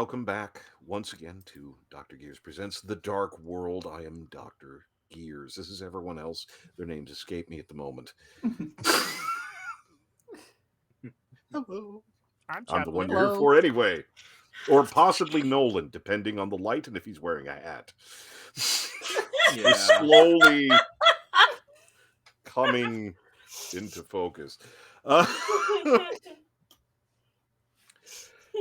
welcome back once again to Dr. Gears Presents The Dark World. I am Dr. Gears. This is everyone else. Their names escape me at the moment. Hello. I'm the one you're here for anyway. Or possibly Nolan, depending on the light and if he's wearing a hat. Yeah. We're slowly coming into focus.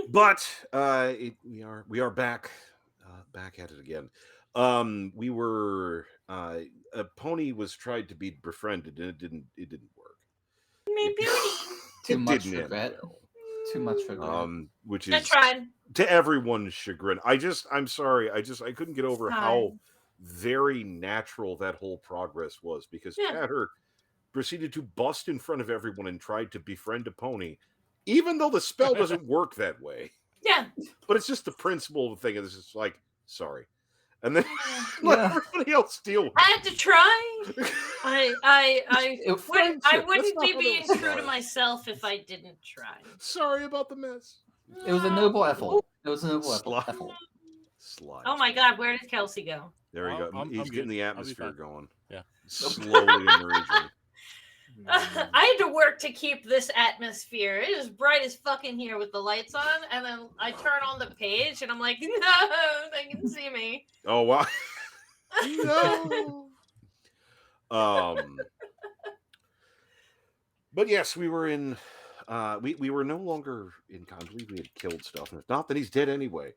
But we are back at it again. We were Pony was tried to be befriended and it didn't work. Too much didn't end regret. well. Too much regret. Which I is tried. to everyone's chagrin. I'm sorry. I couldn't get over how very natural that whole progress was because Tatter proceeded to bust in front of everyone and tried to befriend a pony, even though the spell doesn't work that way. Yeah. But it's just the principle of the thing. It's just like, sorry. And then let everybody else deal with it. I had to try. I wouldn't be being true to myself if I didn't try. Sorry about the mess. It was a noble effort. It was a noble effort. Slide. Oh my God, where did Kelsey go? There you go. He's getting the atmosphere going. Yeah. Slowly emerging. I had to work to keep this atmosphere. It is bright as fucking here with the lights on, and then I turn on the page, and I'm like, no, they can see me. Oh wow! No. But yes, we were in. We were no longer in conflict. We had killed stuff, and not that he's dead anyway,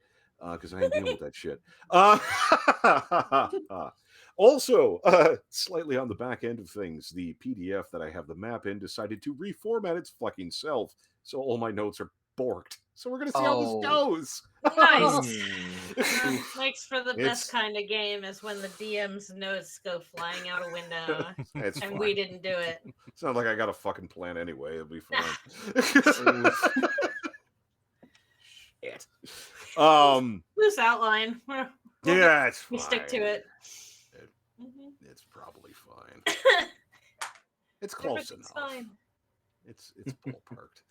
because I ain't dealing with that shit. Also, slightly on the back end of things, the PDF that I have the map in decided to reformat its fucking self, so all my notes are borked. So we're gonna see how this goes. Nice. Makes for the best kind of game is when the DM's notes go flying out a window, and fine. we didn't do it. It's not like I got a fucking plan anyway. It'll be fine. Shit. Loose outline. Yeah, it's fine. We stick to it. It's probably fine. It's close enough. Fine. It's ballparked.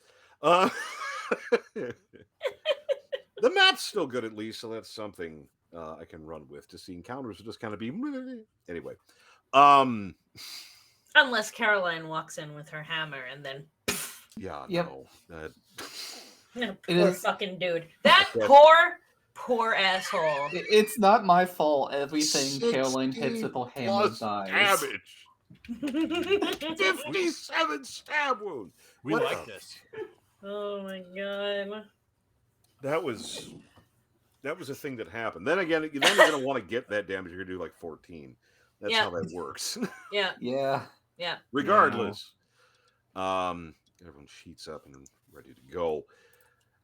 The map's still good at least, so that's something I can run with. To see encounters will just kind of be anyway. Unless Caroline walks in with her hammer and then no. Poor fucking dude. That poor asshole. It's not my fault. Everything Caroline hits with her hammer dies. Damage. 57 stab wound. We like this. Oh my God. That was a thing that happened. Then again, you're gonna want to get that damage. You're gonna do like 14. That's how that works. Yeah. Regardless, everyone sheets up and ready to go.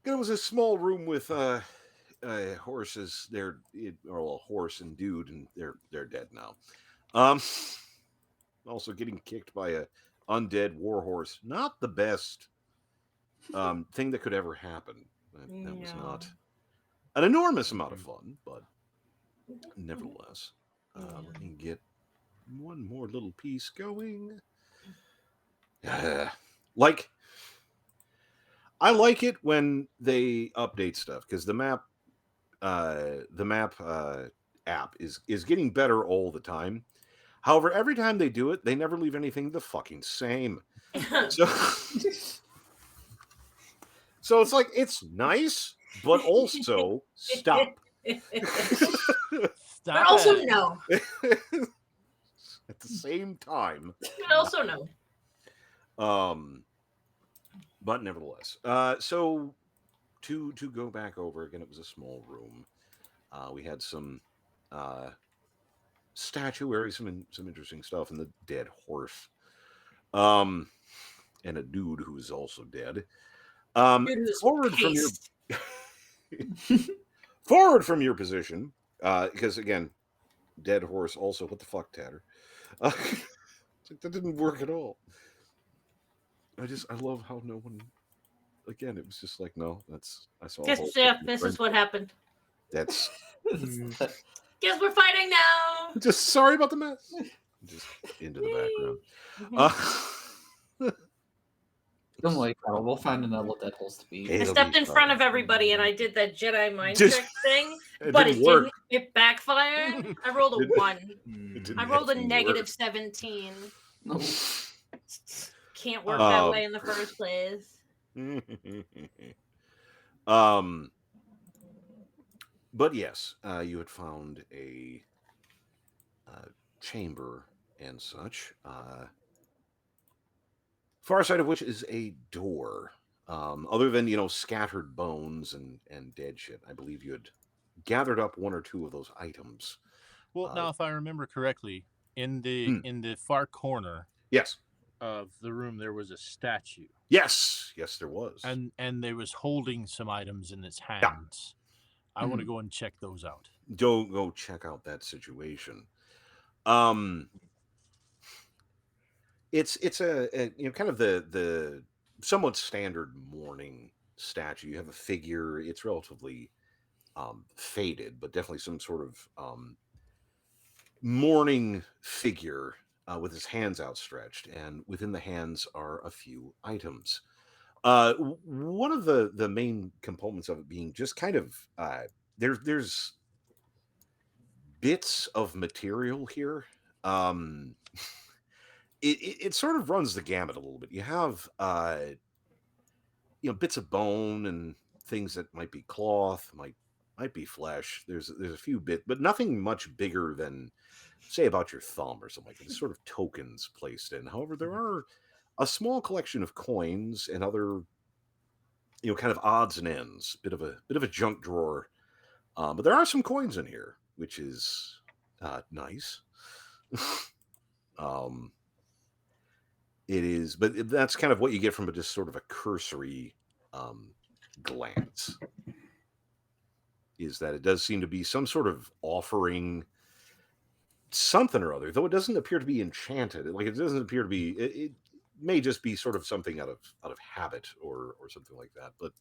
It was a small room with horses. They're a horse and dude, and they're dead now. Also getting kicked by a undead warhorse. Not the best thing that could ever happen. That was not an enormous amount of fun, but nevertheless, let me get one more little piece going. I like it when they update stuff because the map app is getting better all the time. However, every time they do it, they never leave anything the fucking same. So it's like it's nice, but also stop. But also no. At the same time. But also no. But nevertheless, so to go back over again, it was a small room. We had some statuary, some interesting stuff, and the dead horse, and a dude who is also dead. Forward from your position, because again, dead horse. Also, what the fuck, Tatter? That didn't work at all. I love how no one. Again, it was just like no. I saw. This is what happened. That's. Guess we're fighting now. Just sorry about the mess. Just into the background. Don't worry, Carol. We'll find another Deadholes to beat. I It'll stepped be in front fun. of everybody and I did that Jedi mind Just- trick thing, It but didn't it work. didn't. It backfired. I rolled a Didn't- 1. It didn't I rolled a actually negative work. 17. No. Can't work that Um, way in the first place. But yes, you had found a chamber and such. Far side of which is a door. Other than scattered bones and dead shit, I believe you had gathered up one or two of those items. Well, now if I remember correctly, in the far corner Yes, of the room there was a statue, yes, there was. and there was holding some items in its hands. I want to go and check those out. Go check out that situation. It's a kind of the somewhat standard mourning statue. You have a figure. It's relatively faded, but definitely some sort of mourning figure with his hands outstretched, and within the hands are a few items. One of the main components of it being just kind of there's bits of material here. It sort of runs the gamut a little bit. You have bits of bone and things that might be cloth, might be flesh. There's a few bits, but nothing much bigger than say about your thumb or something like that. It's sort of tokens placed in. However, there are a small collection of coins and other kind of odds and ends. Bit of a junk drawer, but there are some coins in here, which is nice. It is, but that's kind of what you get from just sort of a cursory glance. Is that it does seem to be some sort of offering something or other, though it doesn't appear to be enchanted. Like it doesn't appear to be. It may just be sort of something out of habit or something like that. But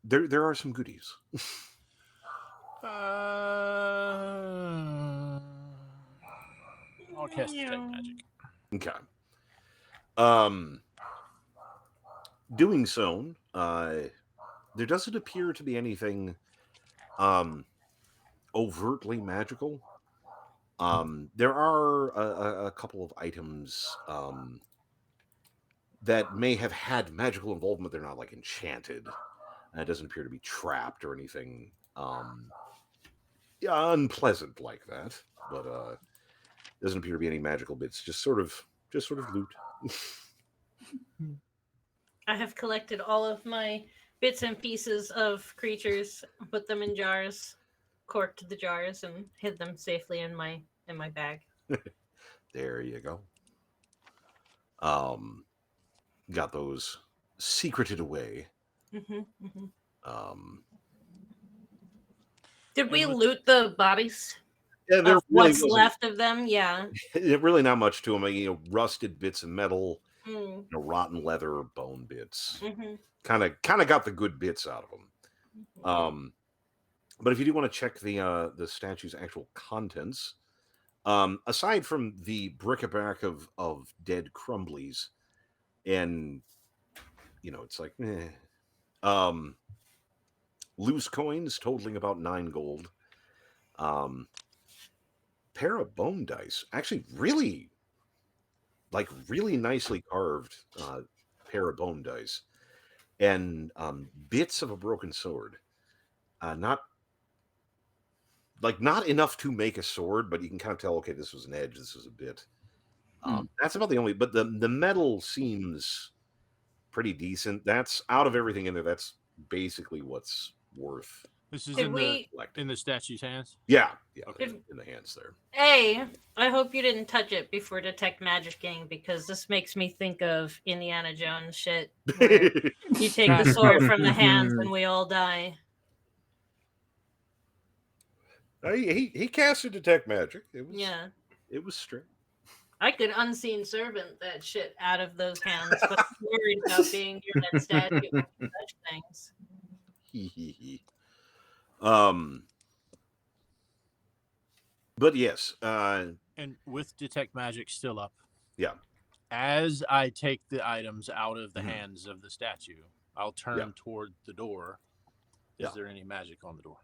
there are some goodies. I'll cast detect magic. Okay. Doing so, there doesn't appear to be anything overtly magical. There are a couple of items that may have had magical involvement. They're not like enchanted. It doesn't appear to be trapped or anything unpleasant like that. But doesn't appear to be any magical bits. Just sort of loot. I have collected all of my bits and pieces of creatures, put them in jars, corked the jars, and hid them safely in my bag. There you go. Got those secreted away. Did we loot the bodies? Yeah, there Of really what's wasn't- left of them? Yeah. really not much to them. Rusted bits of metal, Mm. rotten leather, bone bits. Mm-hmm. Kind of got the good bits out of them. But if you do want to check the statue's actual contents, aside from the bric-a-brac of dead crumblies, and it's like loose coins totaling about 9 gold. Pair of bone dice, actually really nicely carved pair of bone dice, and bits of a broken sword. Not enough to make a sword, but you can kind of tell, okay, this was an edge, this was a bit. That's about the only, but the metal seems pretty decent. That's out of everything in there. That's basically what's worth. This is Did in we- the statue's hands. Yeah, Okay. in the hands there. I hope you didn't touch it before detect magicking, because this makes me think of Indiana Jones shit. Where you take the sword from the hands and we all die. He casted detect magic. It was straight. I could unseen servant that shit out of those hands, but I'm worried about being near that statue and such things. But yes, And with detect magic still up, yeah. As I take the items out of the hands of the statue, I'll turn toward the door. Is there any magic on the door?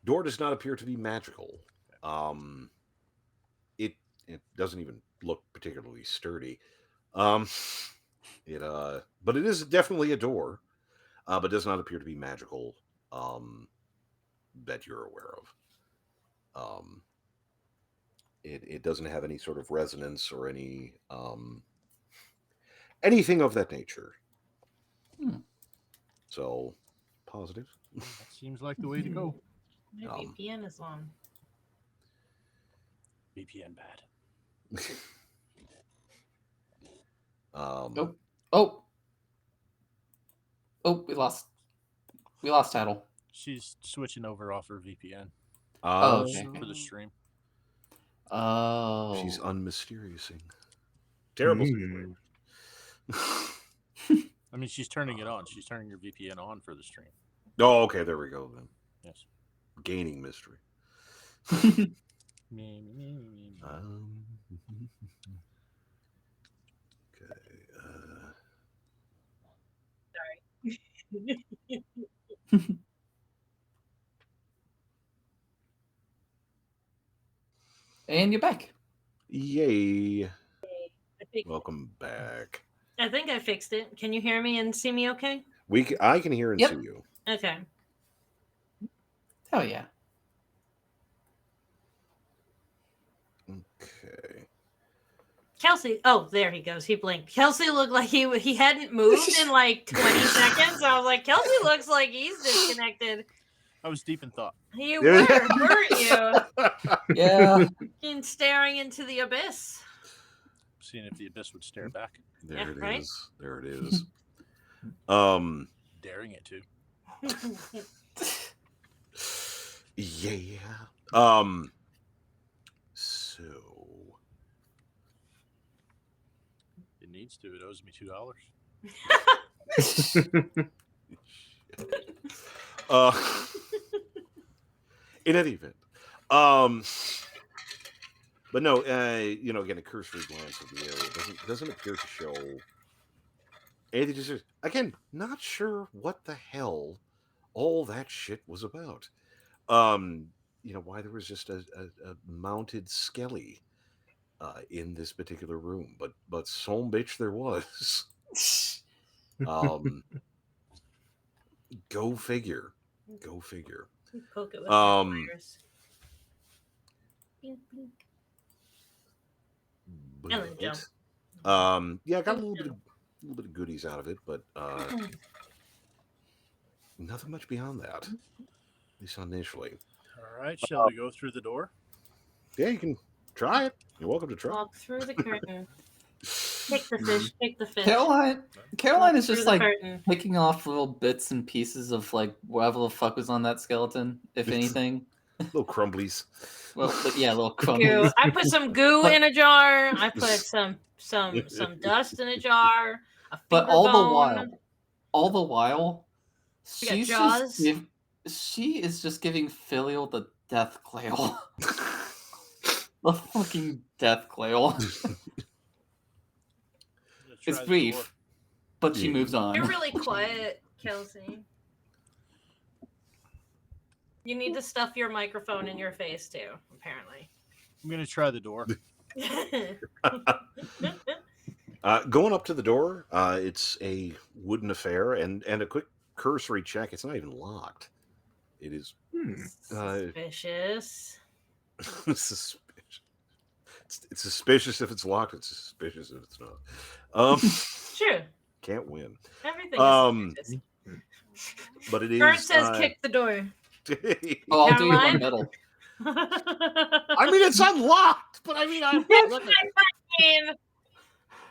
Door does not appear to be magical. It doesn't even look particularly sturdy. But it is definitely a door, but does not appear to be magical. That you're aware of. It doesn't have any sort of resonance or any anything of that nature. So positive. That seems like the way to go. My VPN is on. VPN bad. We lost title. She's switching over off her VPN. Okay. For the stream. Oh. She's unmysteriousing. Terrible situation. I mean, she's turning it on. She's turning her VPN on for the stream. Oh, okay. There we go then. Yes. Gaining mystery. Sorry. And you're back. Yay. Welcome back. I think I fixed it. Can you hear me and see me okay? I can hear and see you. Okay. Oh, yeah. Okay. Kelsey, oh, there he goes. He blinked. Kelsey looked like he hadn't moved in like 20 seconds. I was like, Kelsey looks like he's disconnected. I was deep in thought. You were, weren't you? Yeah. And staring into the abyss. Seeing if the abyss would stare back. There it is. Right? There it is. Daring it to. Yeah. So It needs to. It owes me $2. In any event, but no, again, a cursory glance of the area doesn't appear to show anything. Just again, not sure what the hell all that shit was about. Why there was just a mounted skelly in this particular room, but some bitch there was. Go figure. Go figure. Poke it with virus. Bink, bink. And then jump. I got a little bit of goodies out of it, but nothing much beyond that. At least initially. All right, shall we go through the door? Yeah, you can try it. You're welcome to try. Walk through the curtain. Pick the fish. Pick the fish. Caroline is just Through the like curtain. picking off little bits and pieces of like whatever the fuck was on that skeleton, if anything. Little crumblies. Well, yeah, little Goo. crumbs. I put some goo in a jar. I put some dust in a jar. But all the while, We got she is just giving Filial the death clail. The fucking death clail. It's brief, but she moves on. You're really quiet, Kelsey. You need to stuff your microphone in your face too, apparently. I'm going to try the door. Going up to the door, it's a wooden affair, and a quick cursory check. It's not even locked. It is suspicious. Suspicious. It's suspicious if it's locked. It's suspicious if it's not. True. Can't win. Everything is suspicious. But it is. Bert says kick the door. I'll do you one metal. I mean, it's unlocked, but I mean,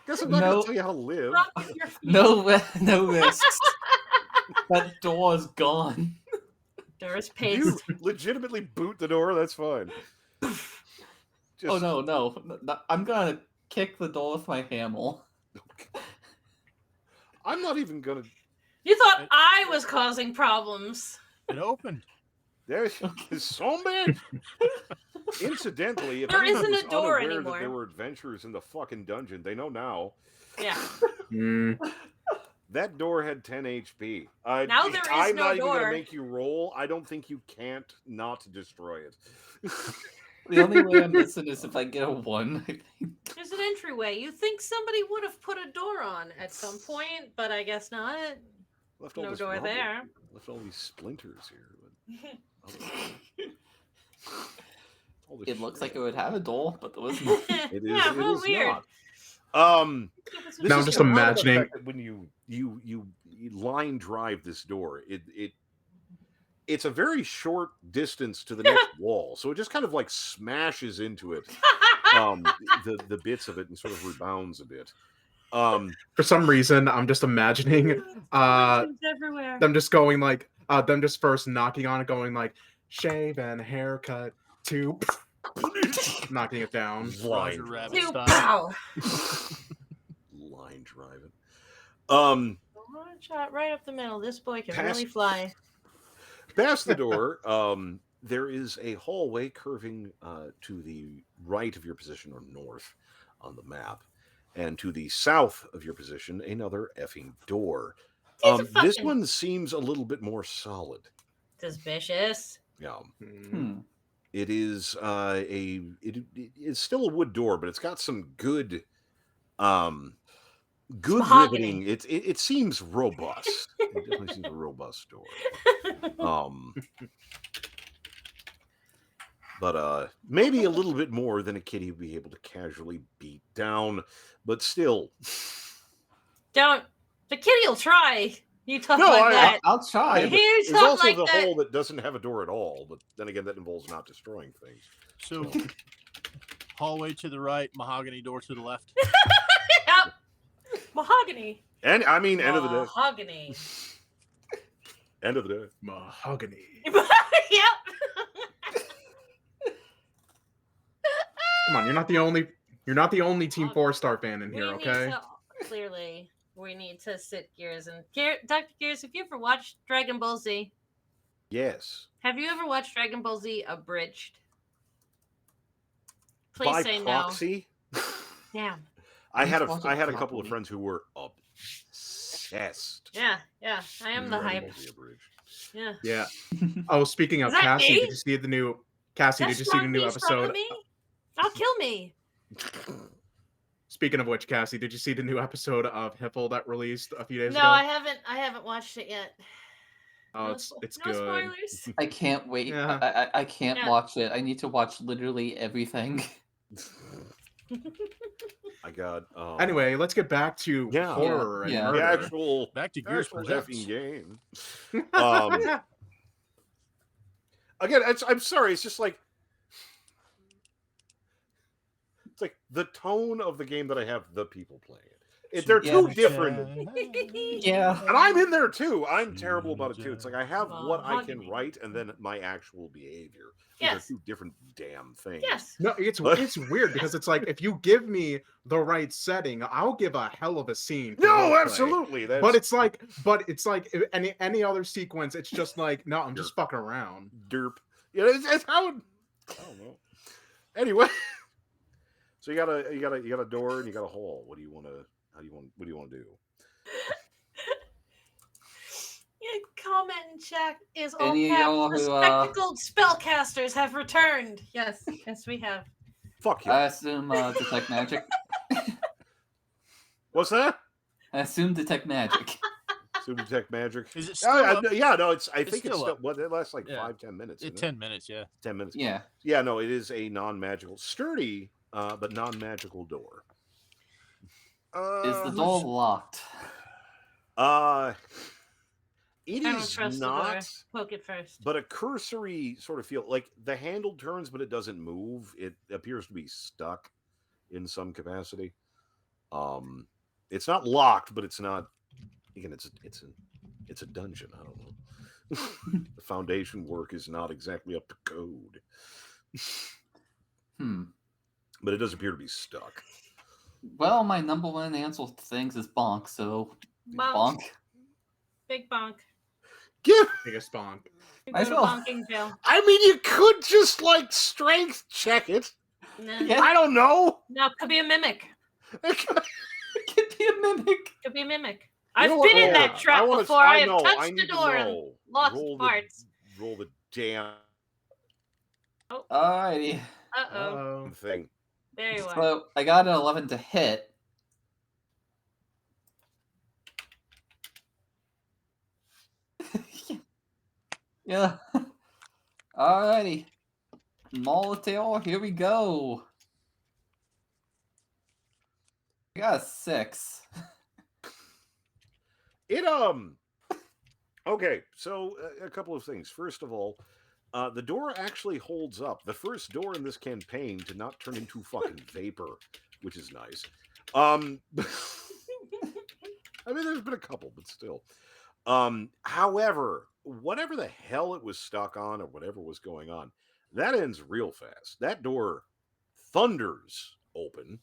guess I'm not going to tell you how to live. No risks. That door is gone. Door is paste. You legitimately boot the door. That's fine. Oh no! I'm gonna kick the door with my hammer. I'm not even gonna. You thought I was causing problems. It opened. There's so bad. Incidentally, if There anyone isn't was a door unaware that anymore. there were adventurers in the fucking dungeon, they know now. Yeah. That door had 10 HP. Now there is I'm no not even going door. to make you roll. I don't think you can't not destroy it. The only way I'm missing is if I get a 1. I think. There's an entryway. You think somebody would have put a door on at some point, but I guess not. Left all No this door rubble. there. Left all these splinters here. But It looks like it would have a door, but there was no. It is. Yeah, it real is weird. not. This Now I'm is just kind of the imagining- fact that when you line drive this door, it's a very short distance to the next wall, so it just kind of like smashes into it. The bits of it and sort of rebounds a bit. For some reason, I'm just imagining Everywhere. them just going like them just first knocking on it, going like shave and haircut to knocking it down. Roger Rabbit Two style. pow. Line driving. One shot right up the middle. This boy can Pass- really fly. Past the door, there is a hallway curving to the right of your position or north on the map, and to the south of your position, another effing door. It's a This fucking- one seems a little bit more solid. Suspicious. Yeah. It is it's still a wood door, but it's got some good good mahogany. riveting. It seems robust. It definitely seems a robust door. But maybe a little bit more than a kitty would be able to casually beat down, but still. Don't. The kitty will try. You talk No, like that. I'll try. You There's talk also like the that. hole that doesn't have a door at all, but then again, that involves not destroying things. So, hallway to the right, mahogany door to the left. Yep. Mahogany. And I mean, end of the day. Mahogany. End of the day. Mahogany. Yep. Come on, you're not the only Team 4-star fan in here, We need okay? clearly, we need to sit Gears and Dr. Gears. Have you ever watched Dragon Ball Z? Yes. Have you ever watched Dragon Ball Z abridged? Please By say proxy, no. Yeah. I had Watch a it couple of properly. friends who were obsessed. Yeah. I am the with Dragon hype. Ball Z abridged. Yeah. Yeah. Oh, speaking of Is that Cassie, me? did you see the new Cassie? That's Did you see the new strong episode? to me? I'll kill me. Speaking of which, Cassie, did you see the new episode of Hiffle that released a few days No, ago? I haven't watched it yet. Oh, No it's no good. spoilers. I can't wait. Yeah. I can't Yeah. watch it. I need to watch literally everything. I got. Anyway, let's get back to Yeah. horror and Yeah. the murder. actual Back to Gears actual Presents. effing game. Again, I'm sorry. It's just like it's like the tone of the game that I have the people playing it. They're Yeah. two different. Yeah. And I'm in there too. I'm terrible about it too. It's like I have what I can Mahogany. write and then my actual behavior. Those Yes. are two different damn things. Yes. No, it's weird because it's like if you give me the right setting, I'll give a hell of a scene. for No, roleplay. absolutely. That's But it's like any other sequence, it's just like no, I'm just fucking around. derp. Yeah, it's how. I don't know. Anyway, so you got a door and you got a hole. What do you want to? What do you want to do? Yeah, comment in chat is all Any of caps. y'all The who, spectacled spellcasters have returned. Yes, we have. Fuck you. I assume detect magic. What's that? I assume detect magic. Super Detect Magic. Is it still Oh, up? yeah, no, I think it's still still. up. What it lasts like Yeah. 5-10 minutes. It's isn't it? 10 minutes, yeah. 10 minutes. Yeah. Yeah, no, it is a non-magical, sturdy, but non-magical door. Is the door locked? It I don't is trust the door. not, Poke it first. but a cursory sort of feel like the handle turns, but it doesn't move. It appears to be stuck in some capacity. It's not locked, but it's not. Again, it's a dungeon. I don't know. The foundation work is not exactly up to code, but it does appear to be stuck. Well, my number one answer to things is bonk, so Bonk. bonk. Big bonk. Take a spawn. You Might go as to well. bonking jail. I mean, you could just like strength check it. Nah. Yeah. I don't know. No, it could be a mimic. It could be a mimic. Could be a mimic. You I've know what? been in Hold that on. trap wanna- before. I have know. touched I the need to door and know. lost roll parts. roll the damn Alrighty. Uh-oh. thing. There you are. So I got an 11 to hit. Yeah. Alrighty. Molotail, here we go. I got a 6. It Okay, so a couple of things. First of all, the door actually holds up. The first door in this campaign did not turn into fucking vapor, which is nice. I mean, there's been a couple, but still. However, whatever the hell it was stuck on or whatever was going on, that ends real fast. That door thunders open.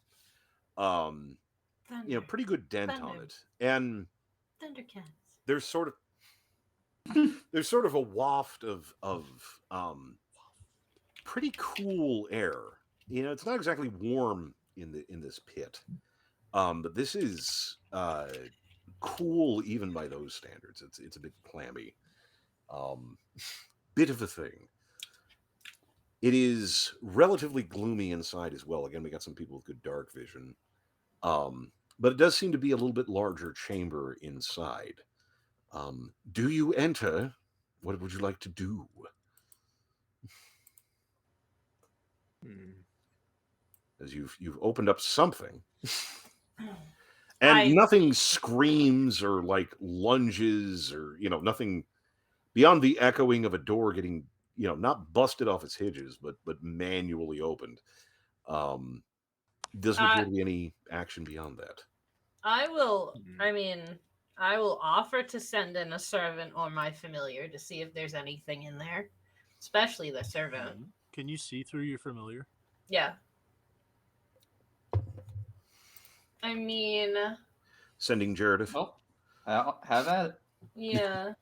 Thunder. Pretty good dent on Thunder. it, and Thundercats. there's sort of a waft of pretty cool air. It's not exactly warm in this pit, but this is cool even by those standards. It's a bit clammy, bit of a thing. It is relatively gloomy inside as well. Again, we got some people with good dark vision, but it does seem to be a little bit larger chamber inside. Do you enter? What would you like to do? As you've opened up something, and nothing screams or like lunges or nothing beyond the echoing of a door getting not busted off its hinges, but manually opened. Doesn't appear to be any action beyond that. I will offer to send in a servant or my familiar to see if there's anything in there, especially the servant. Can you see through your familiar? Yeah. I mean, Sending Jared. Oh, I'll have at it. yeah.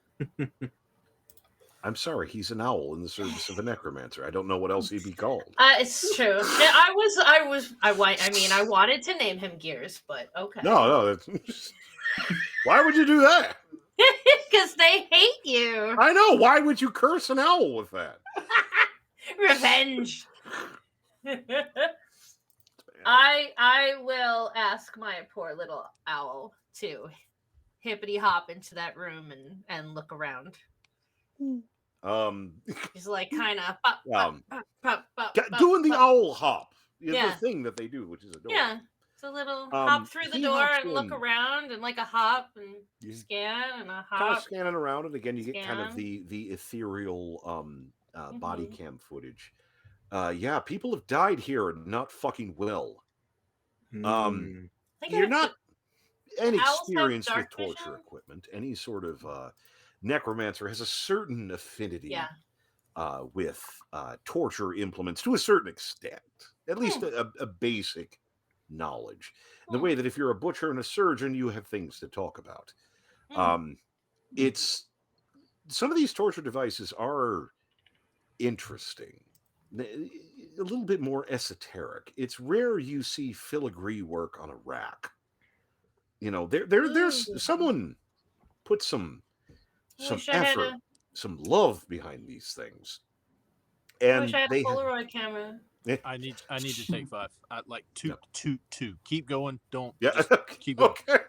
I'm sorry, he's an owl in the service of a necromancer. I don't know what else he'd be called. It's true. I wanted to name him Gears, but okay. No, that's why would you do that? Because they hate you. I know. Why would you curse an owl with that? Revenge. I will ask my poor little owl to hippity hop into that room and look around. He's like kind of doing the owl hop. Yeah. The thing that they do, which is adorable. Yeah. It's a little hop through the door and look around and like a hop and scan and a hop. Kind of scanning around, and again you get kind of the ethereal body cam footage. Yeah, people have died here and not fucking well. You're not inexperienced with torture equipment. Any sort of necromancer has a certain affinity with torture implements to a certain extent, at least a basic knowledge. In the way that if you're a butcher and a surgeon, you have things to talk about. It's some of these torture devices are interesting, a little bit more esoteric. It's rare you see filigree work on a rack. There's someone put some effort, some love behind these things. And I wish I had a Polaroid camera. I need to take 5. Two. Keep going. Don't. Yeah. Keep going. Okay.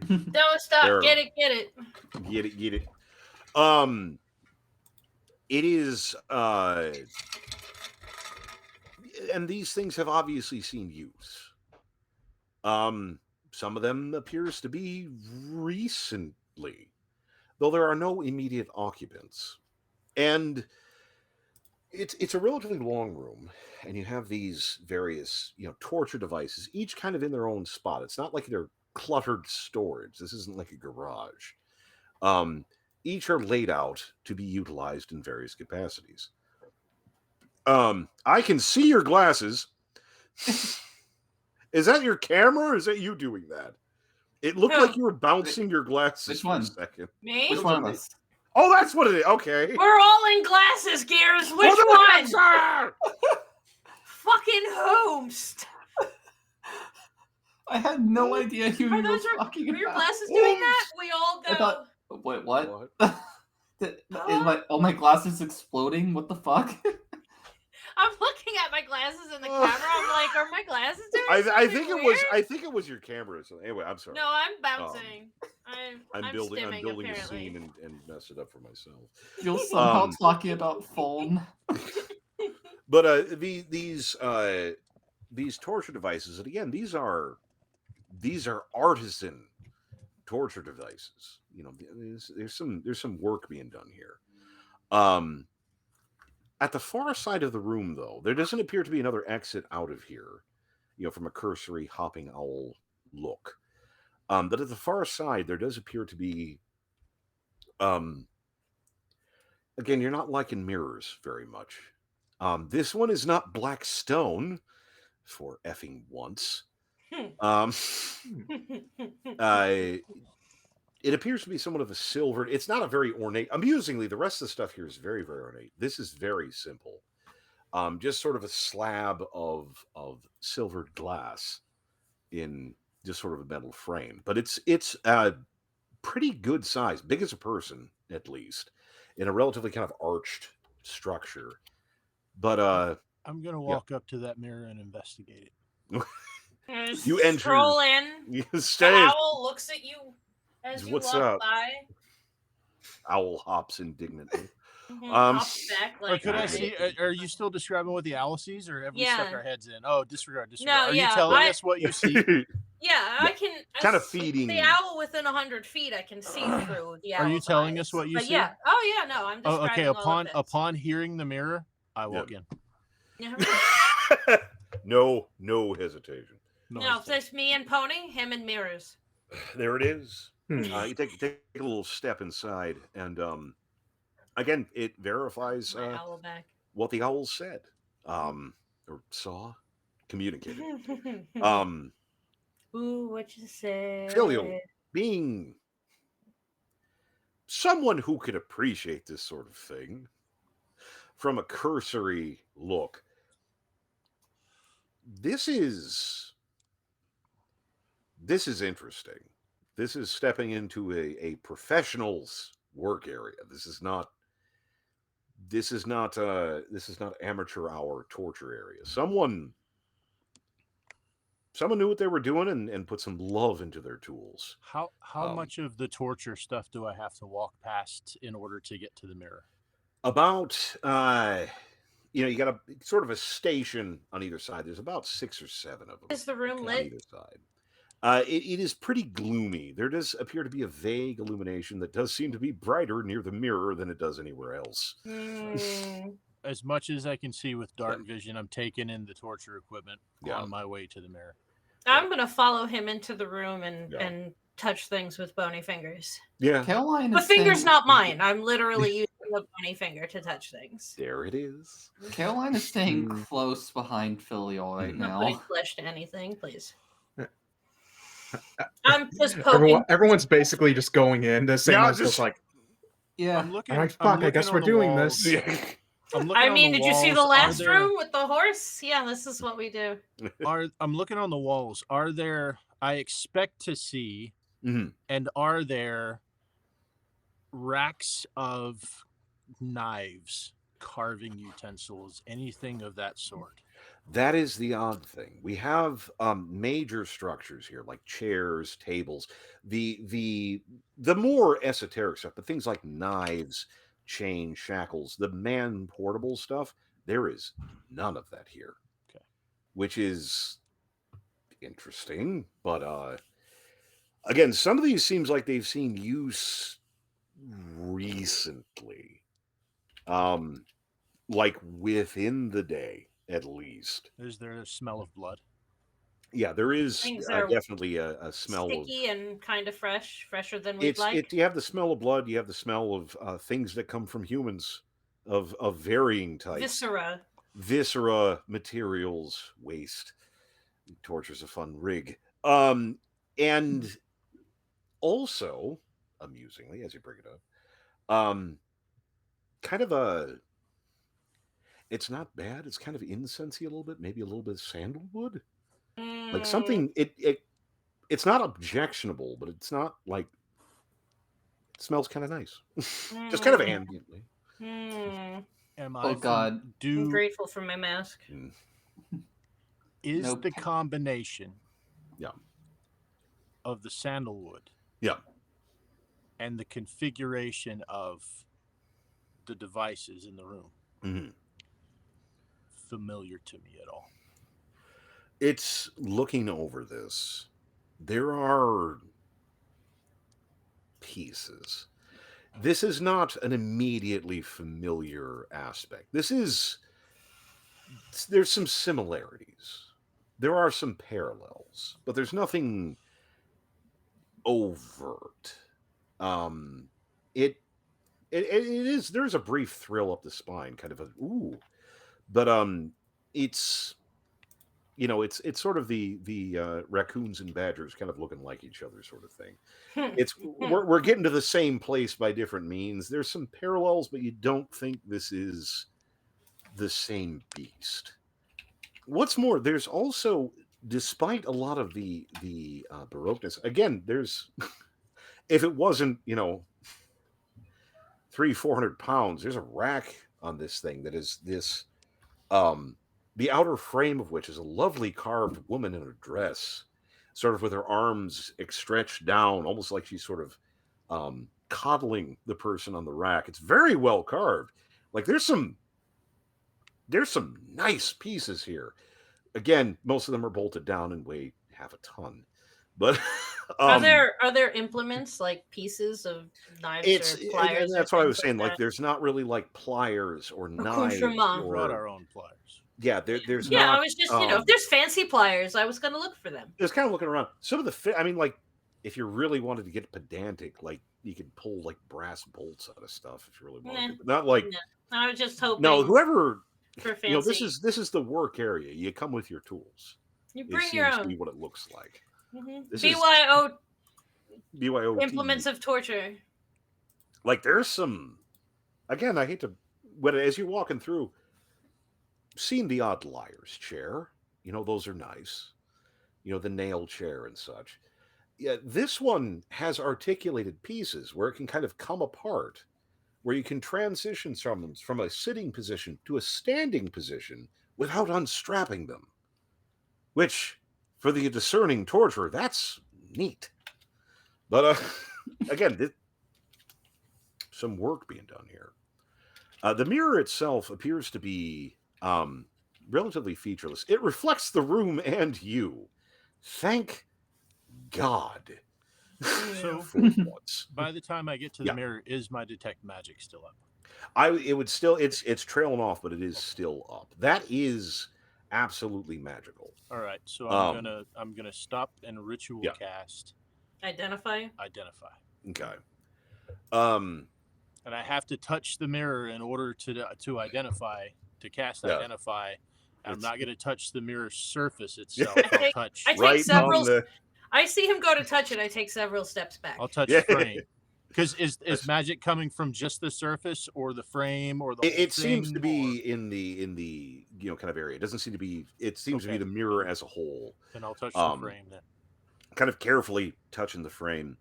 Don't stop. There. Get it. Get it. It is and these things have obviously seen use. Some of them appears to be recently, though there are no immediate occupants. And it's a relatively long room, and you have these various, torture devices, each kind of in their own spot. It's not like they're cluttered storage. This isn't like a garage. Each are laid out to be utilized in various capacities. I can see your glasses. Is that your camera, or is that you doing that? It looked like you were bouncing your glasses Which for one? a second. Me? Which one of us? Oh, that's what it is. Okay. We're all in glasses, Gears. Which Hold on, one? sir! Fucking Holmes. I had no idea who Are you were those talking Were your about. glasses doing that? We all go. I thought, wait, what? What? All my glasses exploding? What the fuck? I'm looking at my glasses in the camera. I'm like, are my glasses doing I something think it weird? was. I think it was your camera. So anyway, I'm sorry. No, I'm bouncing. I'm building. stimming, I'm building a apparently. scene and mess it up for myself. You're somehow talking about phone. But these torture devices, and again, these are artisan torture devices. You know, there's some work being done here. At the far side of the room, though, there doesn't appear to be another exit out of here. You know, from a cursory hopping owl look. But at the far side, there does appear to be. Again, you're not liking mirrors very much. This one is not black stone, for effing once. Uh, it appears to be somewhat of a silver. It's not a very ornate. Amusingly, the rest of the stuff here is very, very ornate. This is very simple. Just sort of a slab of silvered glass in just sort of a metal frame. But it's pretty good size, big as a person at least, in a relatively kind of arched structure. But I'm gonna walk up to that mirror and investigate it. You enter. Stroll in. You The stay. owl looks at you as you What's walk up? by. Owl hops indignantly. Hops back Or like. could I "Alright." see? Are you still describing what the owl sees, or have we stuck Yeah. our heads in? Oh, disregard. No, Are you yeah, telling us what you see? Yeah, I can. Kind of see feeding. the owl within 100 feet. I can see through the owl. Are you telling us what you but see? Yeah. Oh yeah. No, I'm Oh, describing okay. all of it. Upon hearing the mirror, I walk in. Yeah. No hesitation. No, it's just me and Pony, him and mirrors. There it is. You take a little step inside, and again, it verifies My owl back. what the owl said, or saw, communicated. Ooh, what you say? Filial, being someone who could appreciate this sort of thing from a cursory look, this is interesting. This is stepping into a professional's work area. This is not amateur hour torture area. Someone knew what they were doing and put some love into their tools. How much of the torture stuff do I have to walk past in order to get to the mirror? About you got a sort of a station on either side. There's about 6 or 7 of them. Is the room on lit? either side. It is pretty gloomy. There does appear to be a vague illumination that does seem to be brighter near the mirror than it does anywhere else. As much as I can see with dark vision, I'm taking in the torture equipment on my way to the mirror. I'm gonna follow him into the room and touch things with bony fingers. Yeah. Caroline The is finger's staying- not mine. I'm literally using the bony finger to touch things. There it is. Caroline is staying close behind Filial right I'm not now. putting flesh to anything, please. I'm just poking. Everyone's basically just going in. The same one's just like, Yeah. I'm looking. all right, I'm fuck, I guess looking we're on the doing walls. this. I'm looking I on mean, the did you see the walls. last room with the horse? Yeah, this is what we do. I'm looking on the walls. Are there? I expect to see, and are there racks of knives, carving utensils, anything of that sort? That is the odd thing. We have major structures here, like chairs, tables, the more esoteric stuff, but things like knives, chain, shackles, the man portable stuff. There is none of that here. Okay. Which is interesting, but again, some of these seems like they've seen use recently, like within the day at least. Is there a smell of blood? Yeah, there is Things are definitely a smell sticky and kind of fresher than of we'd like. you have the smell of blood, you have the smell of things that come from humans of varying types. Viscera, materials, waste. Torture's a fun rig. And also, amusingly, as you bring it up, Um, kind of a. It's not bad. It's kind of incensey a little bit, maybe a little bit of sandalwood, like Mm, something. It's not objectionable, but it's not like it smells kind of nice, just kind of mm, ambiently. mm. Am Oh I from God, I'm do grateful for my mask. Mm, is no. the combination yeah, of the sandalwood yeah. and the configuration of the devices in the room Hmm. familiar to me at all? It's looking over this. There are pieces. This is not an immediately familiar aspect. There's some similarities. There are some parallels, but there's nothing overt. Um, it, it is, there's a brief thrill up the spine, kind of a, ooh, but, it's, it's sort of the raccoons and badgers kind of looking like each other sort of thing. It's we're getting to the same place by different means. There's some parallels, but you don't think this is the same beast. What's more, there's also, despite a lot of the baroqueness, again, there's if it wasn't 300-400 pounds, there's a rack on this thing that is this um the outer frame of which is a lovely carved woman in a dress, sort of with her arms stretched down, almost like she's sort of coddling the person on the rack. It's very well carved. Like there's some nice pieces here. Again, most of them are bolted down and weigh half a ton. But Are um there implements like pieces of knives it's or and pliers or that's what I things was like saying. Like that? there's not really like pliers or knives We Accoutrement. brought or our own pliers. yeah, there's Yeah, I not was just if there's fancy pliers, I was gonna look for them. just kind of looking around. Some of the fit, I mean, like, if you really wanted to get pedantic, like, you could pull, like, brass bolts out of stuff if you really wanted Nah, to. But not like, nah. I was just no, hoping whoever, for this fancy. is the work area. You come with your tools. You It bring your seems to be own. what it looks like. This is BYO implements BYOT. of torture. Like, there's some, again, I hate to, when as you're walking through, seeing the odd liar's chair, those are nice. The nail chair and such. Yeah, this one has articulated pieces where it can kind of come apart, where you can transition from a sitting position to a standing position without unstrapping them. Which, for the discerning torturer, that's neat. But again, some work being done here. The mirror itself appears to be relatively featureless. It reflects the room and you. Thank God. So For once. by the time I get to the Yeah. mirror, is my detect magic still up? It would still, it's trailing off, but it is still up. That is absolutely magical. All right, so Um, I'm gonna stop and ritual Yeah. cast Identify. identify, okay. Um, and I have to touch the mirror in order to identify to cast yeah. identify. And I'm It's not gonna touch the mirror's surface itself. I I'll take touch. I take right several. on the I see him go to touch it. I take several steps back. I'll touch yeah. frame. Because is That's- magic coming from just the surface or the frame or the It, whole it seems to thing? be in the kind of area. It doesn't seem to be. It seems to be Okay. the mirror as a whole. Then I'll touch the Um, frame then. kind of carefully touching the frame.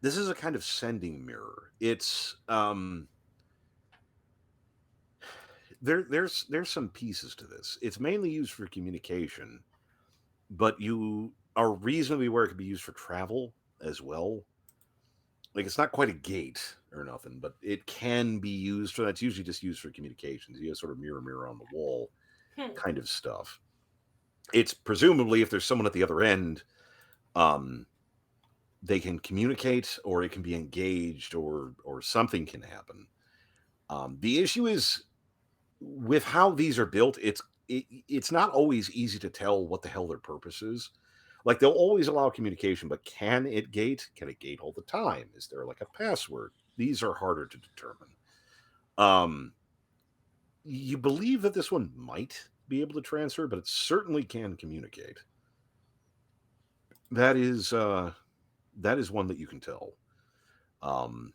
This is a kind of sending mirror. It's there's some pieces to this. It's mainly used for communication, but you are reasonably aware it could be used for travel as well. Like it's not quite a gate or nothing, but it can be used for that's usually just used for communications. You have sort of mirror on the wall Hmm. kind of stuff. It's presumably if there's someone at the other end, um, they can communicate or it can be engaged or something can happen. The issue is with how these are built, it's not always easy to tell what the hell their purpose is. Like they'll always allow communication, but can it gate? Can it gate all the time? Is there like a password? These are harder to determine. Um, you believe that this one might be able to transfer, but it certainly can communicate. That is one that you can tell. Um,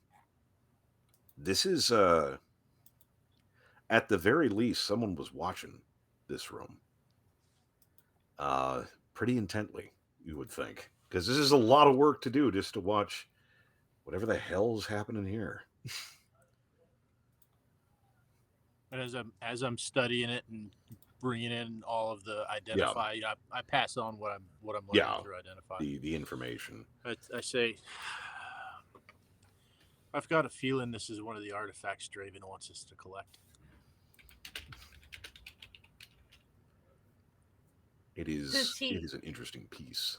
This is, at the very least, someone was watching this room. Pretty intently, you would think. Because this is a lot of work to do just to watch whatever the hell's happening here. And as I'm studying it and bringing in all of the Yeah. I pass on what I'm learning Yeah. through identify. The information. I say, I've got a feeling this is one of the artifacts Draven wants us to collect. It is Does he- it is an interesting piece.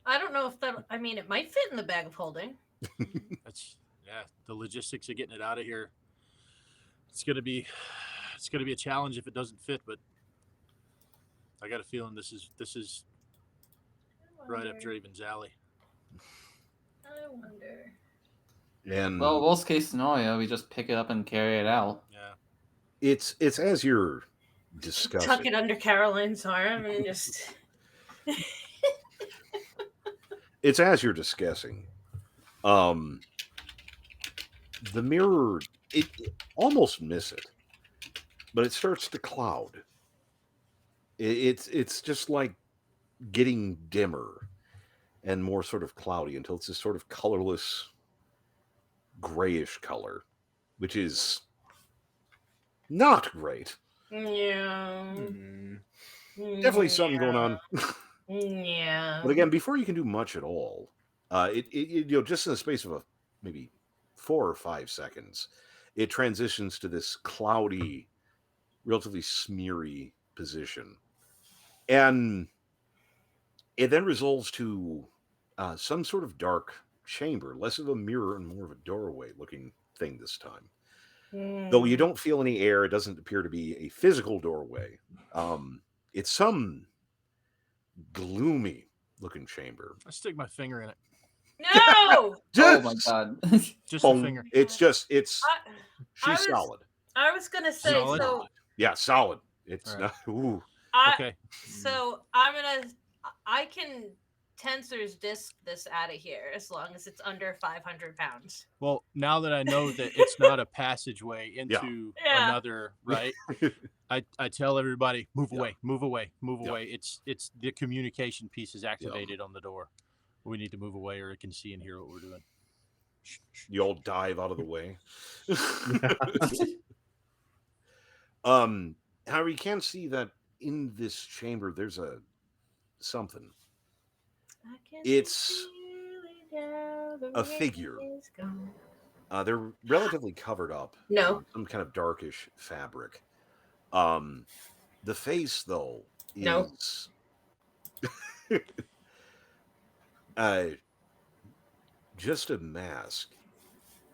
I don't know if that. I mean, it might fit in the bag of holding. The logistics of getting it out of here. It's gonna be a challenge if it doesn't fit, but I got a feeling this is right up Draven's alley. I wonder. And Well, worst case scenario, we just pick it up and carry it out. Yeah. it's as you're discussing. Tuck it under Caroline's arm and just. It's as you're discussing. The mirror, it almost miss it, but it starts to cloud. It's just like getting dimmer and more sort of cloudy until it's this sort of colorless, grayish color, which is not great. Yeah. Definitely something going on. Yeah. But again, before you can do much at all, it just in the space of maybe 4 or 5 seconds, it transitions to this cloudy, relatively smeary position, and it then resolves to some sort of dark chamber, less of a mirror and more of a doorway-looking thing this time. Though you don't feel any air, it doesn't appear to be a physical doorway. It's some gloomy looking chamber. I stick my finger in it. No. Oh my god. Just a finger. It's she's was- solid. I was gonna say Solid? so. Yeah, solid. It's All right. not. Ooh. Okay. So I can tensors disc this out of here as long as it's under 500 pounds. Well, now that I know that it's not a passageway into Yeah. another, right? I tell everybody, move Yeah. away, move away, move Yeah. away. It's the communication piece is activated on the door. We need to move away, or it can see and hear what we're doing. You all dive out of the way. However, you can see that in this chamber there's something. I can It's feel it now, the a rain figure. is gone. They're relatively covered up. No. Some kind of darkish fabric. The face, though, No. is just a mask.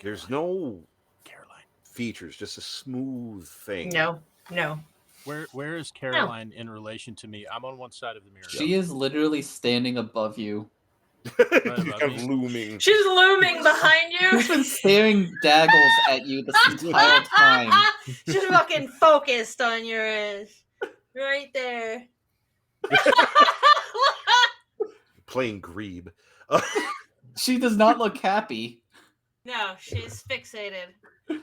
There's no Caroline. features, just a smooth thing. No. Where is Caroline in relation to me? I'm on one side of the mirror. She is literally standing above you. Just above kind of me. looming. She's looming behind you. She's been staring daggles at you this entire time. She's fucking focused on your ass. Right there. Playing Grebe. She does not look happy. No, she's fixated. We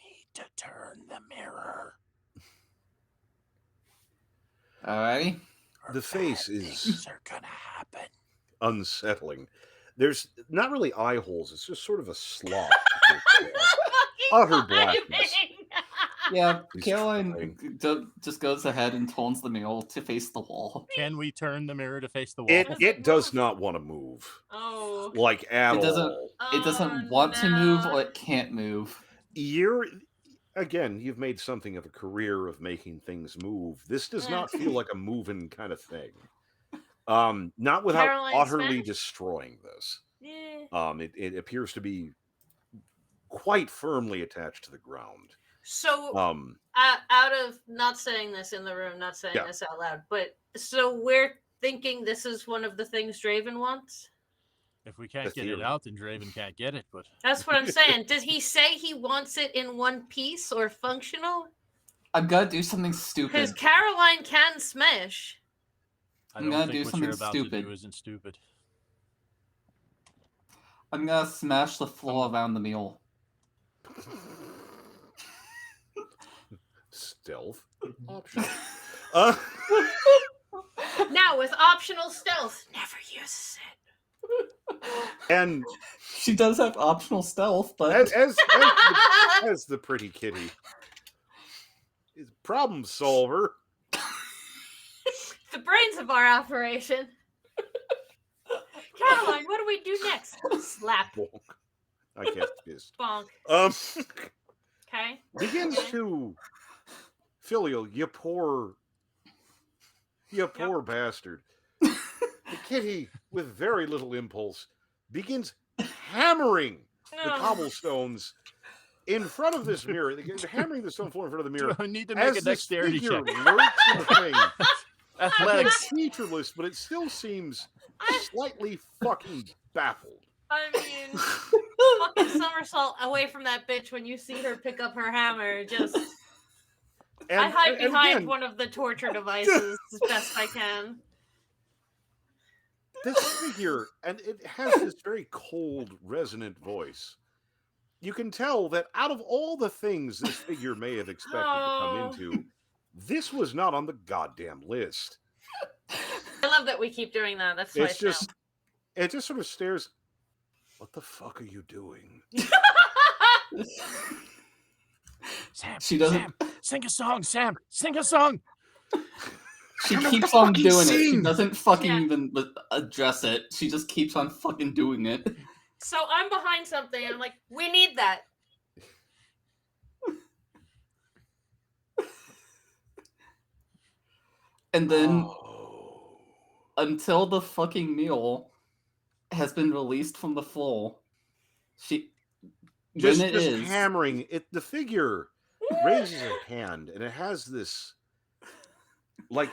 need to turn the mirror. Alrighty. The face is Things are gonna happen. unsettling. There's not really eye holes. It's just sort of a slot. Fucking Utter blackness. timing. Yeah, He's Caroline just goes ahead and turns the mirror to face the wall. Can we turn the mirror to face the wall? It does not want to move, Oh. like at It doesn't- all. It doesn't Oh, want to move no. or it can't move. You've made something of a career of making things move. This does not feel like a moving kind of thing. Not without Caroline utterly Smith? destroying this. Yeah. It appears to be quite firmly attached to the ground. So, out of not saying this in the room, not saying Yeah. this out loud, but so we're thinking this is one of the things Draven wants? If we can't The get it theory. out, then Draven can't get it. But That's what I'm saying. Did he say he wants it in one piece or functional? I'm gonna do something Because stupid. Caroline can smash. I I'm don't gonna think do what something you're about to stupid. do isn't stupid. I'm gonna smash the floor around the mule. Stealth option. Uh, Now with optional stealth, never uses it. and She does have optional stealth, but as the pretty kitty is problem solver. The brains of our operation. Caroline, what do we do next? Slap. Bonk. I can't fist. Bonk. Okay. Begins to Filial, you poor bastard. The kitty, with very little impulse, begins hammering the No. cobblestones in front of this mirror. They're hammering the stone floor in front of the mirror. Do I need to As make a this dexterity figure check? lurks in the thing, Athletics. it's featureless, but it still seems slightly fucking baffled. I mean, fucking somersault away from that bitch when you see her pick up her hammer. Just, I hide behind again, one of the torture devices as best I can. this figure, and it has this very cold, resonant voice. You can tell that out of all the things this figure may have expected to come into, this was not on the goddamn list. I love that we keep doing that. That's It's nice. just, it just sort of stares. What the fuck are you doing? Sam, she doesn't. Sam, sing a song, Sam. Sing a song. She I don't keeps on fucking doing it. She sing. doesn't fucking Yeah. even address it. She just keeps on fucking doing it. So I'm behind something, and I'm like, we need that. And then Oh. until the fucking mule has been released from the floor, she Just when it is hammering it. The figure raises a hand, and it has this, like,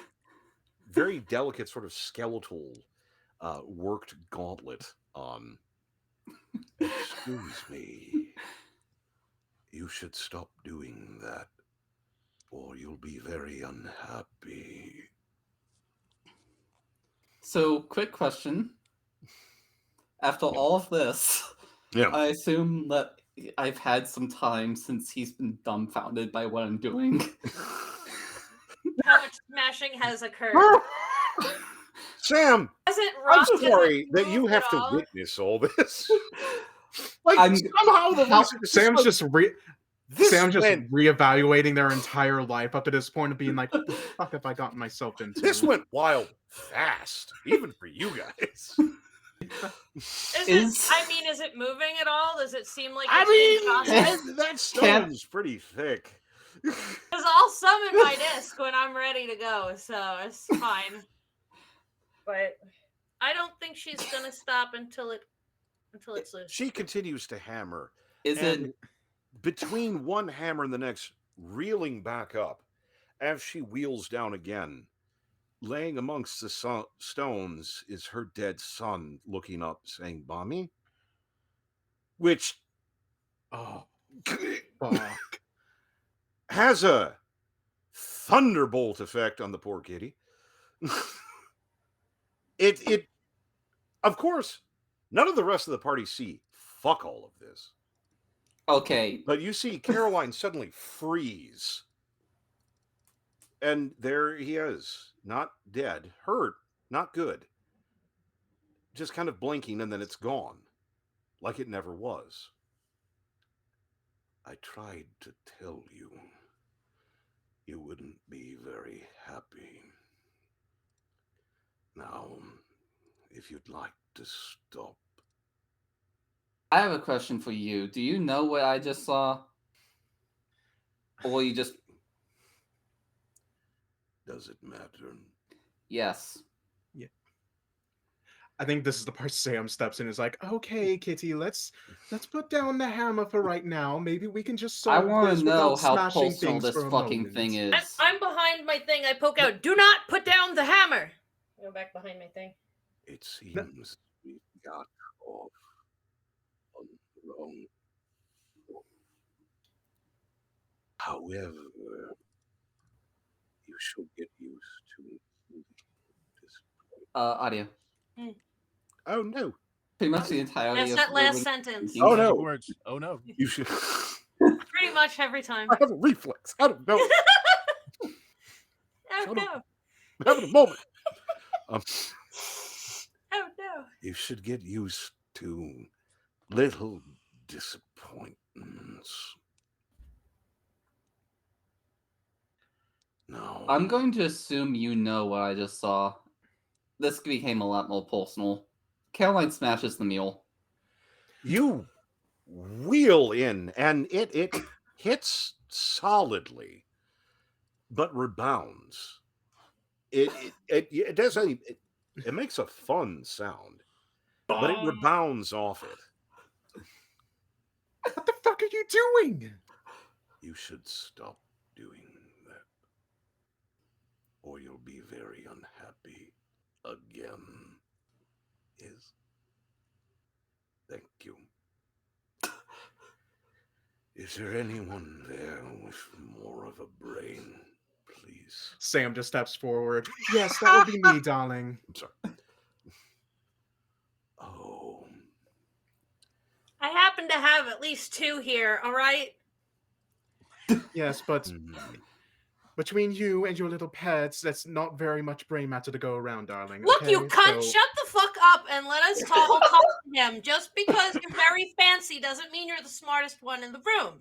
very delicate sort of skeletal, worked gauntlet on. Excuse me. You should stop doing that, or you'll be very unhappy. So, quick question. After all of this, Yeah. I assume that I've had some time since he's been dumbfounded by what I'm doing. How much smashing has occurred? Sam, Hasn't I'm Rock sorry hasn't that you moved have at to all? witness all this. Like, I'm- somehow the how- voice of the Sam's sun- just this Sam's just went, reevaluating their entire life up to this point of being like, what the fuck have I gotten myself into? this went wild fast, even for you guys. Is it moving at all? Does it seem like I it's being mean, processed? that stone's pretty thick. Because I'll summon my disc when I'm ready to go, so it's fine. But I don't think she's gonna stop until it's loose. She continues to hammer, Is and it between one hammer and the next, reeling back up as she wheels down again. Laying amongst the stones is her dead son, looking up, saying, "Mommy," which Oh, fuck. has a thunderbolt effect on the poor kitty. It of course, none of the rest of the party see fuck all of this. okay? But you see Caroline suddenly freeze. And there he is, not dead, hurt, not good. Just kind of blinking, and then it's gone, like it never was. I tried to tell you. You wouldn't be very happy. Now, if you'd like to stop. I have a question for you. Do you know what I just saw? Or you just Does it matter? yes? I think this is the part Sam steps in and is like, okay, Kitty, let's put down the hammer for right now. Maybe we can just I solve want this to know without how smashing personal things this for a fucking moment." thing is. I'm behind my thing. I poke out. Do not put down the hammer. Go back behind my thing. It seems we got off on the wrong. However, you should get used to this. Audio. Oh no. pretty much the entirety That's of that last Ruben sentence. thinking. Oh, Magic no. words. Oh no. You should. Pretty much every time. I have a reflex. I don't know. Oh Shut no. up. I'm having a moment. Oh no. You should get used to little disappointments. No. I'm going to assume you know what I just saw. This became a lot more personal. Caroline smashes the mule. You wheel in, and it hits solidly, but rebounds. It does it makes a fun sound, but it rebounds off it. What the fuck are you doing? You should stop doing that, or you'll be very unhappy again. Yes. Thank you. Is there anyone there with more of a brain, please? Sam just steps forward. Yes, that would be me, darling. I'm sorry. Oh, I happen to have at least 2 here, alright? Yes, but mm, between you and your little pets, that's not very much brain matter to go around, darling. Look, you okay? cunt, So- shut the fuck up and let us talk to him. Just because you're very fancy doesn't mean you're the smartest one in the room.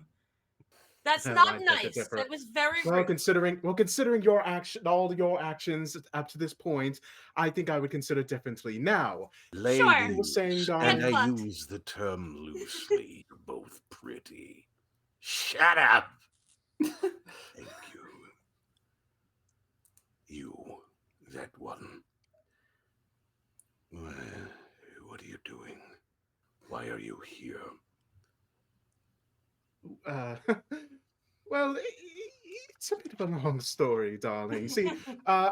That's Yeah, not I beg to nice. differ. That was very Well, rude. considering your action, all your actions up to this point, I think I would consider differently. Now, ladies, you were saying, and darling. I Headbutt. use the term loosely. You're both pretty. Shut up. Thank you. You, that one. What are you doing? Why are you here? Well, it's a bit of a long story, darling. See,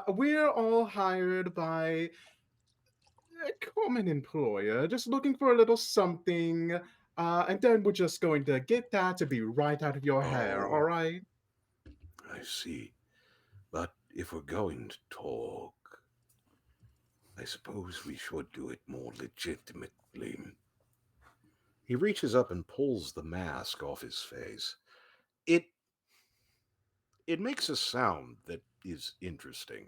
we're all hired by a common employer, just looking for a little something, and then we're just going to get that to be right out of your hair, Oh. all right? I see. But if we're going to talk, I suppose we should do it more legitimately. He reaches up and pulls the mask off his face. It makes a sound that is interesting.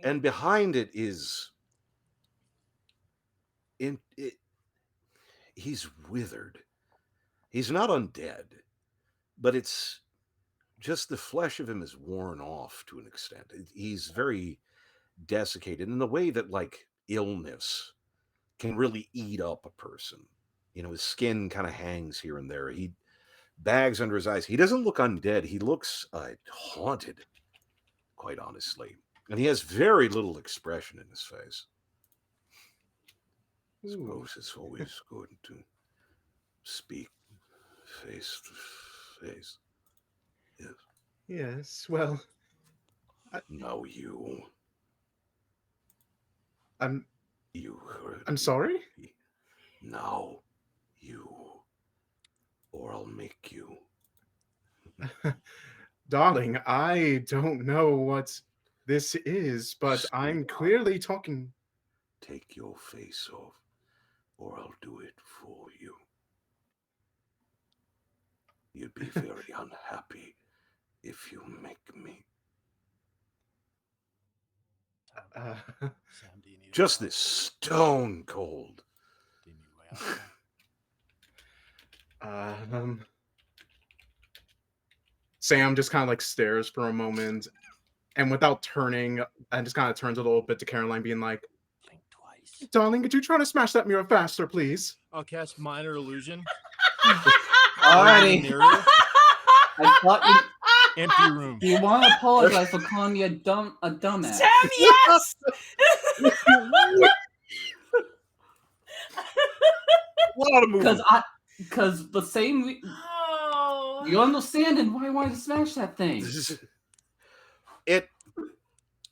And behind it is he's withered. He's not undead, but it's just the flesh of him is worn off to an extent. He's very desiccated in the way that like illness can really eat up a person. You know, his skin kind of hangs here and there. He bags under his eyes. He doesn't look undead. He looks haunted, quite honestly. And he has very little expression in his face. I Ooh. suppose it's always good to speak face to face. Yes. Yes, well, Now you I'm heard I'm me. sorry? Now you, or I'll make you. Darling, I don't know what this is, but I'm Sweetheart. clearly talking. Take your face off, or I'll do it for you. You'd be very unhappy if you make me. Uh, Sam, do you need Just a way this stone cold. out? Do you need a way out? Sam just kind of like stares for a moment, and without turning, and just kind of turns a little bit to Caroline, being like, Blink twice. "Darling, could you try to smash that mirror faster, please?" I'll cast minor illusion. Alrighty. Mirror, I thought you. empty room. Do you want to apologize for calling me a dumbass? Sam, yes! A lot of movement. Because the same. Oh. You understand and why I wanted to smash that thing.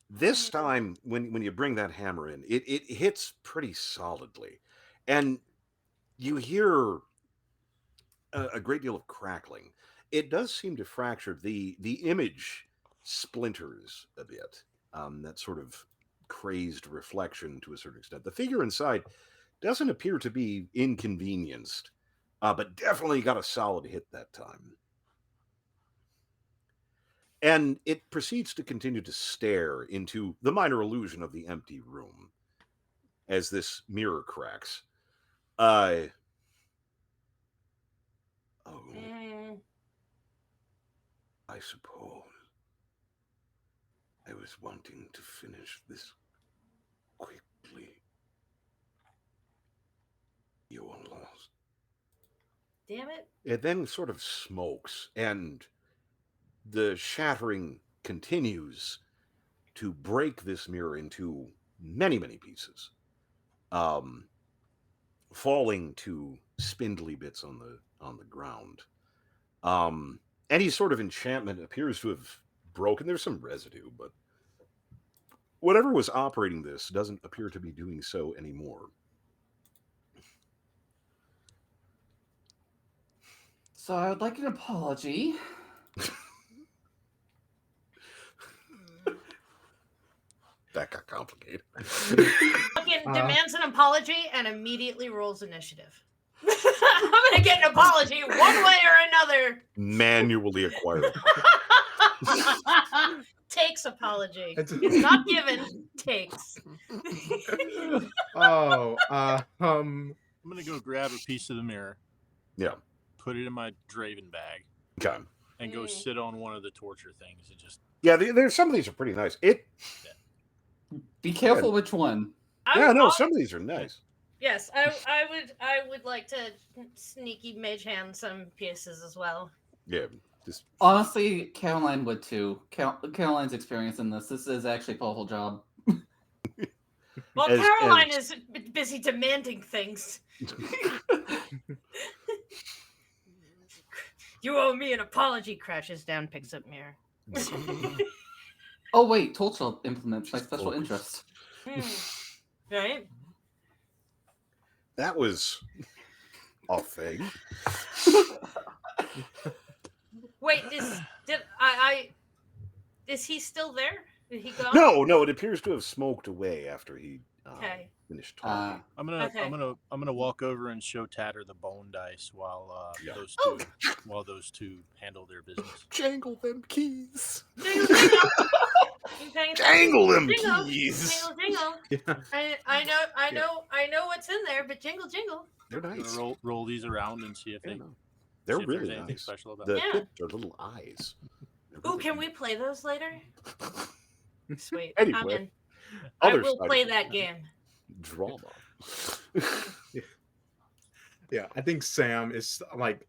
This time when you bring that hammer in, it hits pretty solidly, and you hear a great deal of crackling. It does seem to fracture. The image splinters a bit. That sort of crazed reflection to a certain extent. The figure inside doesn't appear to be inconvenienced, but definitely got a solid hit that time. And it proceeds to continue to stare into the minor illusion of the empty room as this mirror cracks. Oh, I suppose I was wanting to finish this quickly. You are lost. Damn it. It then sort of smokes, and the shattering continues to break this mirror into many, many pieces, falling to spindly bits on the ground. Any sort of enchantment appears to have broken. There's some residue, but whatever was operating this doesn't appear to be doing so anymore. So I would like an apology. That got complicated. Fucking demands an apology and immediately rolls initiative. I'm gonna get an apology one way or another. Manually acquired. Takes apology. It's not given. Takes. Oh, I'm gonna go grab a piece of the mirror. Yeah. Put it in my Draven bag. Okay. And go sit on one of the torture things and just. Yeah, there's some of these are pretty nice. Be careful which one. Some of these are nice. Yes, I would like to sneaky mage hand some pieces as well. Yeah. Just Honestly, Caroline would too. Caroline's experience in this is actually a powerful job. Well, Caroline is busy demanding things. You owe me an apology. Crashes down, picks up mirror. Oh wait, Torture implements my special interest. Right? That was a thing. Wait, is he still there? Did he go? No, it appears to have smoked away after he finished talking. I'm gonna walk over and show Tatter the bone dice while those two handle their business. Jangle them keys. Jangle them jingle, keys. Jingle. yeah. I know what's in there, but jingle. They're nice. Roll these around and see if they're see if really there's anything nice. special about The them. tips are little eyes. Ooh, can we play those later? Sweet. Anyway, I'm in. I other will side play of that game. Drama. Yeah, I think Sam is like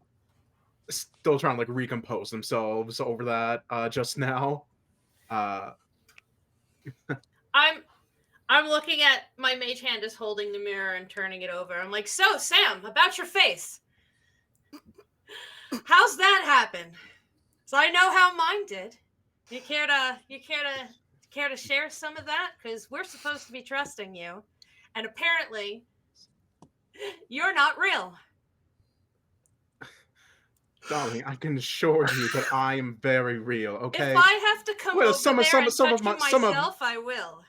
still trying to like recompose themselves over that just now. I'm looking at my mage hand is holding the mirror and turning it over. I'm like, so Sam, about your face. How's that happen? So I know how mine did. You care to share some of that? Because we're supposed to be trusting you. And apparently you're not real. Darling, I can assure you that I am very real, okay? If I have to come over there and touch you myself, I will.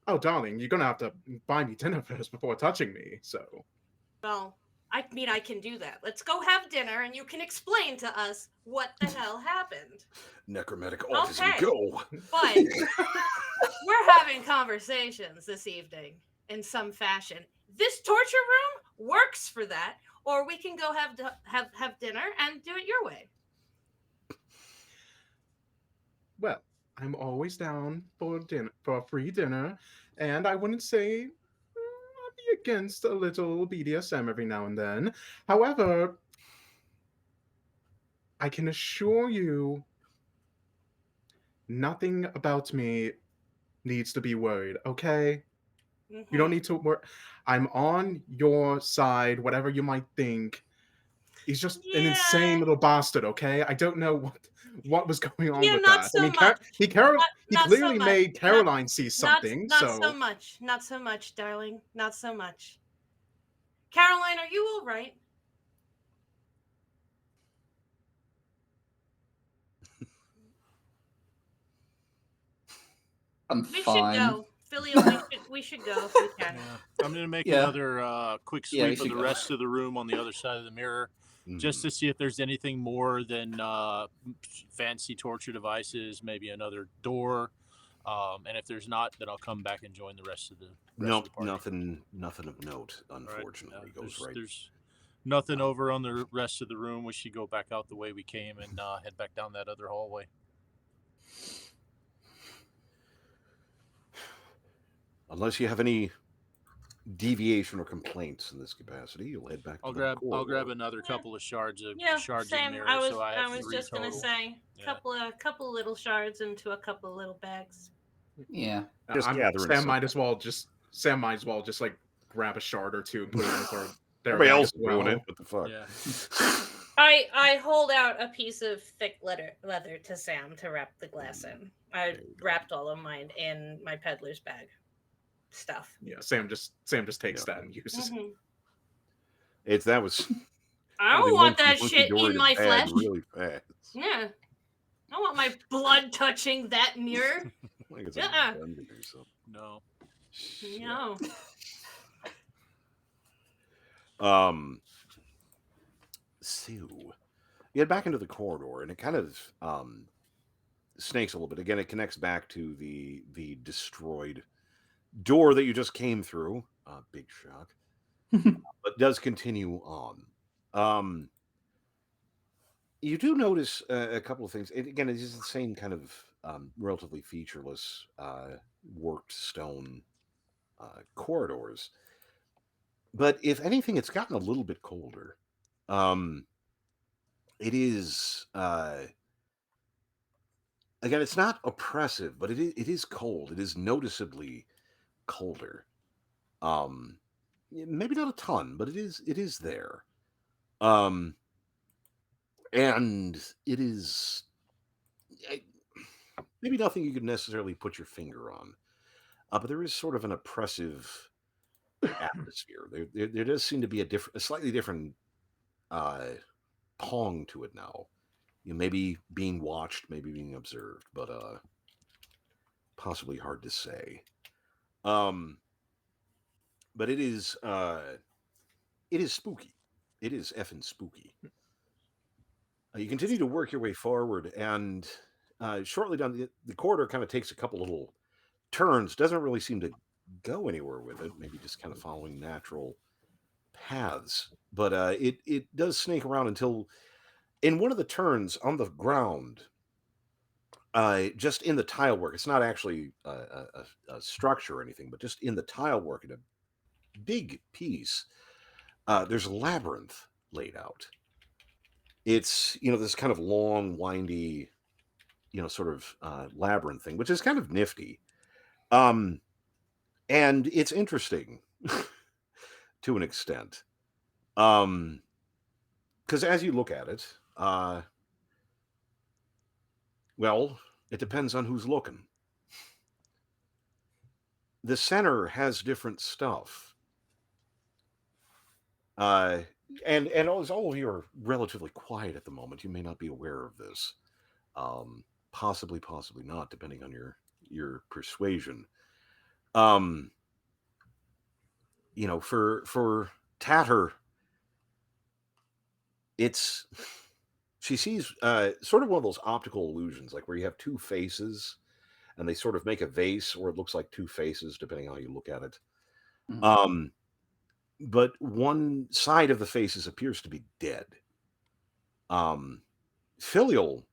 Oh, darling, you're gonna have to buy me dinner first before touching me, so... Well, I mean, I can do that. Let's go have dinner and you can explain to us what the hell happened. Necromantic autism, Okay. go! But we're having conversations this evening in some fashion. This torture room works for that, or we can go have dinner and do it your way. Well, I'm always down for a free dinner, and I wouldn't say I'd be against a little BDSM every now and then. However, I can assure you nothing about me needs to be worried, okay? Mm-hmm. You don't need to worry. I'm on your side, whatever you might think. He's just an insane little bastard, okay? I don't know what was going on with not that. so I mean, much. he Not clearly so made much. Caroline see something. Not so much. Not so much, darling. Not so much. Caroline, are you all right? I'm We fine. should go. Filio, we should go if we can. Yeah. I'm going to make Yeah. another quick Yeah, we sweep of should the go. rest of the room on the other side of the mirror, just Mhm. to see if there's anything more than fancy torture devices, maybe another door. And if there's not, then I'll come back and join the rest of the Nope, party. nothing of note, All right. unfortunately. Goes right. There's nothing over on the rest of the room. We should go back out the way we came and head back down that other hallway. Unless you have any deviation or complaints in this capacity, you'll head back to I'll the grab corridor. another Yeah. couple of shards of Yeah, shards same. of mirror, I so I have was 3 just gonna total. say Yeah. couple little shards into a couple little bags. Yeah. Just gathering Sam some. might as well just like grab a shard or two and put it into their Everybody bag else as is doing well. it. What the fuck? Yeah. I hold out a piece of thick leather to Sam to wrap the glass in. I There you go. wrapped all of mine in my peddler's bag stuff. Yeah, Sam just takes Yeah. that and uses it. Mhm. That was. I they don't went want from that hunky shit dory in to my bag flesh. really fast. Yeah. I don't want my blood touching that mirror. Like it's a Uh-uh. gun or something. No. Shit. No. So you get back into the corridor, and it kind of snakes a little bit. Again, it connects back to the destroyed door that you just came through. Big shock, but does continue on. You do notice a couple of things. Again, it is the same kind of relatively featureless worked stone corridors. But if anything, it's gotten a little bit colder. It is again, it's not oppressive, but it is cold. It is noticeably colder. Maybe not a ton, but it is there. And it is eh, maybe nothing you could necessarily put your finger on, but there is sort of an oppressive atmosphere. There does seem to be a slightly different uh, pong to it now. You may be being watched, maybe being observed, but possibly hard to say. Um, but it is spooky. It is effing spooky. You continue to work your way forward, and shortly down the corridor, kind of takes a couple little turns. Doesn't really seem to go anywhere with it. Maybe just kind of following natural paths. But it does snake around until in one of the turns on the ground, just in the tile work. It's not actually a structure or anything, but just in the tile work in a big piece. There's a labyrinth laid out. It's this kind of long, windy, sort of labyrinth thing, which is kind of nifty. And it's interesting to an extent. Because as you look at it, well, it depends on who's looking. The center has different stuff. And as all of you are relatively quiet at the moment, you may not be aware of this. Possibly not, depending on your persuasion. For Tatter, she sees sort of one of those optical illusions, like where you have two faces, and they sort of make a vase, or it looks like two faces, depending on how you look at it. Mhm. But one side of the faces appears to be dead. Filial,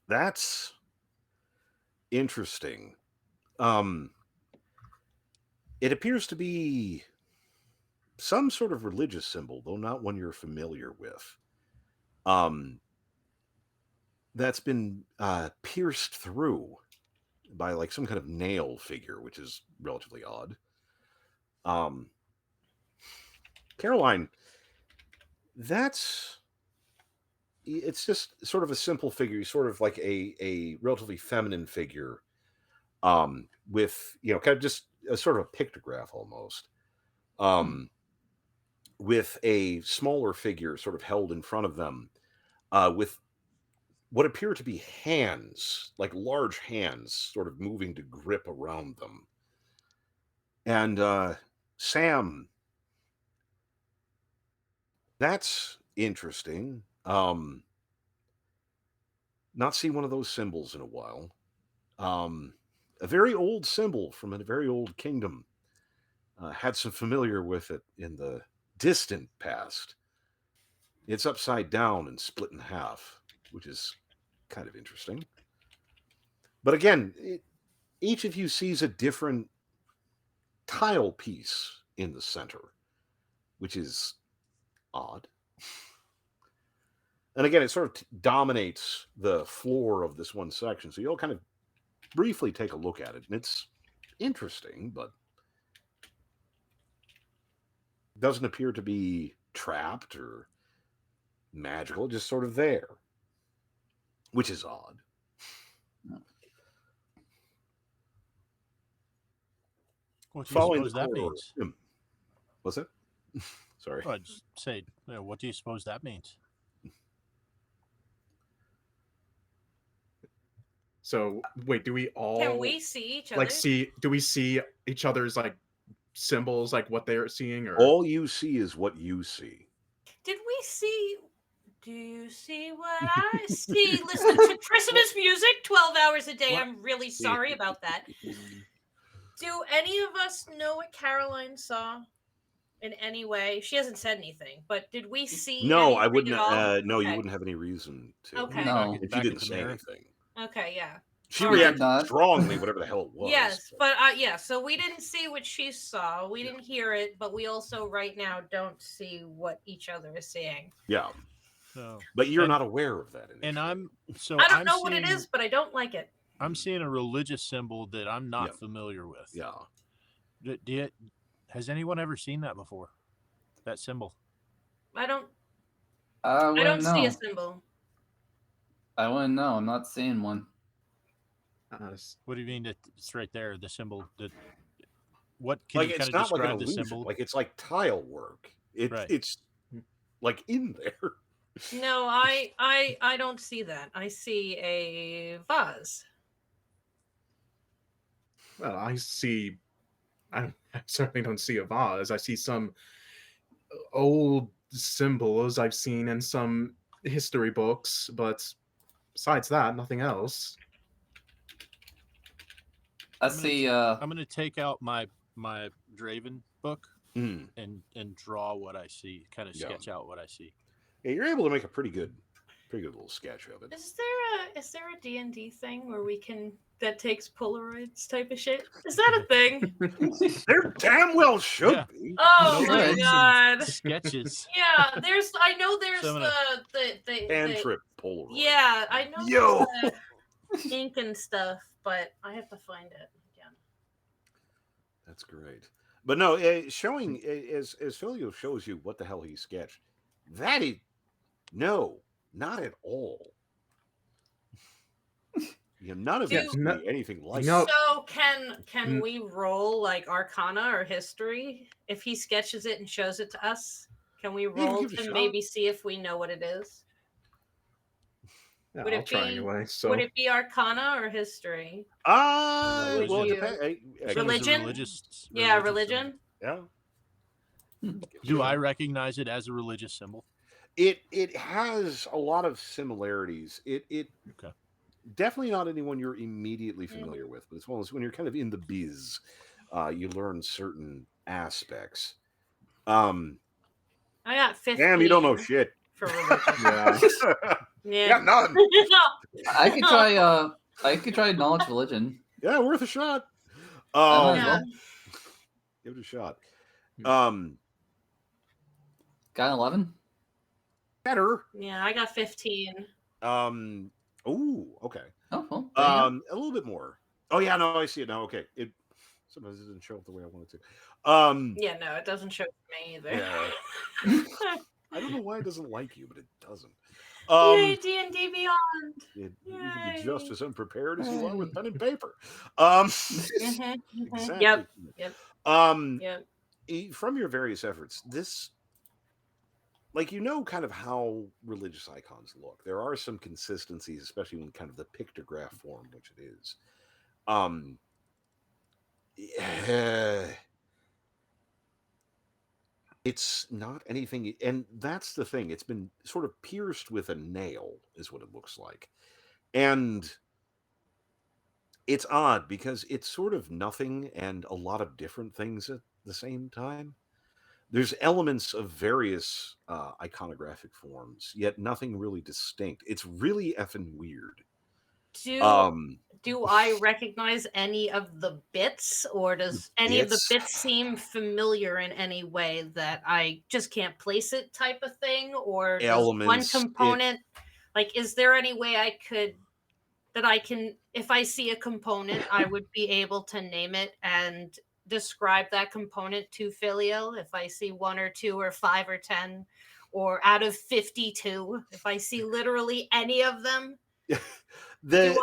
that's interesting. It appears to be some sort of religious symbol, though not one you're familiar with. That's been pierced through by like some kind of nail figure, which is relatively odd. Caroline, it's just sort of a simple figure, sort of like a relatively feminine figure, with kind of just a sort of a pictograph almost, with a smaller figure sort of held in front of them, with what appear to be hands, like large hands, sort of moving to grip around them. And Sam, that's interesting. Not seen one of those symbols in a while. A very old symbol from a very old kingdom. Had some familiar with it in the distant past. It's upside down and split in half, which is kind of interesting. But again, each of you sees a different tile piece in the center, which is odd. And again, it sort of dominates the floor of this one section. So you'll kind of briefly take a look at it, and it's interesting, but doesn't appear to be trapped or magical, just sort of there, which is odd. What do you Following suppose the that corridor. means? What's it? Sorry. Well, I'd just say, what do you suppose that means? So wait, do we all Can we see each other? like see? Do we see each other's like symbols, like what they're seeing, or All you see is what you see. Did we see? Do you see what I see? Listen to Christmas music 12 hours a day. What? I'm really sorry about that. Do any of us know what Caroline saw in any way? She hasn't said anything, but did we see No, I anything wouldn't. at all? No, you Okay. wouldn't have any reason to. Okay. No. And she Back didn't at the say mirror. anything. Okay, yeah. She All right. reacted Not. strongly, whatever the hell it was. Yes, but yeah, so we didn't see what she saw. We didn't hear it, but we also right now don't see what each other is seeing. Yeah, No. but you're And- not aware of that. And initially. I don't I'm know what seeing, it is, but I don't like it. I'm seeing a religious symbol that I'm not Yeah. familiar with. Yeah. Has anyone ever seen that before? That symbol. I don't I I don't wouldn't see a know. symbol. I wouldn't know. I'm not seeing one. What do you mean that it's right there? The symbol. What can Like you it's kind of not like an describe the illusion. symbol? Like it's like tile work. Right. It's like in there. No, I don't see that. I see a vase. well, I certainly don't see a vase. I see some old symbols I've seen in some history books, but besides that, nothing else. I I'm gonna see. I'm gonna take out my Draven book Mm. and draw what I see. Kind of Yeah. sketch out what I see. Yeah, you're able to make a pretty good little sketch of it. Is there a D&D thing where we can that takes Polaroids type of shit? Is that a thing? There damn well should Yeah. be. Oh No, my it's god. Sketches. Yeah, I know there's So I'm gonna- the Cantrip Polaroid. yeah, I know Yo. there's the ink and stuff, but I have to find it again. That's great. But no, showing as Filio shows you what the hell he sketched, that is no, not at all. None of Do- it No- be anything like no. that. So can we roll like Arcana or History if he sketches it and shows it to us? Can we roll give it a to shot. maybe see if we know what it is? Yeah, Would I'll it try be- anyway. So Would it be Arcana or History? Well, Would it you- depends. So there's a Religion? Yeah, symbol. religion. Yeah. Do I recognize it as a religious symbol? It has a lot of similarities. It Okay. definitely not anyone you're immediately familiar with, but as well as when you're kind of in the biz, you learn certain aspects. I got 15. Damn, you don't know shit. for religion. yeah, Yeah. Yeah, none. I could try. I could try knowledge religion. Yeah, worth a shot. might as Yeah. well. Give it a shot. Got an 11. Better. Yeah, I got 15. Ooh, okay. Oh well. there you go. A little bit more. Oh yeah, no, I see it now. Okay. It sometimes it didn't show up the way I wanted to. Yeah, no, it doesn't show for me either. Yeah. I don't know why it doesn't like you, but it doesn't. Yay, D&D Beyond. You can be just Yay. as unprepared as you are with pen and paper. Mhm, mhm. Exactly. Yep. Um, Yep. From your various efforts, this, like, kind of how religious icons look. There are some consistencies, especially when kind of the pictograph form, which it is. Yeah, It's not anything, and that's the thing. It's been sort of pierced with a nail, is what it looks like. And it's odd because it's sort of nothing and a lot of different things at the same time. There's elements of various iconographic forms, yet nothing really distinct. It's really effing weird. Do Um, do I recognize any of the bits, or does any of the it's bits seem familiar in any way that I just can't place it type of thing? Or does one elements. component, like, is there any way that I can, if I see a component, I would be able to name it and describe that component to Filio if I see one or two or five or 10 or out of 52, if I see literally any of them, do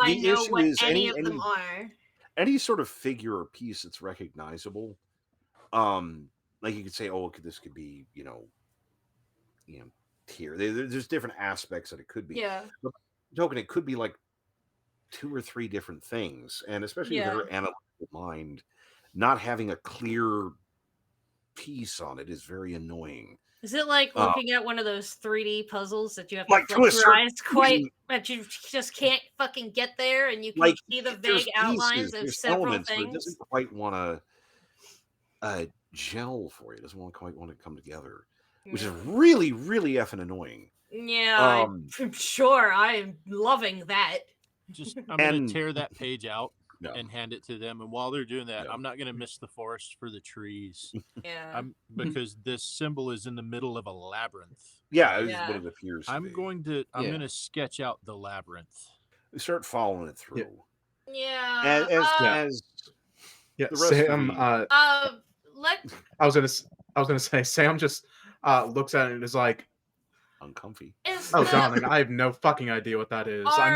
I The know issue what is any of them are? any sort of figure or piece that's recognizable. Um, like you could say, oh, this could be, you know, tier. There's different aspects that it could be. Yeah. But token, it could be like two or three different things, and especially with Yeah. her analytical mind, not having a clear piece on it is very annoying. Is it like Uh, looking at one of those 3D puzzles that you have to like to flick a your certain eyes quite, degree, that you just can't fucking get there, and you can like see the vague there's outlines pieces, of there's several elements, but it things? doesn't quite want to gel for you. It doesn't quite want to come together, which is Yeah. really, really effing annoying. Yeah, Um, I'm sure I'm loving that. I'm gonna and tear that page out no, and hand it to them. And while they're doing that, no, I'm not gonna miss the forest for the trees. Yeah. I'm because this symbol is in the middle of a labyrinth. yeah, Right? is what Yeah. it appears to I'm be. I'm Yeah. gonna sketch out the labyrinth. We start following it Yeah. through, Yeah. Yeah. as Yeah, the rest of Sam. the Let I was gonna say Sam just looks at it and is like, uncomfy. is "Oh, the darling, I have no fucking idea what that is. I'm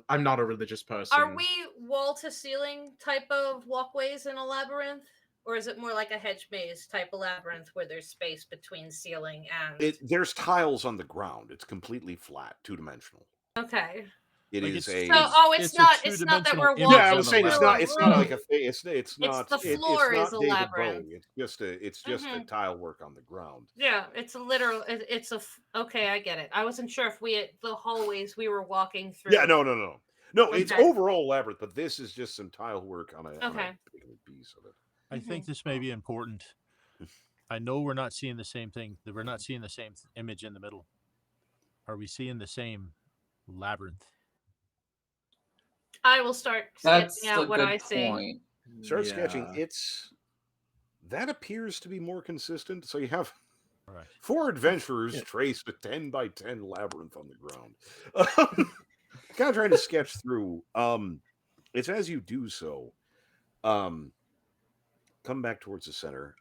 are not a religious person." are we wall to ceiling type of walkways in a labyrinth? Or is it more like a hedge maze type of labyrinth where there's space between ceiling and There's tiles on the ground. It's completely flat, two dimensional. okay. It Like is So a it's it's a not that two-dimensional we're image yeah. I walking was of a saying through a it's not labyrinth. like a room. it's It's not the it's floor is not a David labyrinth. Bowie. It's just a Hmm. tile work on the ground. Yeah, it's a literal. It's a. Okay, I get it. I wasn't sure if the hallways we were walking through. Yeah, no. It's Okay. overall labyrinth, but this is just some tile work on a Okay. particular piece of it. I think this may be important. I know we're not seeing the same thing. That we're not seeing the same image in the middle. Are we seeing the same labyrinth? I will start That's sketching a out what good I see. point. Start sketching. Yeah. That appears to be more consistent. So you have All right. 4 adventurers Yeah. trace a 10 by 10 labyrinth on the ground. Kind of trying to sketch through. It's as you do so. Come back towards the center.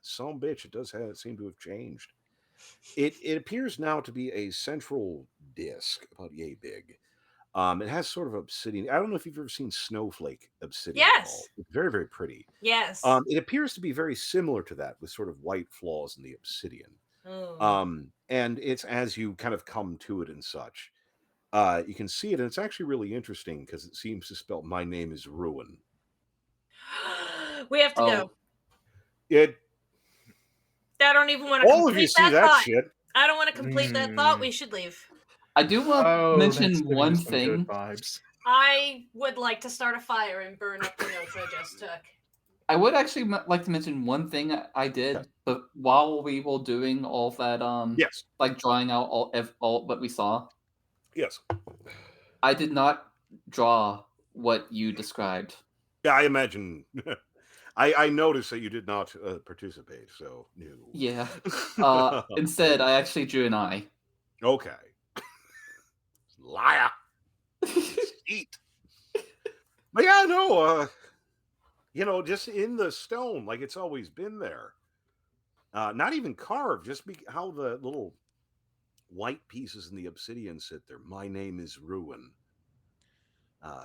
Some bitch, it does seem to have changed. It appears now to be a central disc, about yay big. It has sort of obsidian. I don't know if you've ever seen snowflake obsidian at all. Yes. It's very, very pretty. Yes. It appears to be very similar to that, with sort of white flaws in the obsidian. Oh. And it's as you kind of come to it and such, you can see it, and it's actually really interesting because it seems to spell "my name is ruin." We have to Oh, go. It I don't even want to all of you complete see that that thought. shit. I don't want to complete that thought. Mm. We should leave. I do want to Oh, that's mention giving me one some good thing. vibes. I would like to start a fire and burn up the notes I just took. I would actually like to mention one thing I did, but while we were doing all that, Yes, like drawing out all what we saw, yes. I did not draw what you described. Yeah, I imagine. I noticed that you did not participate, so no. Yeah. Instead, I actually drew an eye. Okay. Liar. Eat. But yeah, no, just in the stone, like it's always been there. Not even carved, just how the little white pieces in the obsidian sit there. My name is Ruin.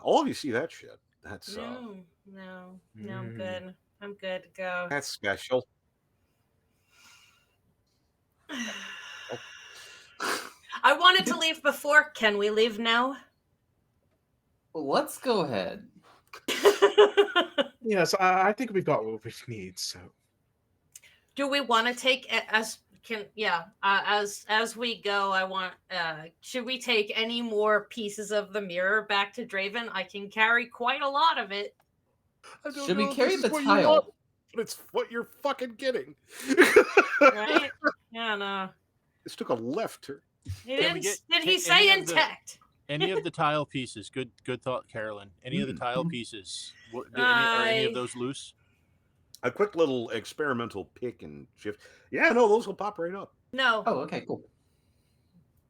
All of you see that shit. That's No, I'm good. I'm good to go. that's special. I wanted to leave before. Can we leave now? Let's go ahead. Yes, I think we've got what we need. So Do we want to take as we go? I want. Should we take any more pieces of the mirror back to Draven? I can carry quite a lot of it. I don't Should we know if carry this the is what you want, tile? but it's what you're fucking getting. Right? Yeah, no. This took a left turn. He Can we didn't. get Did he any say of the- intact? Any of the tile pieces? Good thought, Carolyn. Any of the tile pieces? Are any of those loose? A quick little experimental pick and shift. Yeah, no, those will pop right up. No. Oh, okay, cool.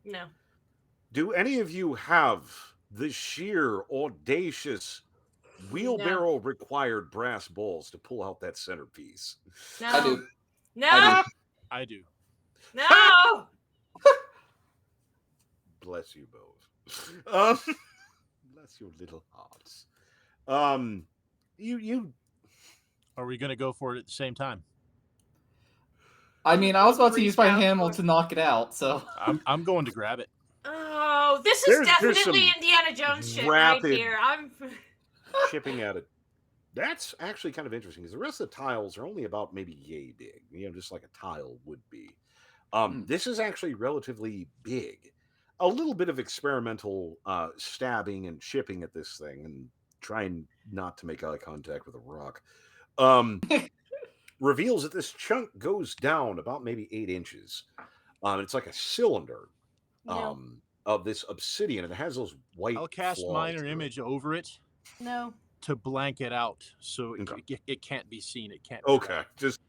No. Do any of you have the sheer, audacious, wheelbarrow required brass balls to pull out that centerpiece? No. I do. No. I do. No. Bless you both. Bless your little hearts. You Are we going to go for it at the same time? I mean, I was about to Reach use my out hammer for- to knock it out, so. I'm going to grab it. Oh, this is There's definitely some Indiana Jones shit right rapid- here. I'm. chipping at it. That's actually kind of interesting because the rest of the tiles are only about maybe yay big, just like a tile would be. This is actually relatively big. A little bit of experimental stabbing and chipping at this thing and trying not to make eye contact with a rock. Reveals that this chunk goes down about maybe 8 inches. It's like a cylinder No. of this obsidian, and it has those white. I'll cast flaws minor through it. image over it No. to blank it out, so Okay. it can't be seen. It can't. Be Okay, read. just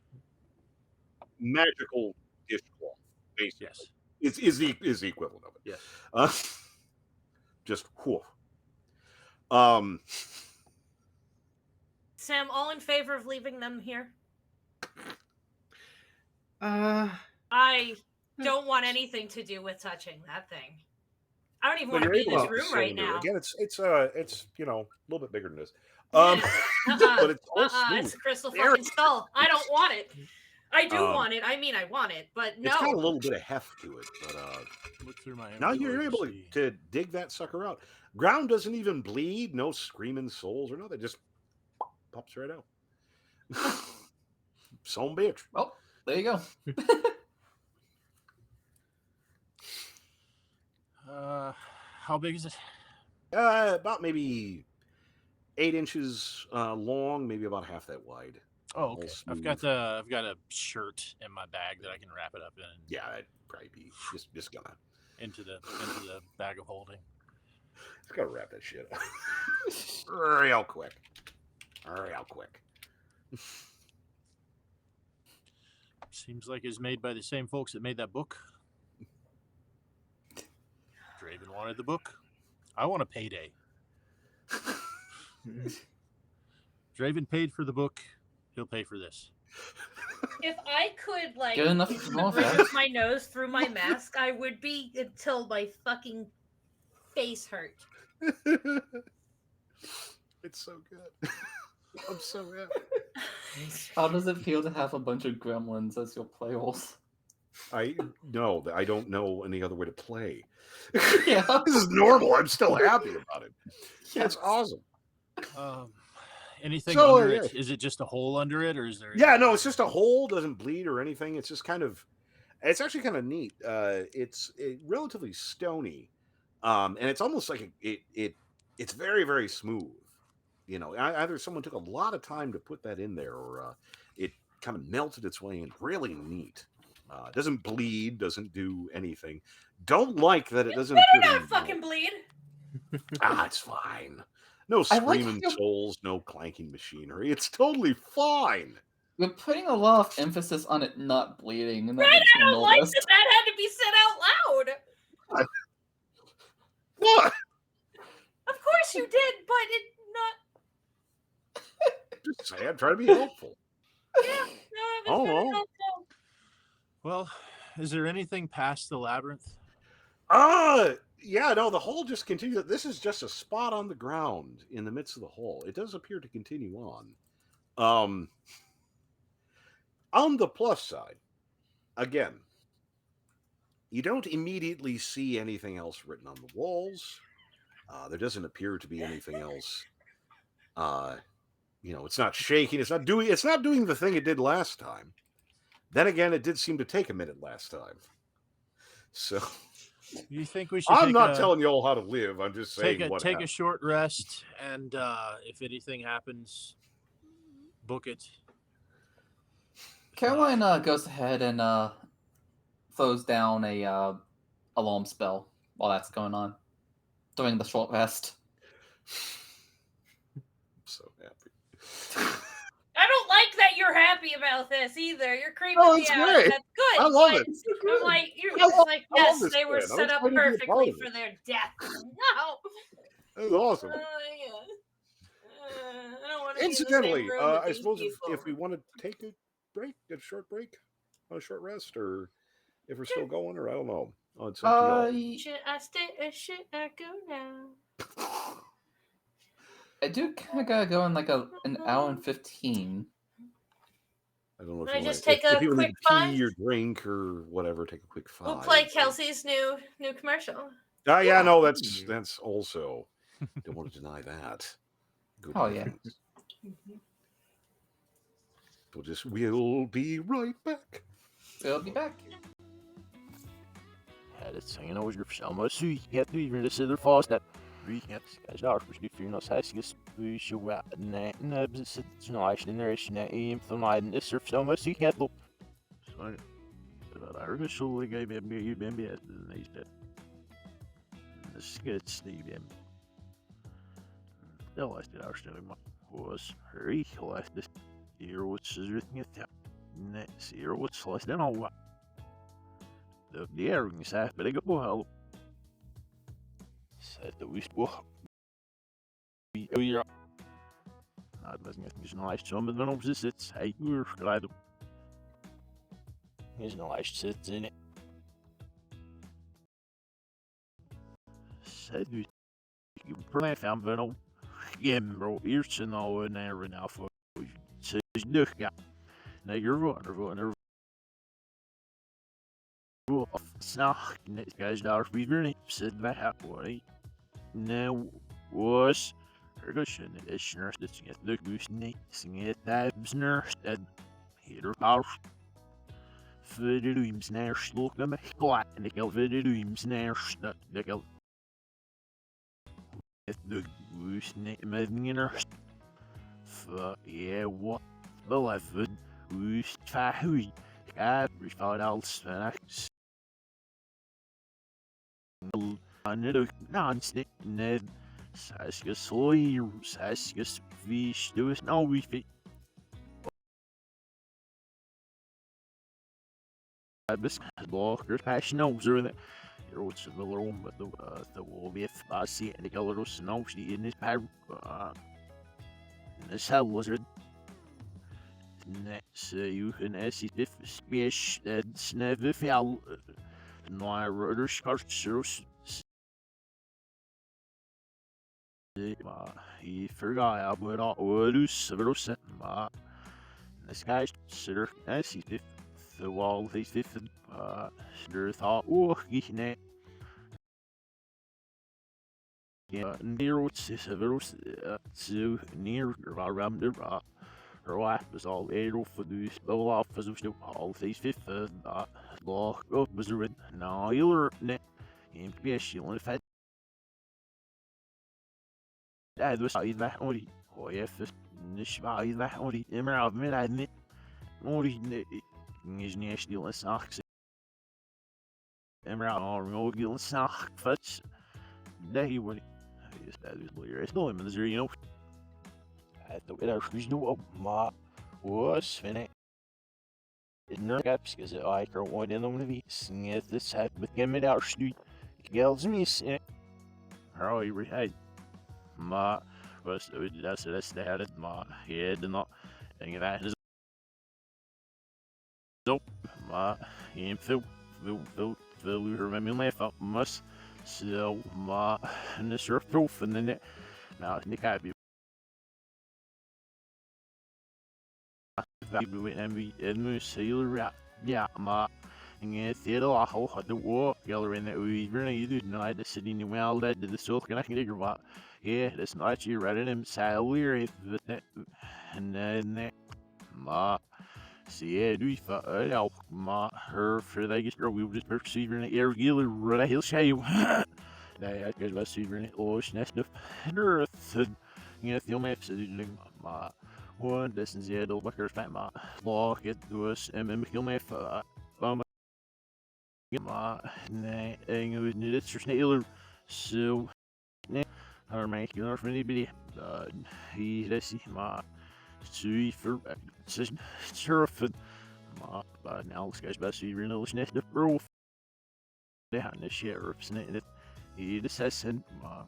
magical dishcloth, basically. Yes. Is the equivalent of it. Yes. Just whew. Sam, all in favor of leaving them here? I don't want anything to do with touching that thing. I don't even Well, want to you're be in able this to room fit right into it. now. Again, it's a little bit bigger than this. Yeah. But it's all smooth. It's a crystal There fucking it- skull. I don't want it. I do Um, want it. I mean, I want it, but no. It's got a little bit of heft to it, but Look through my. now inventory you're able see. to dig that sucker out. Ground doesn't even bleed. No screaming souls or nothing. Just pops right out. Some bitch. Well, there you go. How big is it? About maybe 8 inches long, maybe about half that wide. Oh, All okay. smooth. I've got a shirt in my bag that I can wrap it up in. Yeah, that'd probably be just gonna. Into the bag of holding. Just gotta wrap that shit up. Real quick. Real quick. Seems like it's made by the same folks that made that book. Draven wanted the book. I want a payday. Draven paid for the book. He'll pay for this. If I could, like, Good enough for all remove that. my nose through my mask, I would be until my fucking face hurt. It's so good. I'm so happy. How does it feel to have a bunch of gremlins as your play roles? I don't know any other way to play. Yeah. This is normal. I'm still happy about it. It's awesome. Anything So, under yeah. it? Is it just a hole under it, or is there? Yeah, no, it's just a hole. Doesn't bleed or anything. It's just kind of. It's actually kind of neat. It's relatively stony, and it's almost like it's very very smooth. Either someone took a lot of time to put that in there, or it kind of melted its way in. Really neat. Doesn't bleed. Doesn't do anything. Don't like that it doesn't. Better appear to not be fucking bleed. it's fine. No I like screaming how- souls, no clanking machinery. It's totally fine. You're putting a lot of emphasis on it not bleeding, and that Right, makes I me don't like nervous. that had to be said out loud. What? Of course you did, but it not. Just say I'm trying to be helpful. Yeah, no, it was Oh, very well. helpful. Well, is there anything past the labyrinth? Yeah, no, the hole just continues. This is just a spot on the ground in the midst of the hole. It does appear to continue on. On the plus side, again, you don't immediately see anything else written on the walls. There doesn't appear to be anything else. It's not shaking. It's not doing the thing it did last time. Then again, it did seem to take a minute last time. So You think we should I'm take not a telling you all how to live. I'm just saying take a what take a happened. short rest, and if anything happens, book it. Caroline goes ahead and throws down a alarm spell while that's going on during the short rest. I'm so happy. I don't like that you're happy about this either. You're creeping Oh, me it's out. great. That's good. I love but it. It's so I'm good. like, you're I it's love- like, I love yes, this they were plan. I'm set up excited to be a part perfectly of for it. their death. No. That's awesome. Yeah. I don't want to be in the same Incidentally, room with I these suppose people. if we want to take a break, a short break, a short rest, or if we're still going, or I don't know. Oh, it's up to y'all. Should I stay or should I go now? I do kind of gotta go in like an hour and 15. I don't know if Can I you just want take a if you quick need five? tea or drink or whatever. Take a quick 5. We'll play Kelsey's new commercial. Ah, yeah, Yeah. no, that's also. Don't want to deny that. Good Oh, yeah. heavens. We'll be right back. We'll be back. Het zijn over samen zie je nu weer de zeder vast dat wie het is daar voor die vrienden als hij is wie zo wat nee nee zit snel in er is nee van mij is er samen zie je het op zo dat er zo ik heb meer je bent bij nee dat is het Steve dat was de uitstelling maar was regelrecht dus hier wat ze zeggen ja nee hier wat ze dan al wat de leerling zei ben ik op wel zei de wistboek ja nou dat is niet zo'n lijst zo met dan op zit hij uur geleid op is een lijst zit in het zei du ik ben van wel gem bro eerst en al en er nou voor ze is nog ja nee you're er Snach, net guys daar weer niet zit bij het worden. Nou was er dus een additioner dat je het lukt dus niet zing het tijdens en hier af. Verder doe je hem sneer slok naar me klaar en ik wil verder doe je hem sneer stuk ik wil het lukt dus niet met meer. Fuck yeah what beleven dus fahui. Ik heb fout als vannacht. Another non-stick Ned Saskus Lawyer Saskus Fish do us no we fit. This blockers passion over that. Here what's the little but the wall if I see any color snow she in this pad in this hell lizard. Next you can see if fish and snap if y'all no I rudder scarce he forgot I put all loose of it set this guy's sitter as he did the wall they did there thought oh he ne yeah near what's this of it so near around the her wife was all able for this spell off as we still all these fifth law was written now you're ne in she only fed ده دوس عايز أوري هو يفس مش عايز أوري إمر عبد من عدني أوري نجني أشتي لساق إمر عبد أوري لساق فتش ده يوري يستعد يصير يسوي من زري ينو حتى إذا شجنو ما was فيني النرجس كذا أيكر وين لهم نبي سنيت this had with him it out street girls me sin how you read ما بس that's det här ما heterna ungefär så ما info vill hur med min lefa mas så ma en surf and then now ni kan be vi en vi en museer ja ma inget det då har hade och gallery in that we really do not the city new well that the soul can I can dig about yeah that's not you right in him salary and then ma Se du för ja, ma hör för det är vi vill perceive en irregular right he'll say. Nej, jag var syvern och snäsnup. Nörthen. Inget jag med så det ma. Och det sen ser då backar spamma. Locket was mycket med för. Ma nej, ingen nu det så snäller. Så nej, har mig gör för anybody. He let's see ma. Sui för surfen. Ma now this guy's best syvern och snäsnup bro. Det han är sheriff snäsnup. He just says ma.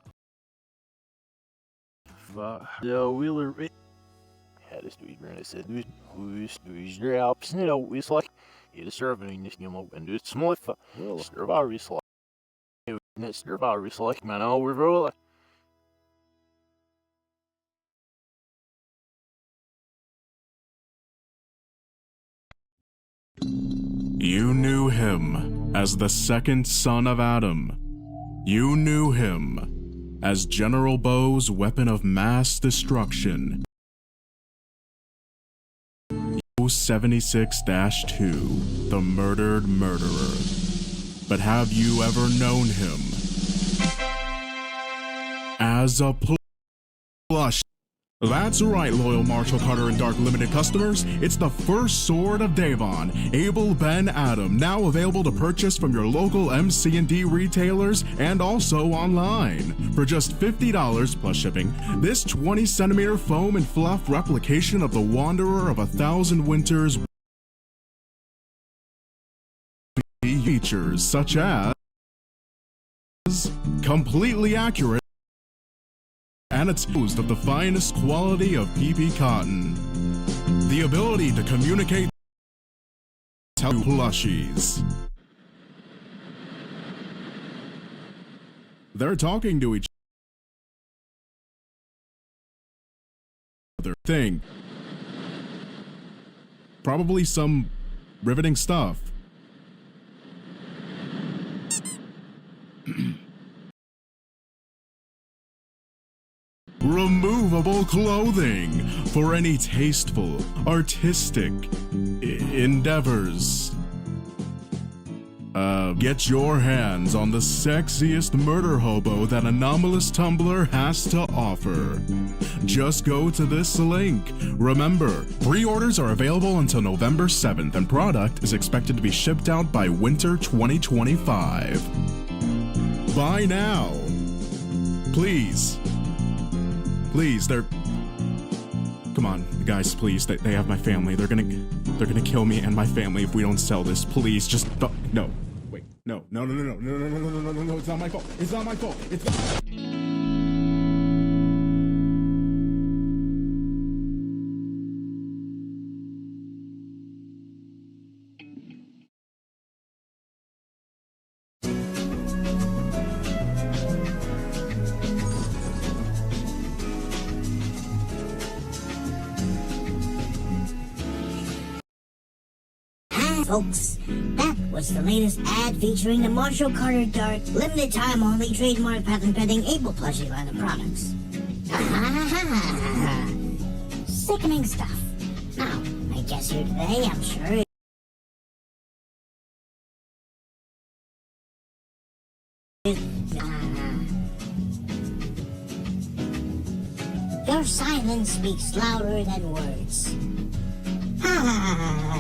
Ja, Wheeler. Ja, det stod ju det said who's drops. You know, it's like it is serving this game up and it's small for Starvaris like. It's Starvaris like man, oh, we're rolling. You knew him as the second son of Adam. You knew him as General Bo's weapon of mass destruction. 76-2, the murdered murderer. But have you ever known him as a plush? That's right, loyal Marshall Carter and Dark Limited customers. It's the first sword of Davon, Abel Ben Adam, now available to purchase from your local MC&D retailers and also online. For just $50 plus shipping, this 20-centimeter foam and fluff replication of the Wanderer of 1,000 Winters features such as completely accurate and it's used of the finest quality of PP cotton. The ability to communicate to plushies. They're talking to each other. Thing. Probably some riveting stuff. Removable clothing for any tasteful, artistic endeavors. Get your hands on the sexiest murder hobo that Anomalous Tumblr has to offer. Just go to this link. Remember, pre-orders are available until November 7th and product is expected to be shipped out by winter 2025. Buy now. Please. Please, they're... Come on, guys, please. They have my family. They're gonna kill me and my family if we don't sell this. Please, just... No. Wait. No. No. It's not my fault. It's not my fault. It's not... Folks, that was the latest ad featuring the Marshall Carter Dark limited time only trademark patent pending Able plushie line of products. Sickening stuff. Now, I guess here today, I'm sure your silence speaks louder than words.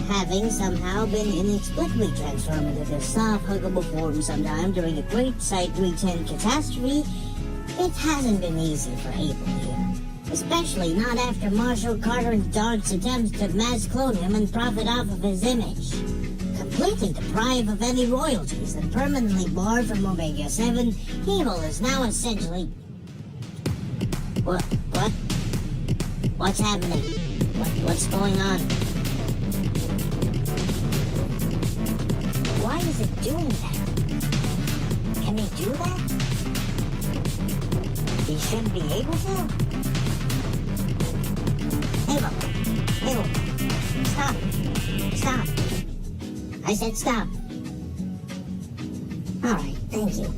Having somehow been inexplicably transformed into soft, huggable form sometime during a great Site 310 catastrophe, it hasn't been easy for Abel here. Especially not after Marshall Carter Dark's attempts to mass clone him and profit off of his image. Completely deprived of any royalties and permanently barred from Omega 7, Abel is now essentially... What? What's happening? What's going on? Why is it doing that? Can he do that? He shouldn't be able to? Abel, stop. I said stop. Alright, thank you.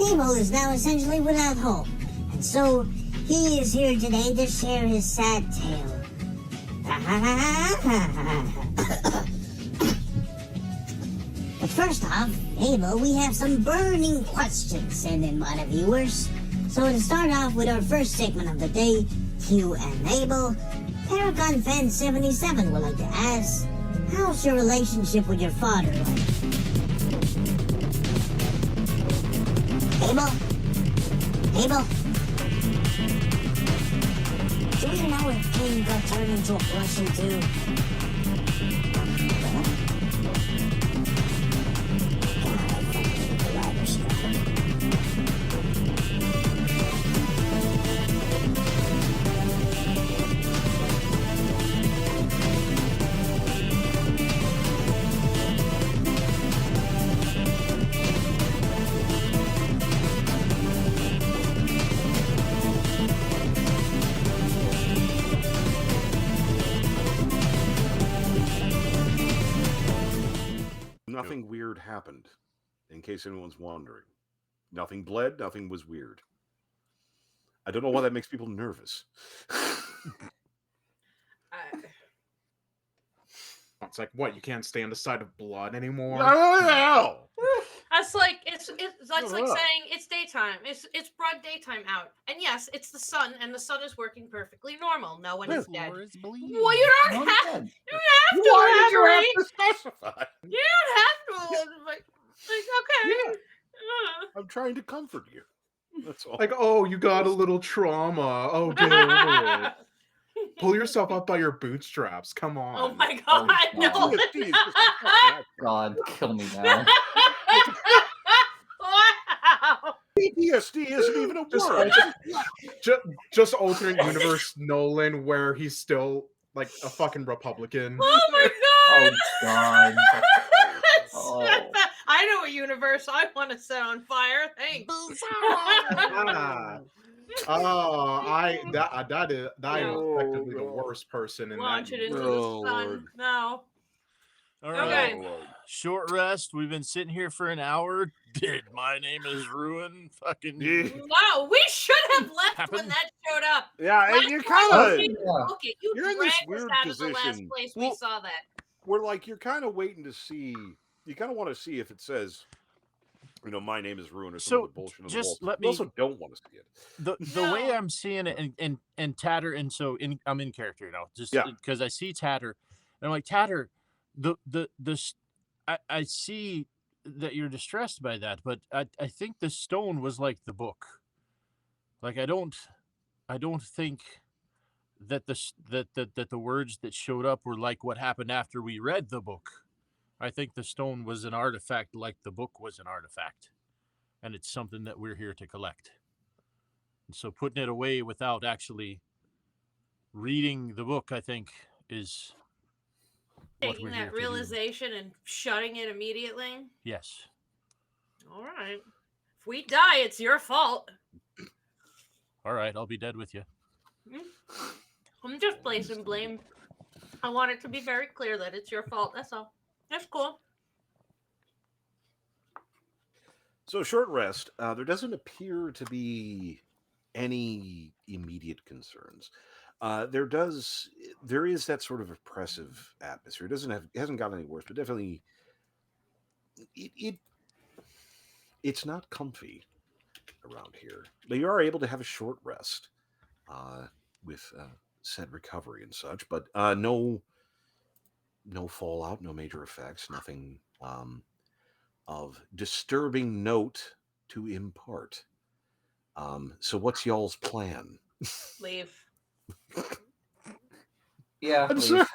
Abel is now essentially without hope, and so he is here today to share his sad tale. But first off, Abel, we have some burning questions sent in by the viewers. So to start off with our first segment of the day, Q and Abel, Paragon Fan 77 would like to ask, how's your relationship with your father like? Abel? Abel? Do you know if King got turned into a Russian too? Nothing weird happened, in case anyone's wondering. Nothing bled, nothing was weird. I don't know why that makes people nervous. It's like, what, you can't stand the sight of blood anymore? No! That's like it's like up. saying it's daytime. It's broad daytime out, and yes, it's the sun, and the sun is working perfectly normal. No one is dead. Floor is bleeding. Well, you don't No, have dead. to Why did you elaborate. have to specify? You don't have to. Like okay. Yeah. I'm trying to comfort you. That's all. Like, oh, you got a little trauma. Oh, get over it. Pull yourself up by your bootstraps. Come on. Oh my god, no. God. PTSD is just a fucking actor. God, kill me now. Wow. PTSD isn't even a Just, word. just alternate universe Nolan where he's still like a fucking Republican. Oh my Oh god. God. Oh. I know a universe I want to set on fire. Thanks. That is effectively the God. worst person in Launch that. it into Oh, the sun. Lord. No. All Okay. right. Short rest. We've been sitting here for an hour. Did my name is Ruin fucking Yeah. No, we should have left Happened. when that showed up. Yeah, and Last you time kind we of, Yeah. book it. You you're in this dragged us weird out of the last position. place Well- we saw that. we're like, you're kind of waiting to see, you kind of want to see if it says, my name is Ruin or some So, other bullshit on the just wall. let You me- also don't want to see it. the way No. I'm seeing it and Tatter, and so I'm in character now, just Yeah. because I see Tatter, and I'm like, Tatter, I see that you're distressed by that, but I think the stone was like the book. Like I don't think that the words that showed up were like what happened after we read the book. I think the stone was an artifact like the book was an artifact. And it's something that we're here to collect. And so putting it away without actually reading the book, I think, is what Taking we're here that to do. realization and shutting it immediately. Yes. All right. If we die, it's your fault. All right, I'll be dead with you. I'm just placing blame. I want it to be very clear that it's your fault. That's all. That's cool. So, short rest, there doesn't appear to be any immediate concerns. There is that sort of oppressive atmosphere. It hasn't gotten any worse, but definitely it's not comfy around here. But you are able to have a short rest with said recovery and such, but no fallout, no major effects, nothing of disturbing note to impart. So what's y'all's plan? Leave. Yeah. I'm please.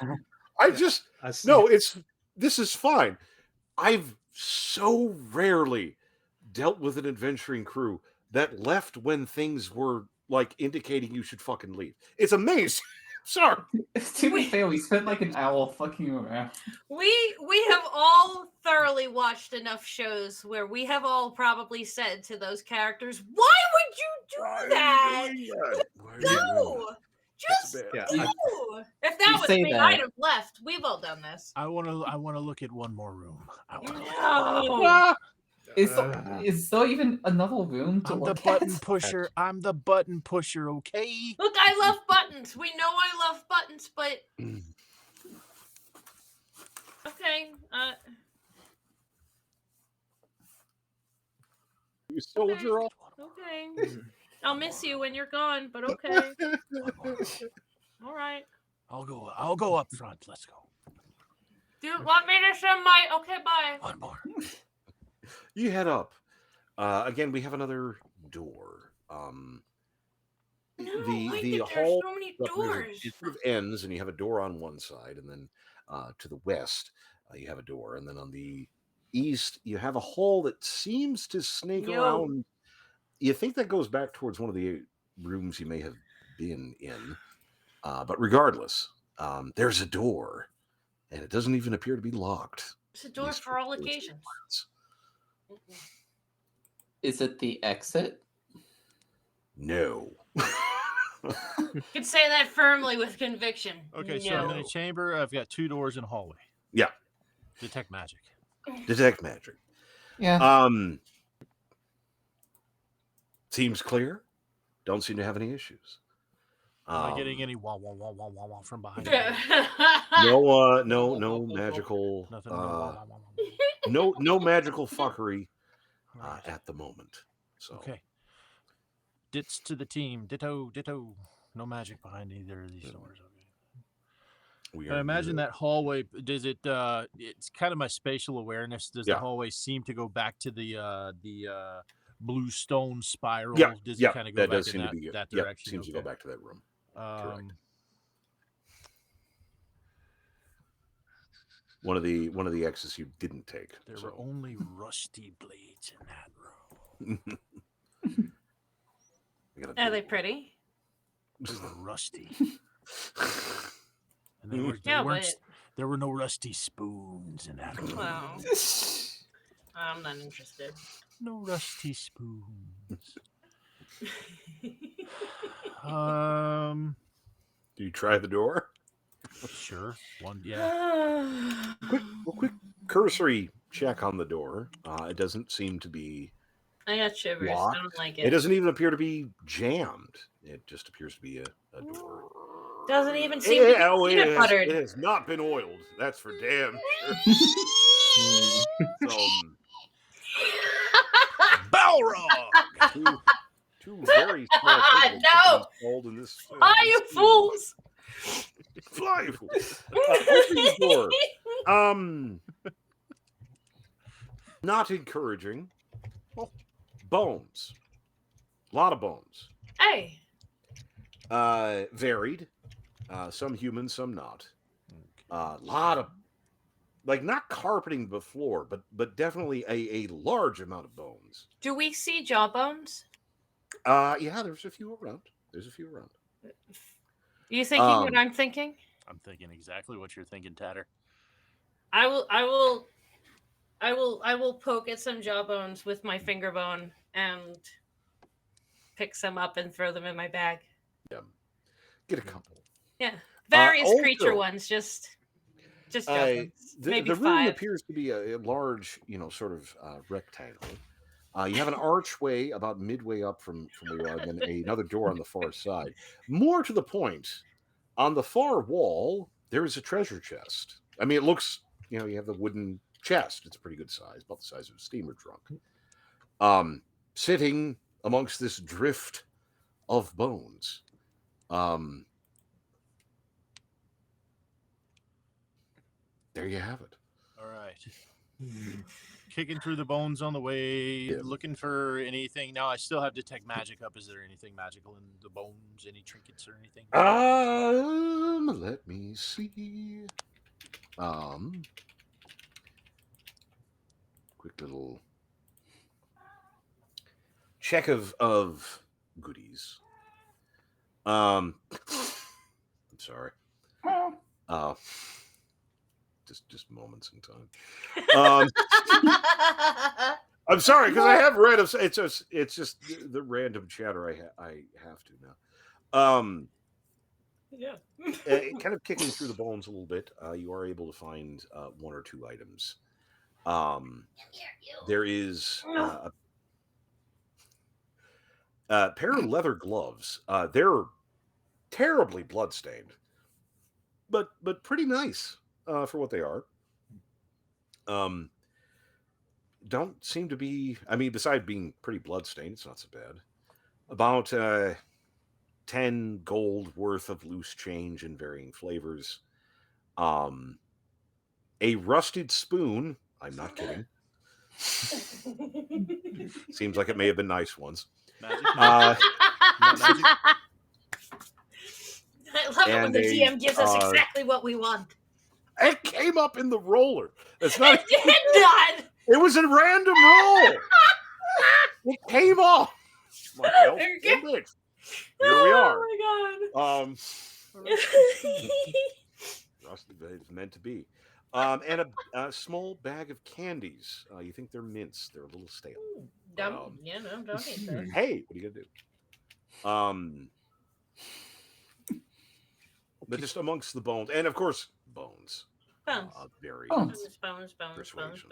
sorry. This is fine. I've so rarely dealt with an adventuring crew that left when things were like indicating you should fucking leave. It's amazing. Sorry. To be fair, we spent like an hour fucking around. We have all thoroughly watched enough shows where we have all probably said to those characters, "Why would you do that? No, just Yeah, no." If that You was say me, that. I'd have left. We've all done this. I want to look at one more room. I want to. No. Is there even another room to I'm the look button at? pusher. I'm the button pusher. Okay. Look, I love buttons. We know I love buttons, but okay. You soldier off. Okay. I'll miss you when you're gone, but okay. All right. I'll go up front. Let's go. Do you want me to send my? Okay, bye. One more. You head up. Again, we have another door. No, the why the did there's hall so many up near doors? it sort of ends, and you have a door on one side, and then to the west you have a door, and then on the east you have a hall that seems to snake Yo. around. You think that goes back towards one of the rooms you may have been in, but regardless, there's a door, and it doesn't even appear to be locked. It's a At door least for all first occasions. glance. Is it the exit? No. You can say that firmly with conviction. Okay, so No. I'm in a chamber. I've got 2 doors in a hallway. Yeah. Detect magic. Detect magic. Yeah. Seems clear. Don't seem to have any issues. Am I getting any wah wah wah wah wah wah from behind me? No magical. Nothing. No, wah, wah, wah, wah. No magical fuckery Right. at the moment. So Okay. Dits to the team. Ditto. No magic behind either of these doors. Okay. we I are imagine good. that hallway. Does it? It's kind of my spatial awareness. Does Yeah. the hallway seem to go back to the blue stone spiral? Yeah, Does yeah, it kind of go that back does in seem that, to be that yeah, direction? seems to go Okay. back to that room. Correct. One of the X's you didn't take. There so. were only rusty blades in that room. We got a Are they door. pretty? They were rusty, and Yeah, there were no rusty spoons in that room. well, I'm not interested. No rusty spoons. Do you try the door? Sure. One. Yeah. Quick cursory check on the door. It doesn't seem to be I got shivers. locked. I don't like It it. doesn't even appear to be jammed. It just appears to be a door. Doesn't even seem to be peanut buttered. It has not been oiled. That's for damn sure. So, Balrog! two very small piglets have No! been installed in this. Are you fools? Fly, you fools! Open the door. Not encouraging. Bones. A lot of bones. Hey. Varied. Some human, some not. A lot of, like, not carpeting the floor, but definitely a large amount of bones. Do we see jawbones? Yeah, there's a few around. You thinking what I'm thinking? I'm thinking exactly what you're thinking, Tatter. I will poke at some jawbones with my finger bone and pick some up and throw them in my bag. Yeah. Get a couple. Yeah. Various also, creature ones, just jawbones. Maybe the room 5. appears to be a large, sort of rectangle. You have an archway about midway up from where you are, and then another door on the far side. More to the point, on the far wall, there is a treasure chest. I mean, it looks, you have the wooden chest. It's a pretty good size, about the size of a steamer trunk. Sitting amongst this drift of bones. There you have it. All right. Kicking through the bones on the way, looking for anything. Now I still have detect magic up. Is there anything magical in the bones? Any trinkets or anything? Let me see. Quick little check of goodies. I'm sorry. Just moments in time. I'm sorry because I have read of it's just the random chatter I have to now. Yeah. Kind of kicking through the bones a little bit, you are able to find 1 or 2 items. There is a pair of leather gloves. They're terribly bloodstained, but pretty nice for what they are. don't seem to be. I mean, besides being pretty bloodstained, it's not so bad. About 10 gold worth of loose change in varying flavors. A rusted spoon. I'm not kidding. Seems like it may have been nice ones. Magic. Uh, Magic. I love it when And the a, DM gives us exactly what we want. it came up in the roller. It's not. It did not. It was a random roll. It came off. Like, well, There you go. well, bitch. Here we are. Oh my god. Rusty, it's meant to be. And a small bag of candies. You think they're mints? They're a little stale. Don't eat that. Hey, what are you gonna do? But just amongst the bones, and of course, bones. Bones. Very Bones. Bones. persuasions.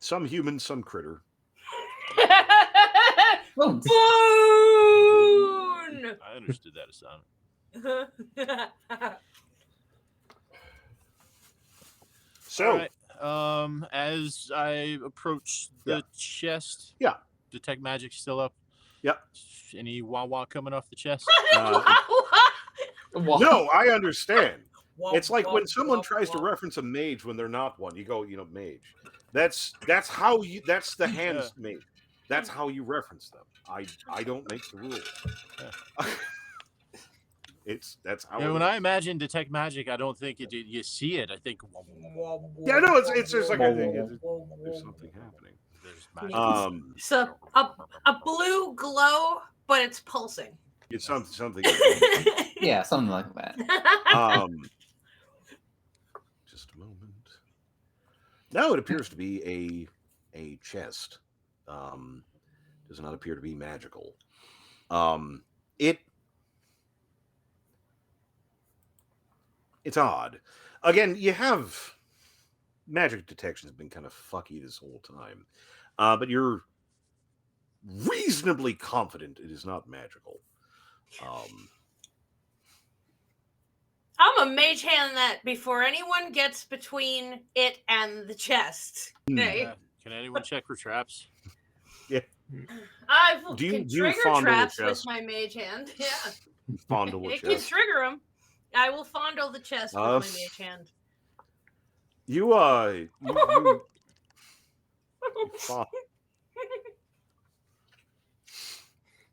Some human, some critter. Bones. Boone. I understood that assignment. So, All right. As I approach the chest, Yeah. detect magic still up. Yep. Any wah coming off the chest? Wow. no, I understand. It's like when someone tries to reference a mage when they're not one. You go, mage. That's how you. That's the hands mage. That's how you reference them. I don't make the rules. That's how. Yeah, when I imagine detect magic, I don't think you see it. I think. Yeah, no, it's just like I think there's something happening. There's magic. So a blue glow, but it's pulsing. It's something. Yeah, something like that. Just a moment. No, it appears to be a chest. Does not appear to be magical. It's odd. Again, you have magic detection has been kind of fucky this whole time, but you're reasonably confident it is not magical. I'm a mage hand that before anyone gets between it and the chest. Okay. Yeah. Can anyone check for traps? I Do you can fondle trigger the traps with chest? my mage hand. Yeah. Fondle a It can chest. trigger them. I will fondle the chest with my mage hand. You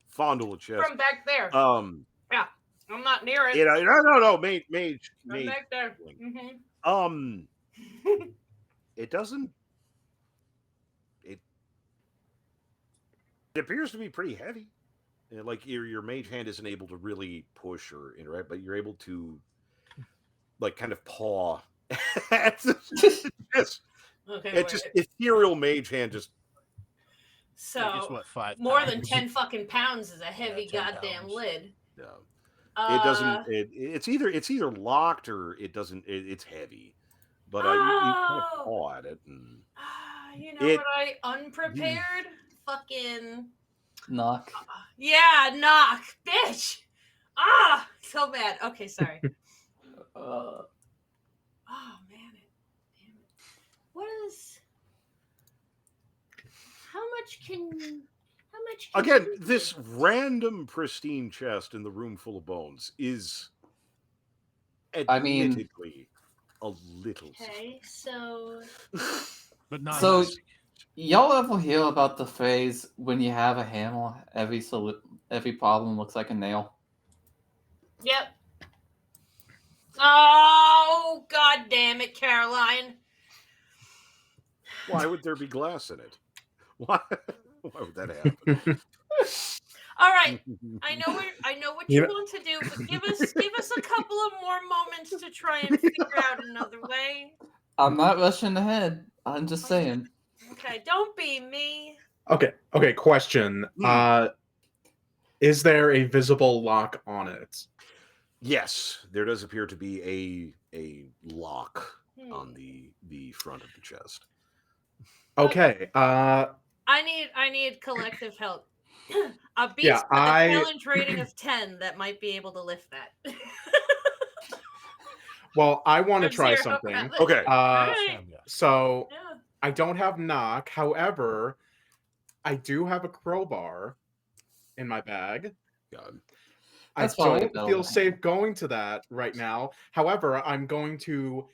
fondle a chest. From back there. Yeah, I'm not near it. No, mage. I'm back there. It doesn't. It appears to be pretty heavy. Like your mage hand isn't able to really push or interact, but you're able to, like, kind of paw. It's just ethereal mage hand. Just so I guess what, 5 more pounds? than 10 fucking pounds is a heavy 10 goddamn pounds. lid. no. It doesn't. It's either locked or it doesn't. It's heavy, but you kind of paw at it. And you know what I unprepared? Fucking Knock. yeah, knock, bitch. So bad. Okay, sorry. Oh man, damn it. What is? How much can again, you this do? random pristine chest in the room full of bones is, I mean- admittedly, a little. Okay, so But not So- magic. Y'all ever hear about the phrase "when you have a hammer, every problem looks like a nail"? yep. Oh god damn it, Caroline. Why would there be glass in it? Why would that happen? All right, I know what you Yeah. want to do, but give us a couple of more moments to try and figure out another way. I'm not rushing ahead. I'm just saying. Okay, don't be me. Okay, question. Is there a visible lock on it? Yes, there does appear to be a lock Hmm. on the front of the chest. Okay. I need collective help. A beast Yeah, with a challenge rating of 10 that might be able to lift that. Well, I want to Have try zero hope something. about this. Okay. Alright. So Yeah. I don't have knock. However, I do have a crowbar in my bag. God. That's I probably a don't good feel one. safe going to that right now. However, I'm going to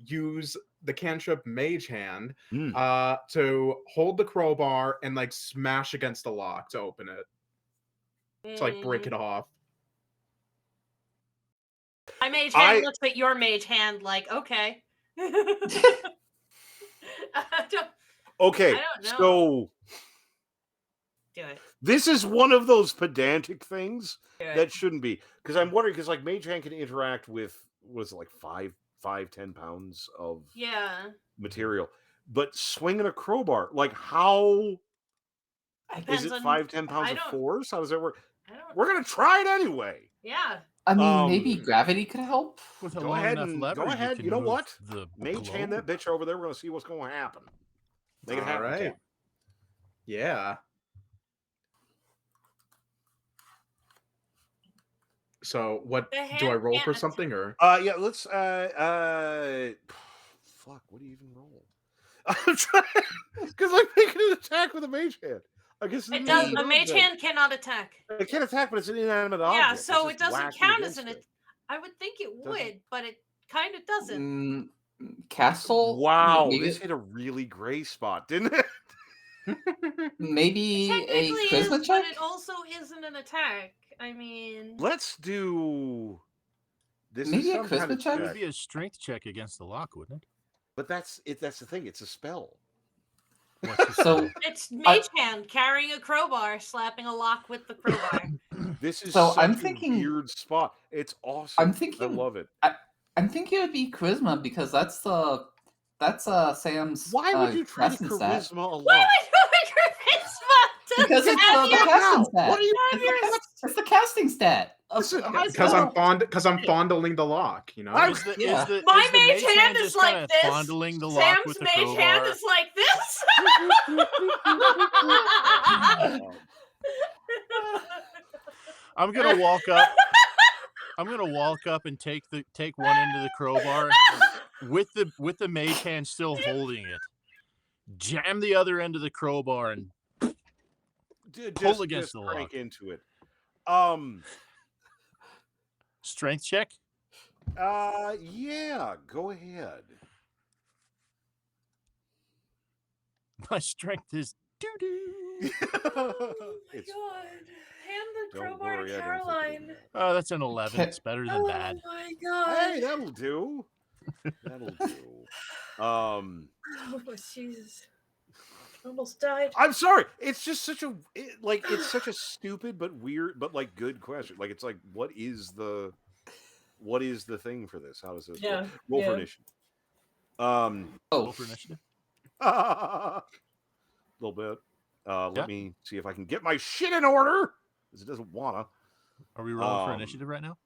use the cantrip Mage Hand Mm. to hold the crowbar and like smash against the lock to open it. To like break it off. My mage hand looks at your mage hand like, okay. Okay, I don't know. so Do it. this is one of those pedantic things Do it. that shouldn't be. Because I'm wondering, because like Mage Hand can interact with, what is it, like 10 pounds of material. But swinging a crowbar, like how Depends is it on 5-10 pounds I of don't- force? How does that work? I don't. We're gonna try it anyway. Yeah. I mean, maybe gravity could help. With a Go long ahead enough and lever, go ahead. can You know move what? The Mage Hand that globe. bitch over there. We're gonna see what's going to happen. Make it happen. All right. Cap. Yeah. So what The do I hand roll can't for attack. something or? Yeah. Let's. Fuck. What do you even roll? I'm trying because I'm making an attack with a Mage Hand. I guess It does. inanimate A mage object. hand cannot attack. It can't attack, but it's an inanimate Yeah, object. so It's it just doesn't whacking count as against an. it. I would think it Doesn't- would, but it kind of doesn't. Castle. Wow, Maybe, this hit a really gray spot, didn't it? maybe a Technically charisma is, check. but it also isn't an attack. I mean, Let's do. This Maybe is a some kind charisma of check? It would check. be a strength check against the lock, wouldn't it? But that's it. That's the thing. It's a spell. What's the So it's mage hand carrying a crowbar, slapping a lock with the crowbar. This is So such I'm a thinking- weird spot. It's awesome. I'm I thinking. love it. I'm thinking it would be charisma because that's Sam's. Why would you try to casting stat. charisma a lot? Why would you make charisma? Because it's Have the your- casting Wow, stat. what are you- It's the casting stat. Listen, Because I'm fondling the lock, you know. I- Is the, Yeah. is the, My is the mage hand is just like kinda this. fondling the lock Sam's with the mage crowbar? hand is like this. I'm gonna walk up. I'm gonna walk up and take one end of the crowbar with the mage hand still holding it. Jam the other end of the crowbar and pull against the crank lock. into it. Strength check. Yeah. Go ahead. My strength is doo doo. It's God. fine. Hand the Don't crowbar worry, to I don't think Caroline. it'll Oh, that's an 11. It's better than Oh bad. my god. Hey, that'll do. That'll do. Oh Jesus. Almost died. I'm sorry. It's just such a it's such a stupid but weird but like good question. Like it's like what is the thing for this? How does this Yeah, work? Roll for yeah. initiative. Roll for initiative. A little bit. Let me see if I can get my shit in order. Because it doesn't wanna. Are we rolling for initiative right now?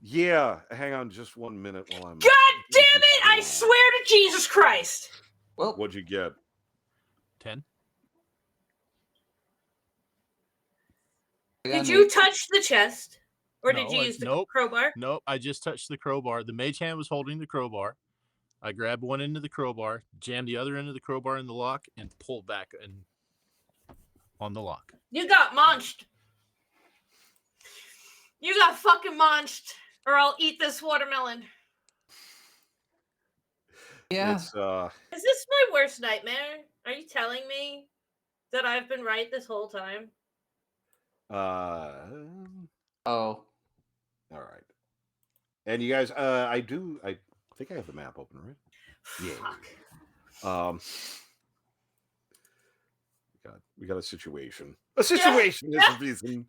Yeah, hang on just 1 minute while I'm. God damn it! I swear to Jesus Christ! Well, What'd you get? 10. Did you touch the chest? Or did No, you use the nope. crowbar? Nope, I just touched the crowbar. The mage hand was holding the crowbar. I grabbed one end of the crowbar, jammed the other end of the crowbar in the lock, and pulled back and on the lock. You got munched. You got fucking munched. Or I'll eat this watermelon. Yeah. It's Is this my worst nightmare? Are you telling me that I've been right this whole time? Oh. All right. And you guys, I think I have the map open, right? Yeah. Fuck. We got a situation. A situation is the reason.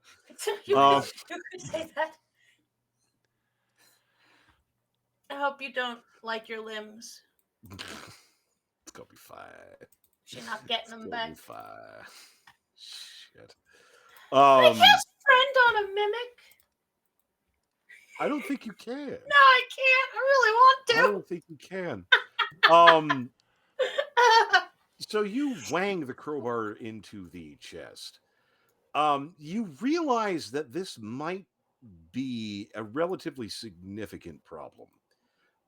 You could say that. I hope you don't like your limbs. It's gonna be fine. You're not getting them It's back. gonna be fine. Shit. I cast friend on a mimic. I don't think you can. No, I can't. I really want I to. don't think you can. So you wang the crowbar into the chest. You realize that this might be a relatively significant problem.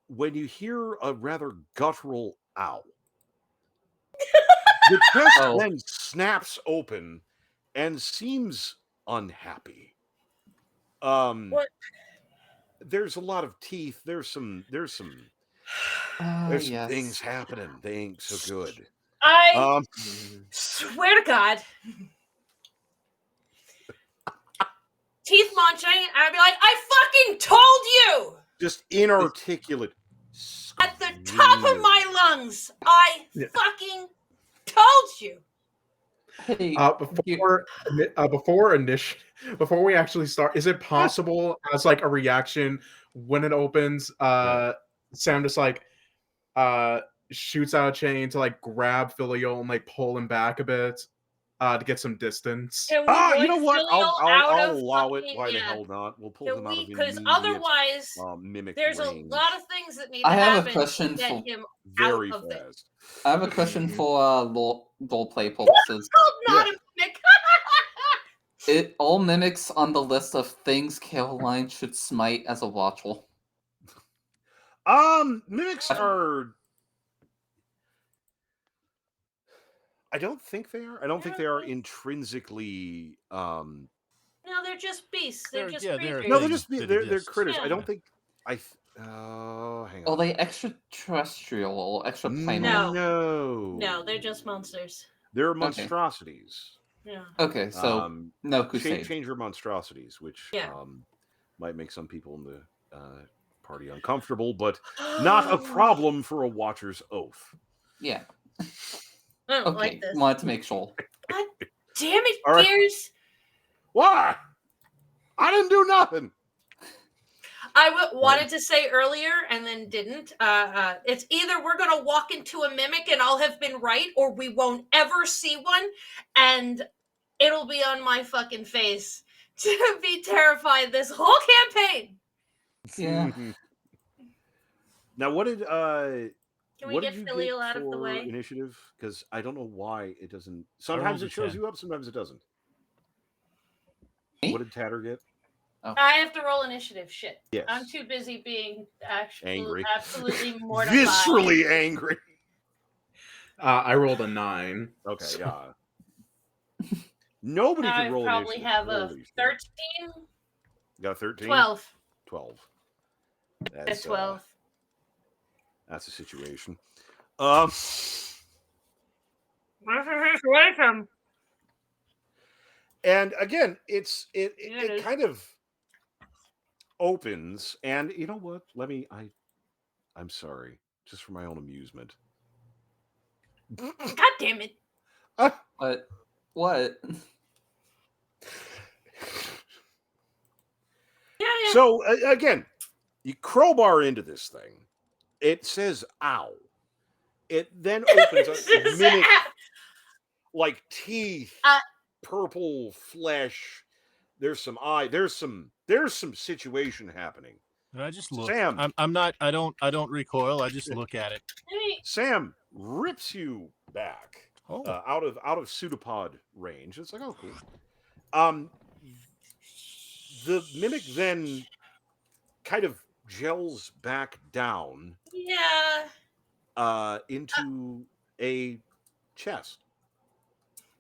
When you hear a rather guttural ow, the chest Oh. then snaps open and seems unhappy. What? There's a lot of teeth. There's some Yes. things happening. They ain't so good. I swear to God. Teeth munching, and I'd be like, I fucking told you! Just inarticulate. At the top of my lungs, I fucking told you. Hey, before we actually start, is it possible as like a reaction when it opens, Sam just like shoots out a chain to like grab Filial and like pull him back a bit to get some distance? Can we You know what? I'll I'll allow it. Why the hell not? We'll pull him out of because immediate otherwise mimic there's range a lot of things that need to I have a happen question to get for- him very out of it. fast. I have a question for role play purposes. Not Yeah. a mimic. All mimics on the list of things Caroline should smite as a watchel. Mimics are. I don't think they are. I don't think they are intrinsically. No, they're just beasts. They're just they're creatures. No, things that they're exist. critters. Yeah. I don't think. Hang on. Are they extraterrestrial or extraplanar? No. No. No, they're just monsters. They're monstrosities. Yeah. Okay, so no Shape crusade. changer monstrosities, which Yeah. might make some people in the party uncomfortable, but not a problem for a Watcher's Oath. Yeah. I don't Okay, like this. wanted to make sure. God damn it, All right. Gears. Why? I didn't do nothing. I wanted to say earlier and then didn't. It's either we're going to walk into a mimic and I'll have been right, or we won't ever see one, and it'll be on my fucking face to be terrified this whole campaign. Yeah. Now, what did Can we what get did you Filial get out of the for way? initiative? Because I don't know why it doesn't. I Sometimes rolled a it shows 10. you up, sometimes it doesn't. Me? What did Tatter get? I have to roll initiative. Shit. Yes. I'm too busy being Angry. absolutely mortified. Viscerally angry. I rolled a 9. Okay, yeah. Nobody I can roll probably initiative. have a Holy shit. 13, You got a 13? 12. 12. That's 12. That's a situation. Welcome. And again, it is. kind of opens, and you know what? I'm sorry, just for my own amusement. God damn it. But what? Yeah. So again, you crowbar into this thing. It says "ow." It then opens up, mimic like teeth, purple flesh. There's some eye. There's some situation happening. And I just look. Sam. I don't recoil. I just look at it. Sam rips you back Oh. out of pseudopod range. It's like, oh, cool. The mimic then kind of gels back down. Yeah. Into a chest.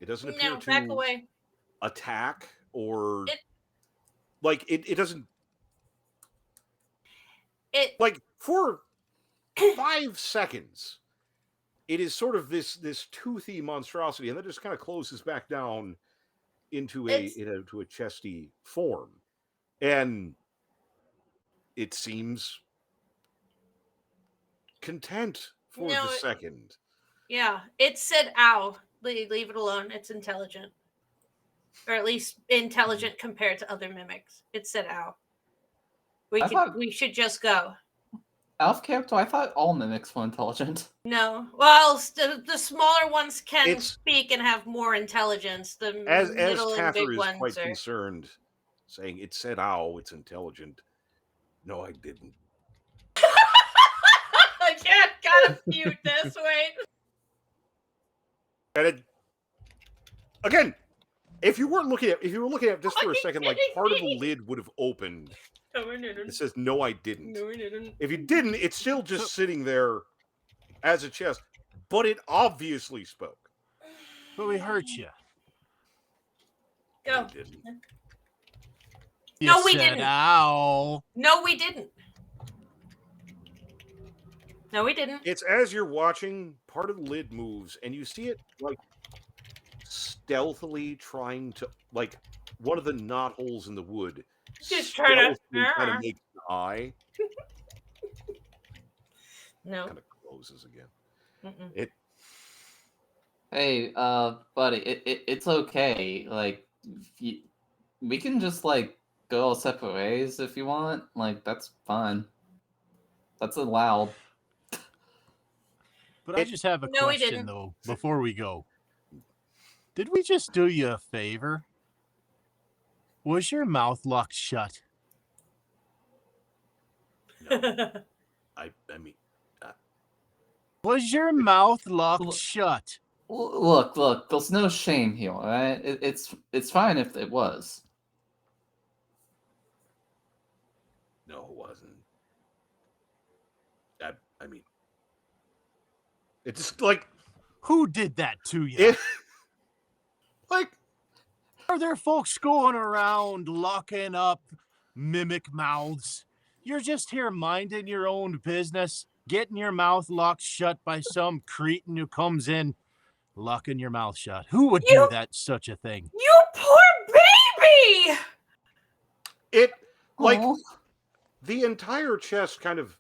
It doesn't appear No, to back away. attack or it doesn't. Like for 5 seconds, it is sort of this toothy monstrosity, and then just kind of closes back down into a chesty form, and it seems content for the second. Yeah, it said "ow." Leave it alone. It's intelligent, or at least intelligent compared to other mimics. It said "ow." We should just go. Out of character, I thought all mimics were intelligent. No, well, the smaller ones can speak and have more intelligence. The middle and Cather big is ones quite are concerned, saying it said "ow," it's intelligent. No, I didn't. I can't gotta mute this. Wait. And it again, If you were looking at it just for a second, like part of the lid would have opened. No, it didn't. It says, "No, I didn't." No, it didn't. If you didn't, it's still just sitting there as a chest, but it obviously spoke. But we hurt you. Go. It didn't. You No, we said, didn't. ow. No, we didn't. No, we didn't. It's as you're watching, part of the lid moves, and you see it like stealthily trying to, like, one of the knot holes in the wood. Just try to. kind of make an eye. No. Kind of closes again. Mm-mm. It. Hey, buddy, it's okay. Like, we can just like go all separate ways if you want. Like, that's fine. That's allowed. But I just have a No, we question, didn't. though, before we go. Did we just do you a favor? Was your mouth locked shut? No. I mean, Was your mouth locked shut? Look. There's no shame here, all right? It's fine if it was. no, it wasn't. I mean, it's like Who did that to you? it. Like, Are there folks going around locking up mimic mouths? You're just here minding your own business, getting your mouth locked shut by some cretin who comes in, locking your mouth shut. Who would do that, such a thing? You poor baby! it, like, Aw. the entire chest kind of.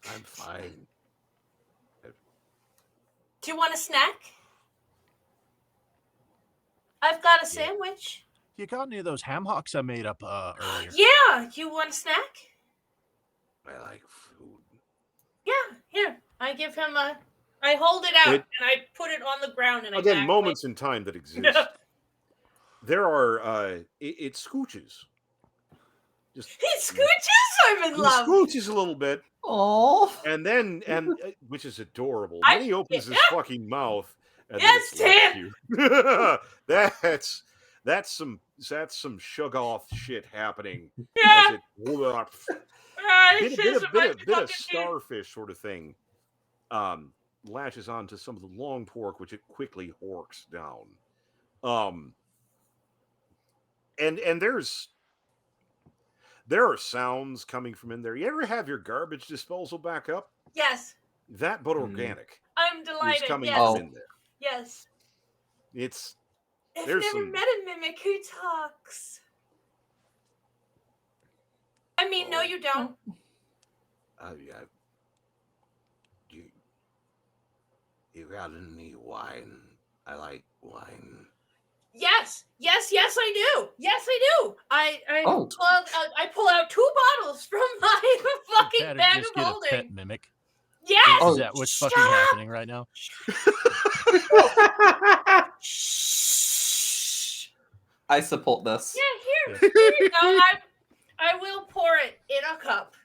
I'm fine. Do you want a snack? I've got a sandwich. You got any of those ham hocks I made up earlier? Yeah, you want a snack? I like food. Yeah, here. I give him a. I hold it out It- and I put it on the ground and I Again, back moments in time that exist. There are. It scooches. Just He scooches. I'm in he love. scooches a little bit, Oh. and then which is adorable. I- Then he opens his yeah. fucking mouth. And Yes, then it's like Tim. you. that's some shug off shit happening. Yeah. As it, This bit is of my bit of fucking starfish sort of thing latches onto some of the long pork, which it quickly horks down. And there are sounds coming from in there. You ever have your garbage disposal back up? Yes, That, but organic, I'm is delighted. coming Yes, from in there. yes. It's I've There's never some- met a mimic who talks. I mean, no, you don't. yeah. You got any wine? I like wine. Yes, I do. Yes, I do. I Oh. pull out 2 bottles from my fucking Better bag just of get a holding. pet mimic. Yes. Oh, Is that what's shut fucking up! happening right now? Shh. I support this. Yeah, here you go. I will pour it in a cup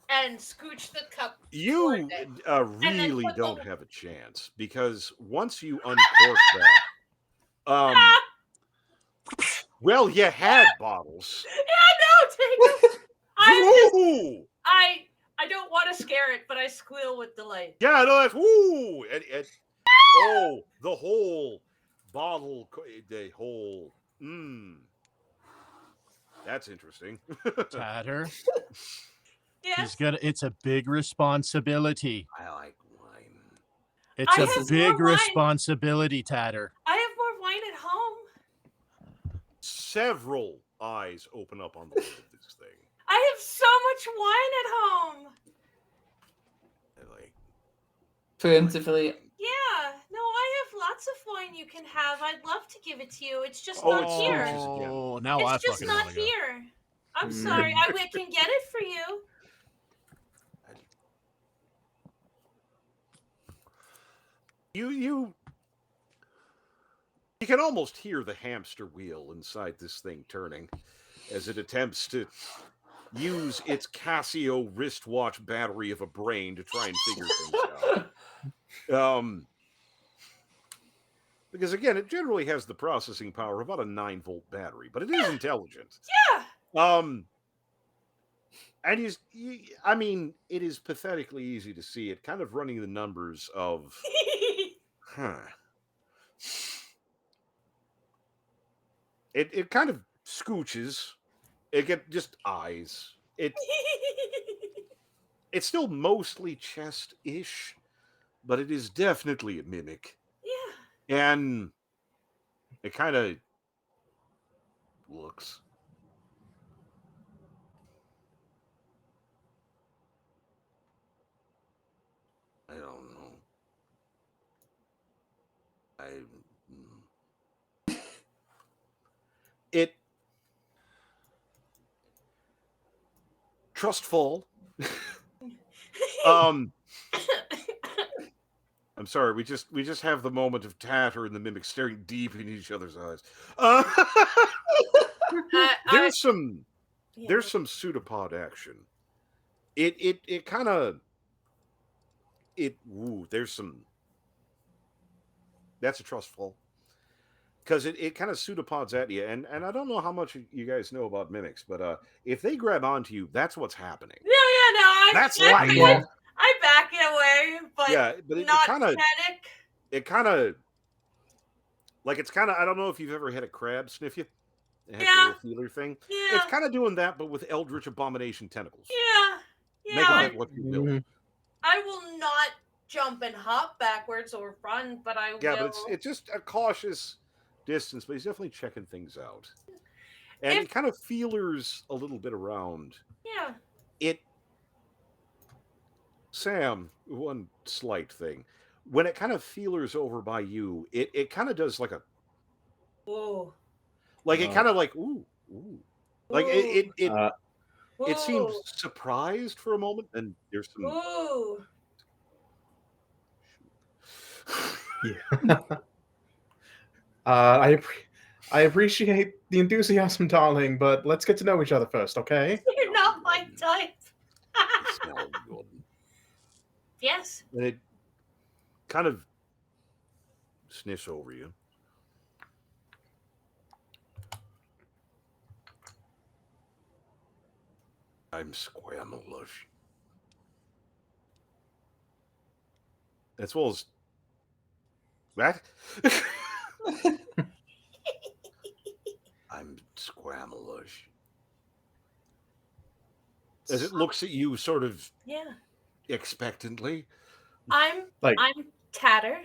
and scooch the cup. You toward it. then really put don't the- have a chance, because once you uncork that, well, you had bottles. Yeah, no, take it. Ooh! I don't want to scare it, but I squeal with delight. Yeah, no, that's woo! And oh, the whole bottle, the whole. That's interesting. Tatter. Yes. It's a big responsibility. I like wine. It's I a have big more wine. responsibility, Tatter. I have more wine at home. Several eyes open up on the lid of this thing. I have so much wine at home. They're like, Preemptively, Yeah, no, I have lots of wine you can have. I'd love to give it to you. It's just Oh, not it's here. delicious. again. Oh, now I It's just fucking not want to go. here. I'm sorry. I can get it for you. You can almost hear the hamster wheel inside this thing turning as it attempts to use its Casio wristwatch battery of a brain to try and figure things out. Because again, it generally has the processing power of about a 9-volt battery, but it is intelligent. Yeah. And I mean, it is pathetically easy to see it kind of running the numbers of, it kind of scooches. It get just eyes. It's still mostly chest-ish, but it is definitely a mimic. Yeah. And it kind of looks. I don't know. It trustful. I'm sorry. We just have the moment of Tatter and the mimic staring deep in each other's eyes. There's some pseudopod action. It kind of there's some. That's a trustful. Because it kind of pseudopods at you, and I don't know how much you guys know about mimics, but if they grab onto you, that's what's happening. No, That's life. I back it away, but but not panic. It kind of like it's kind of. I don't know if you've ever had a crab sniff you. It has a little feeler thing. Yeah. It's kind of doing that, but with eldritch abomination tentacles. Yeah. Make of it what you will. I will not jump and hop backwards or run, but I will. Yeah, but it's just a cautious distance, but he's definitely checking things out. And it kind of feelers a little bit around. Yeah. Sam, one slight thing. When it kind of feelers over by you, it kind of does like a... Whoa. Like it kind of like, ooh. Like it seems surprised for a moment, and there's some... Ooh. Yeah. I appreciate the enthusiasm, darling, but let's get to know each other first, okay? You're not my type. Smell good. Yes. And it kind of sniffs over you. I'm squamalish. As well as that. I'm squamalish. As it looks at you sort of expectantly. I'm Tatter.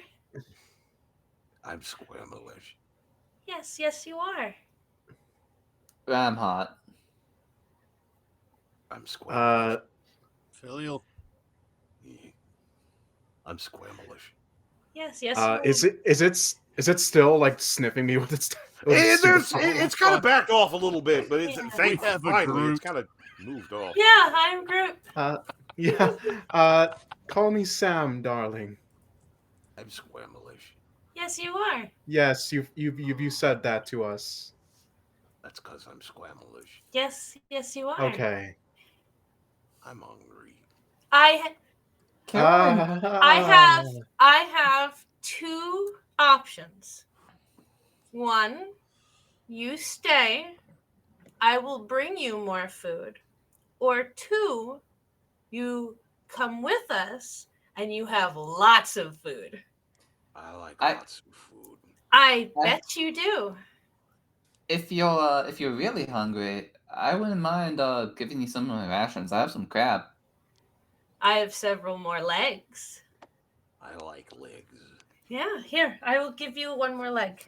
I'm squamalish. Yes, you are. I'm hot. I'm squamalish. Filial. I'm squamalish. Yes, you are. Is it still like sniffing me with its? It's kind of backed off a little bit, but it's finally it's kind of moved off. Yeah, I'm Groot. Yeah. Call me Sam, darling. I'm squamalish. Yes, you are. Yes, you said that to us. That's because I'm squamalish. Yes, you are. Okay. I'm hungry. I have two options. One, you stay. I will bring you more food. Or two, you come with us and you have lots of food. I like lots of food. I bet you do. If you're really hungry, I wouldn't mind giving you some of my rations. I have some crab. I have several more legs. I like legs. Yeah, here. I will give you one more leg.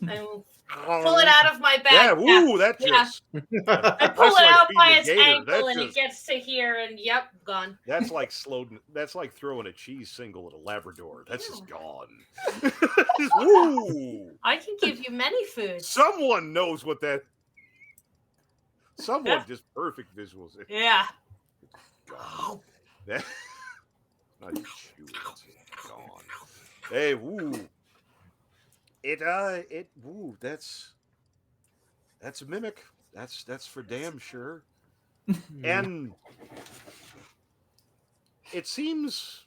I will pull it out of my bag. Yeah, woo, that just... I pull it out by its ankle and it gets to here and yep, gone. That's like throwing a cheese single at a Labrador. That's just gone. Woo! I can give you many foods. Someone knows what that... Someone just perfect visuals. Yeah. Gone. That... Not even chewing, it's gone. Hey, woo. Woo, that's a mimic. That's for damn sure. And it seems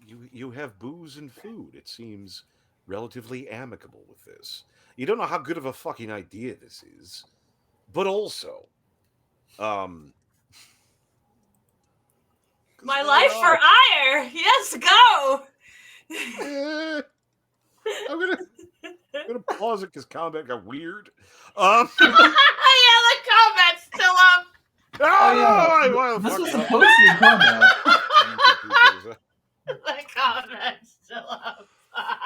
you have booze and food. It seems relatively amicable with this. You don't know how good of a fucking idea this is, but also, My why life for not? ire. Yes, go. Eh, I'm gonna pause it because combat got weird. Yeah, the combat's still up. Why the This fuck was not? supposed to be combat. The combat's still up.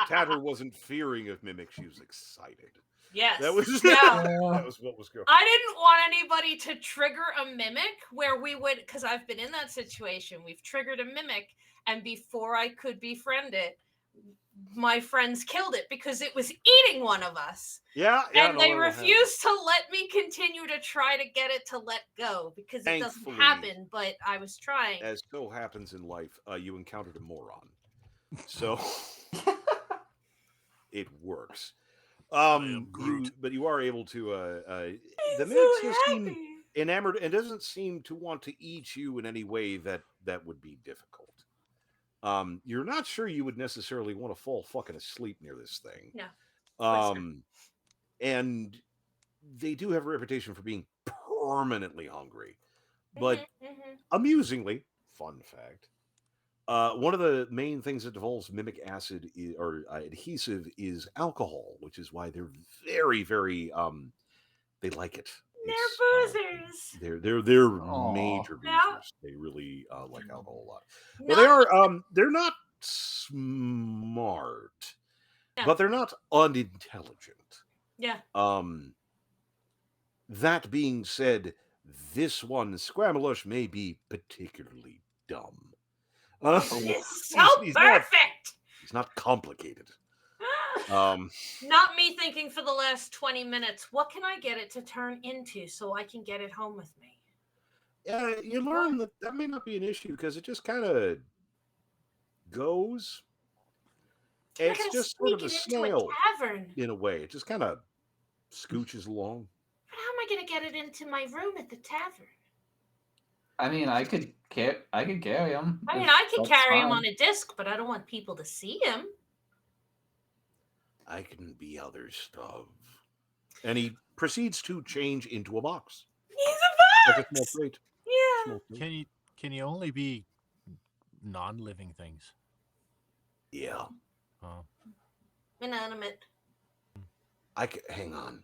Tatter wasn't fearing of Mimic; she was excited. Yes. That was Yeah. that was what was going. I didn't want anybody to trigger a mimic where we would, because I've been in that situation. We've triggered a mimic, and before I could befriend it, my friends killed it because it was eating one of us. Yeah, And they that'll refused to let me continue to try to get it to let go because it doesn't Thankfully, happen, but I was trying. As so happens in life, you encountered a moron, so it works. am Groot. But you are able to. The He's mimic so still seem happy. enamored and doesn't seem to want to eat you in any way that would be difficult. You're not sure you would necessarily want to fall fucking asleep near this thing. No. Of course not. And they do have a reputation for being permanently hungry. But amusingly, fun fact, one of the main things that devolves mimic acid or adhesive is alcohol, which is why they're very, very they like it. They're boozers. They're Aw. major Yeah. boozers. They really like alcohol a lot. Well, they are. They're not smart, No. but they're not unintelligent. Yeah. That being said, this one, Squamelush, may be particularly dumb. It's so perfect. He's not complicated. Not me thinking for the last 20 minutes, what can I get it to turn into so I can get it home with me? Yeah, you learn that may not be an issue because it just kind of goes. It's just sort of a snail in a way. It just kind of scooches along. But how am I going to get it into my room at the tavern? I mean, I could carry him. I mean, I can carry him on a disc, but I don't want people to see him. I can be other stuff. And he proceeds to change into a box. He's a box! Like a small crate. Yeah. Small crate. Can you only be non-living things? Yeah. Oh. Inanimate. Hang on.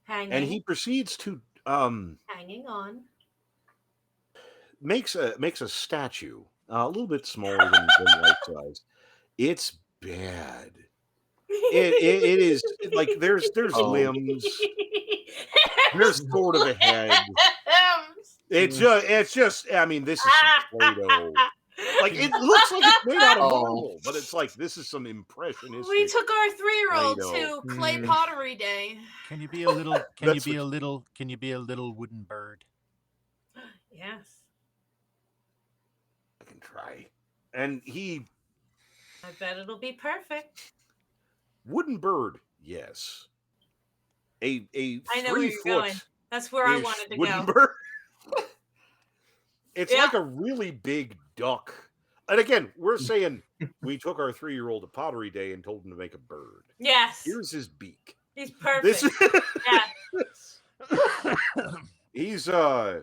Hanging. And he proceeds to hanging on. makes a statue a little bit smaller than life size. It's bad. It is like there's limbs. There's sort of a head. It's just. I mean, this is some Play-Doh. Like it looks like it's made out of marble, but it's like this is some impressionistic. We took our 3-year-old Play-Doh. to clay pottery day. Can you be a little? Can you be a little wooden bird? Yes. I can try. And he I bet it'll be perfect. wooden bird, yes. A I know where you're going. That's where I wanted to wooden go. bird. It's like a really big duck. And again, we're saying we took our 3-year-old to pottery day and told him to make a bird. Yes. Here's his beak. He's perfect. Yeah. He's Yeah.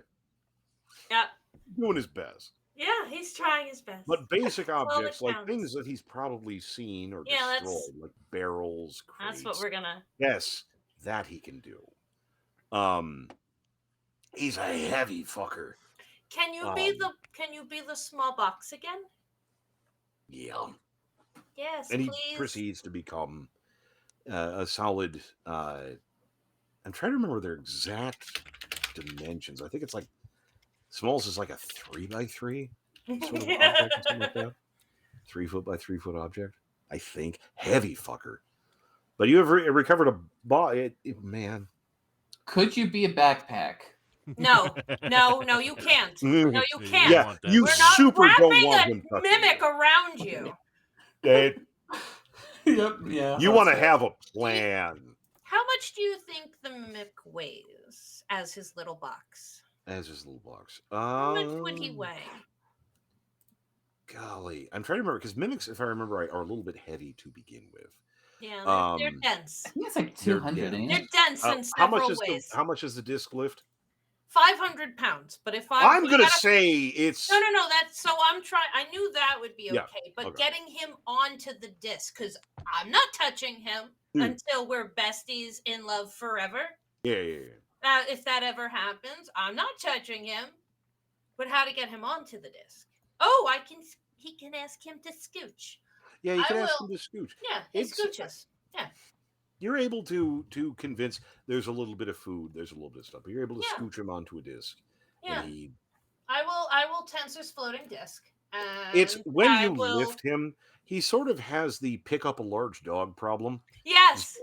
doing his best. Yeah, he's trying his best. But basic Well, objects, that like counts. things that he's probably seen or Yeah, that's- destroyed, like barrels, crates. That's what we're gonna. Yes, that he can do. He's a heavy fucker. Can you be the small box again? Yeah. Yes, And he please. proceeds to become a solid. I'm trying to remember their exact dimensions. I think it's like smallest is like a 3x3 sort of object, or something like that. 3 foot by 3 foot object. I think heavy fucker. But you have recovered a man. Could you be a backpack? No, you can't. No, you can't. Yeah, you We're not super don't wrapping want a him touching mimic around you. Dave, Yep. Yeah. you want to have a plan. How much do you think the mimic weighs as his little box? As his little box. How much would he weigh? Golly, I'm trying to remember because mimics, if I remember right, are a little bit heavy to begin with. Yeah, they're dense. I think it's like They're 200, ain't They're it? dense in how much several is ways. how much does the disc lift? 500 pounds. But if I'm gonna say it's no. That's so I'm trying. I knew that would be okay, Yeah, but okay. getting him onto the disc because I'm not touching him until we're besties in love forever. Yeah. If that ever happens, I'm not touching him. But how to get him onto the disc? Oh, he can ask him to scooch. Yeah, you can I ask will. him to scooch. Yeah, he scooches. Yeah. You're able to convince. There's a little bit of food. There's a little bit of stuff. But you're able to Yeah. scooch him onto a disc. Yeah. And he. I will Tensor's floating disc. And It's when I you will... lift him, he sort of has the pick up a large dog problem. Yes.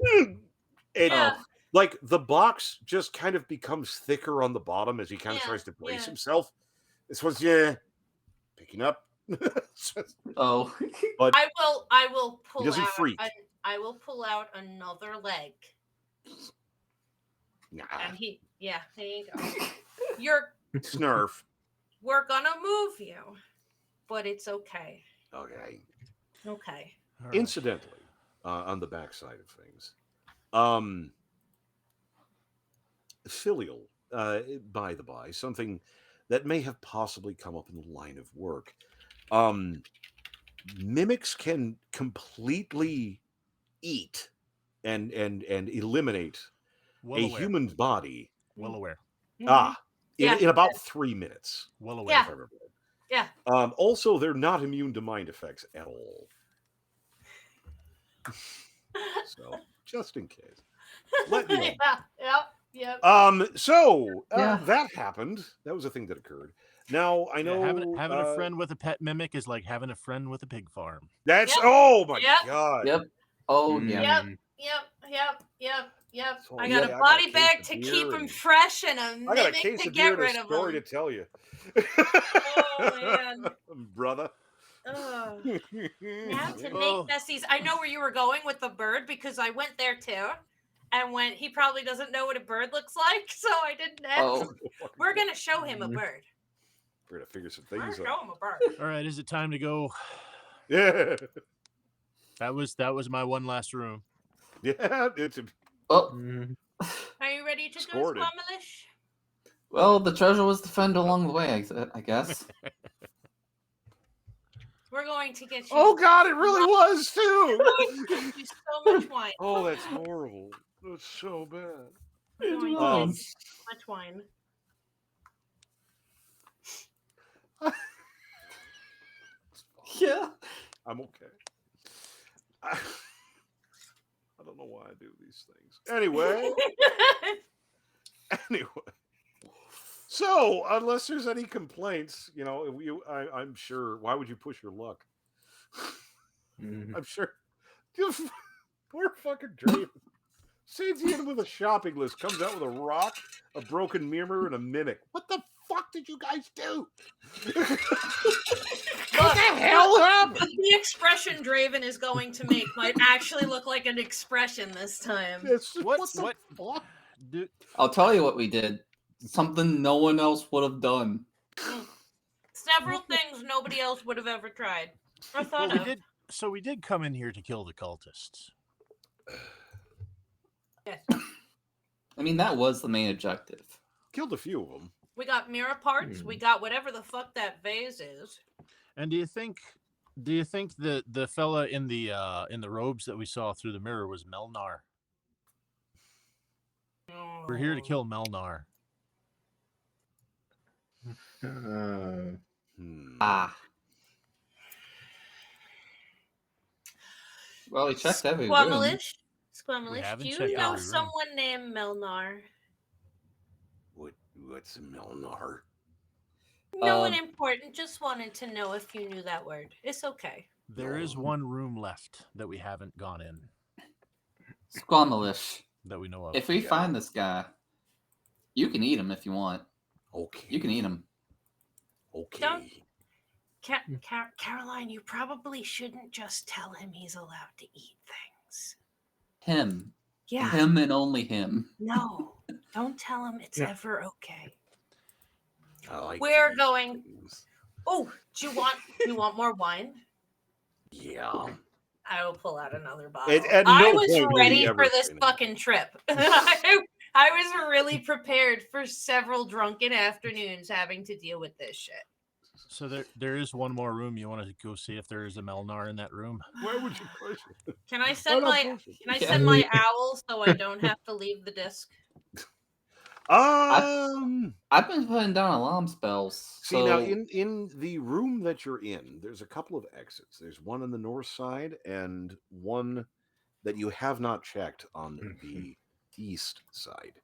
And like the box just kind of becomes thicker on the bottom as he kind of tries to brace himself. This was picking up. Oh. But I will pull he doesn't out freak. I will pull out another leg. Nah. And there you go. You're Snurf. We're gonna move you, but it's okay. Okay. Okay. All right. Incidentally, on the backside of things, filial, by the by, something that may have possibly come up in the line of work. Mimics can completely eat and eliminate Well a aware. human body. Well aware. In about 3 minutes. Well aware. Yeah. If I remember right. Yeah. Also, they're not immune to mind effects at all. So, just in case. Let me know. Yep. So Yeah. that happened. That was a thing that occurred. Now I know Having a friend with a pet mimic is like having a friend with a pig farm. That's Yep. oh my Yep. god. Yep. Oh, yeah. Yep. So, I yeah, got I a got body a case bag of to beer keep him and- fresh and a I got a mimic case to of beer get and a rid of story him. to tell you. Oh man. Brother. Ugh. Now to make Oh. besties. I know where you were going with the bird because I went there too. And when he probably doesn't know what a bird looks like, so I didn't ask. Oh. We're gonna show him a bird. We're gonna figure some We're gonna things show out. him a bird. All right, is it time to go? Yeah. That was my one last room. Yeah. It's a, Oh. Are you ready to Scored it. go, Squamalish? Well, the treasure was the friend along the way, I guess. We're going to get you. oh god, it really was We're too. going to get you so much wine. Oh, that's horrible. That's so bad. We're going to Um, get so much wine. Yeah. I'm okay. I don't know why I do these things. Anyway. So, unless there's any complaints, I'm sure. Why would you push your luck? I'm sure. Poor fucking Draven. Sends you in with a shopping list, comes out with a rock, a broken mirror, and a mimic. What the fuck did you guys do? What the hell happened? The expression Draven is going to make might actually look like an expression this time. What the fuck? Dude, I'll tell you what we did. Something no one else would have done. Several things nobody else would have ever tried or thought well, of. we did come in here to kill the cultists. Yes. I mean, that was the main objective. Killed a few of them. We got mirror parts. We got whatever the fuck that vase is. And do you think the fella in the robes that we saw through the mirror was Melnar? We're here to kill Melnar. Ah. Well, we checked every room. Squamalish, We haven't do you checked know every room. someone named Melnar? What's Melnar? No one important. Just wanted to know if you knew that word. It's okay. There is one room left that we haven't gone in Squamalish. that we know of. If we find this guy, you can eat him if you want. Okay. You can eat him. Okay. Don't- Caroline, you probably shouldn't just tell him he's allowed to eat things. Him. Yeah. Him and only him. No, don't tell him it's ever okay. I like We're these going. things. Oh, do you want more wine? Yeah. I will pull out another bottle. At I no was point will he ready ever for this say no. fucking trip. I was really prepared for several drunken afternoons having to deal with this shit. So there is one more room. You want to go see if there is a Melnar in that room? Why would you push it? Can I Why send not my push it? Can I Yeah. send my owl so I don't have to leave the disc? I've been putting down alarm spells. See, So now in the room that you're in, there's a couple of exits. There's one on the north side and one that you have not checked on the east side.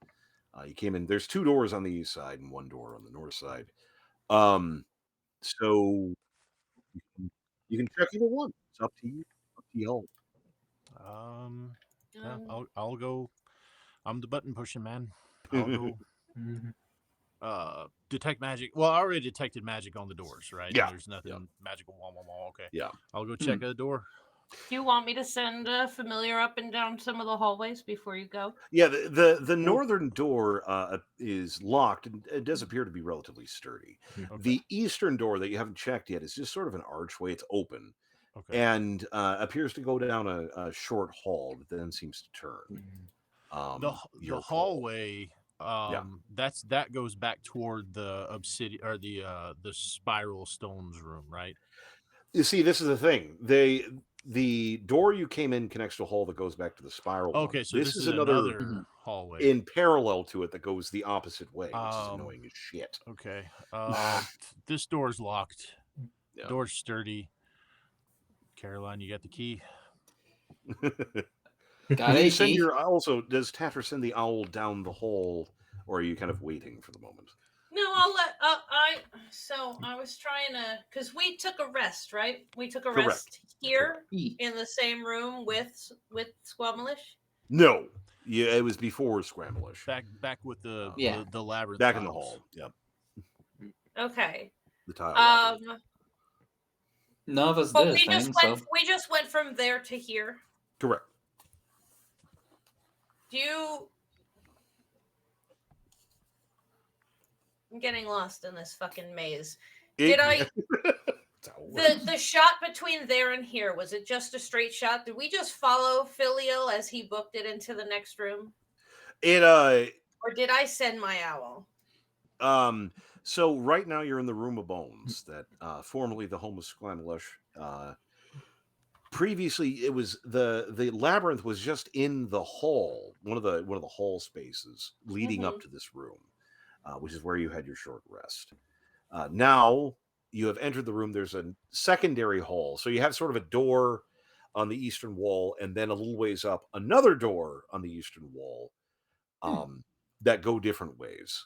You came in. There's 2 doors on the east side and 1 door on the north side. So you can check either one. It's up to you. Up to y'all. Yeah, I'll go. I'm the button pushing man. I'll go. Detect magic. Well, I already detected magic on the doors, right? Yeah. And there's nothing magical. Okay. Yeah. I'll go check the door. Do you want me to send a familiar up and down some of the hallways before you go? Yeah, the northern door is locked and it does appear to be relatively sturdy. Okay. The eastern door that you haven't checked yet is just sort of an archway. It's open Okay. and appears to go down a short hall that then seems to turn. The your call. hallway. That goes back toward the obsidian or the spiral stones room, right? You see, this is the thing. The door you came in connects to a hall that goes back to the spiral. Okay, one. so this is another hallway in parallel to it that goes the opposite way, which is annoying as shit. Okay. This door's locked. Yeah. Door's sturdy. Caroline, you got the key. got you a send key. your also does Tatter send the owl down the hall, or are you kind of waiting for the moment? No, I'll let. I was trying to, because we took a rest, right? We took a Correct. rest here Key. in the same room with Squamalish. No, yeah, it was before Scramblish. Back with the labyrinth. Back in the tiles. hall. Yep. Okay. The tile. None of us But did a we thing, we just went from there to here. Correct. I'm getting lost in this fucking maze. The shot between there and here, was it just a straight shot? Did we just follow Filio as he booked it into the next room? Or did I send my owl? So right now you're in the Room of Bones, that formerly the home of Squamalish. Previously, it was the labyrinth was just in the hall, one of the hall spaces leading up to this room, which is where you had your short rest. Now you have entered the room. There's a secondary hall, so you have sort of a door on the eastern wall, and then a little ways up, another door on the eastern wall, that go different ways.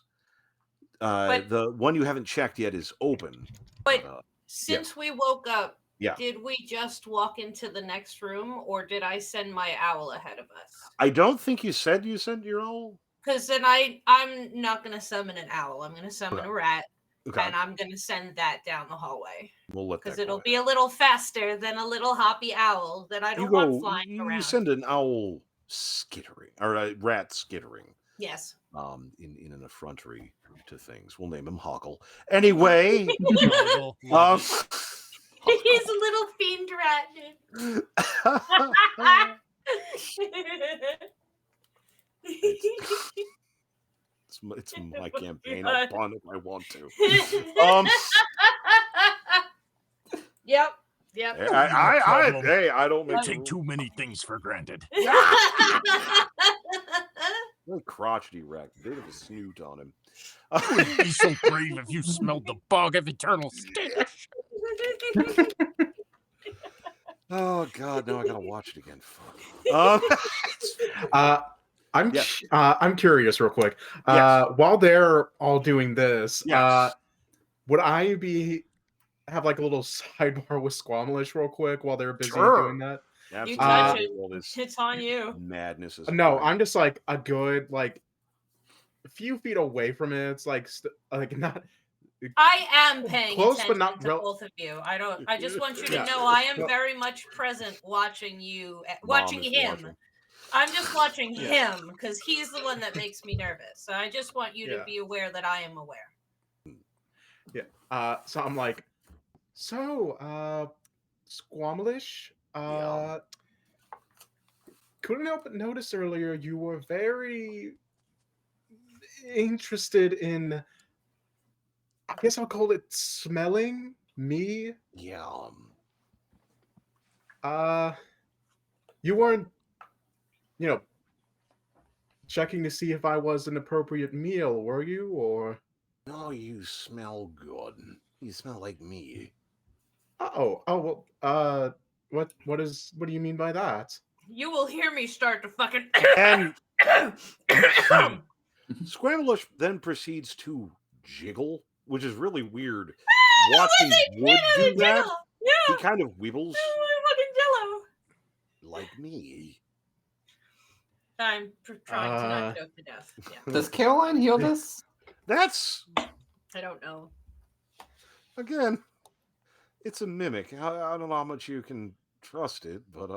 The one you haven't checked yet is open. But since we woke up, did we just walk into the next room, or did I send my owl ahead of us? I don't think you said you sent your owl. Because then I'm not going to summon an owl. I'm going to summon a rat, and I'm going to send that down the hallway. We'll let that because it'll be a little faster than a little hoppy owl that I don't want flying around. You send an owl skittering, or a rat skittering. Yes. In an effrontery to things. We'll name him Huckle. Anyway. He's a little fiend rat. It's my campaign. I'll pawn if I want to. Yep. I don't take too many things for granted. Really crotchety wreck. Bit of a snoot on him. I would be so brave if you smelled the bog of eternal stench. Oh God! Now I gotta watch it again. Fuck. I'm curious, real quick. While they're all doing this, would I have like a little sidebar with Squamalish real quick while they're busy doing that? You touch it. It's on you. Madness is no. I'm just like a good a few feet away from it. It's like not. I am paying close, attention but not to both of you. I just want you to know I am very much present, watching you, watching him. I'm just watching Yeah. him because he's the one that makes me nervous. So I just want you to Yeah. be aware that I am aware. Yeah. So I'm like, Squamlish, Yeah. couldn't help but notice earlier you were very interested in, I guess I'll call it smelling me. Yeah. You weren't, you know, checking to see if I was an appropriate meal, were you? Or No, you smell good. You smell like me. well, what do you mean by that? You will hear me start to fucking. And Scramblish then proceeds to jiggle, which is really weird. Watching Wood do that, Yeah. he kind of wibbles Fucking Jello. like me. I'm trying to not choke to death. Yeah. Does Caroline heal this? That's, I don't know. again, it's a mimic. I don't know how much you can trust it, but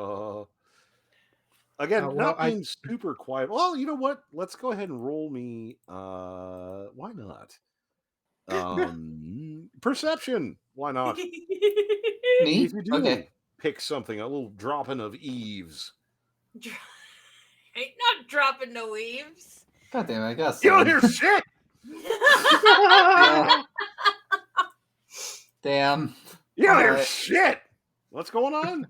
again, well, not being super quiet. Well, you know what? Let's go ahead and roll me. Why not? Perception. Why not? Me? If you do Okay. pick something, a little dropping of eaves. Ain't not dropping no weaves. God damn it, I guess. You don't hear shit. Yeah. Damn. You don't hear Alright. shit. What's going on?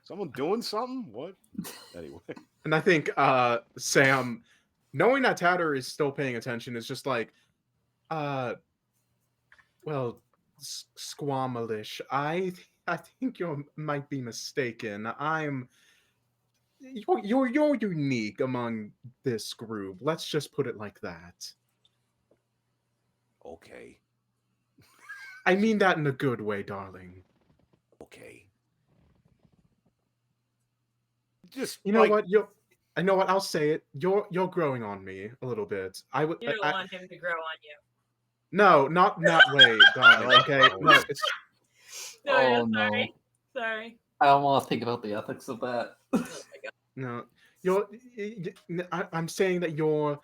Someone doing something? What? Anyway. And I think Sam, knowing that Tatter is still paying attention, is just like, well, Squamlish, I think you might be mistaken. You're unique among this group. Let's just put it like that. Okay. I mean that in a good way, darling. Okay. Just You know like, what? I know what. I'll say it. You're growing on me a little bit. I would. You don't want him to grow on you. No, not in that way, darling. Okay. No, it's No, Oh, yeah, sorry. no. Sorry. I don't want to think about the ethics of that. Oh my god. no. I'm saying that you're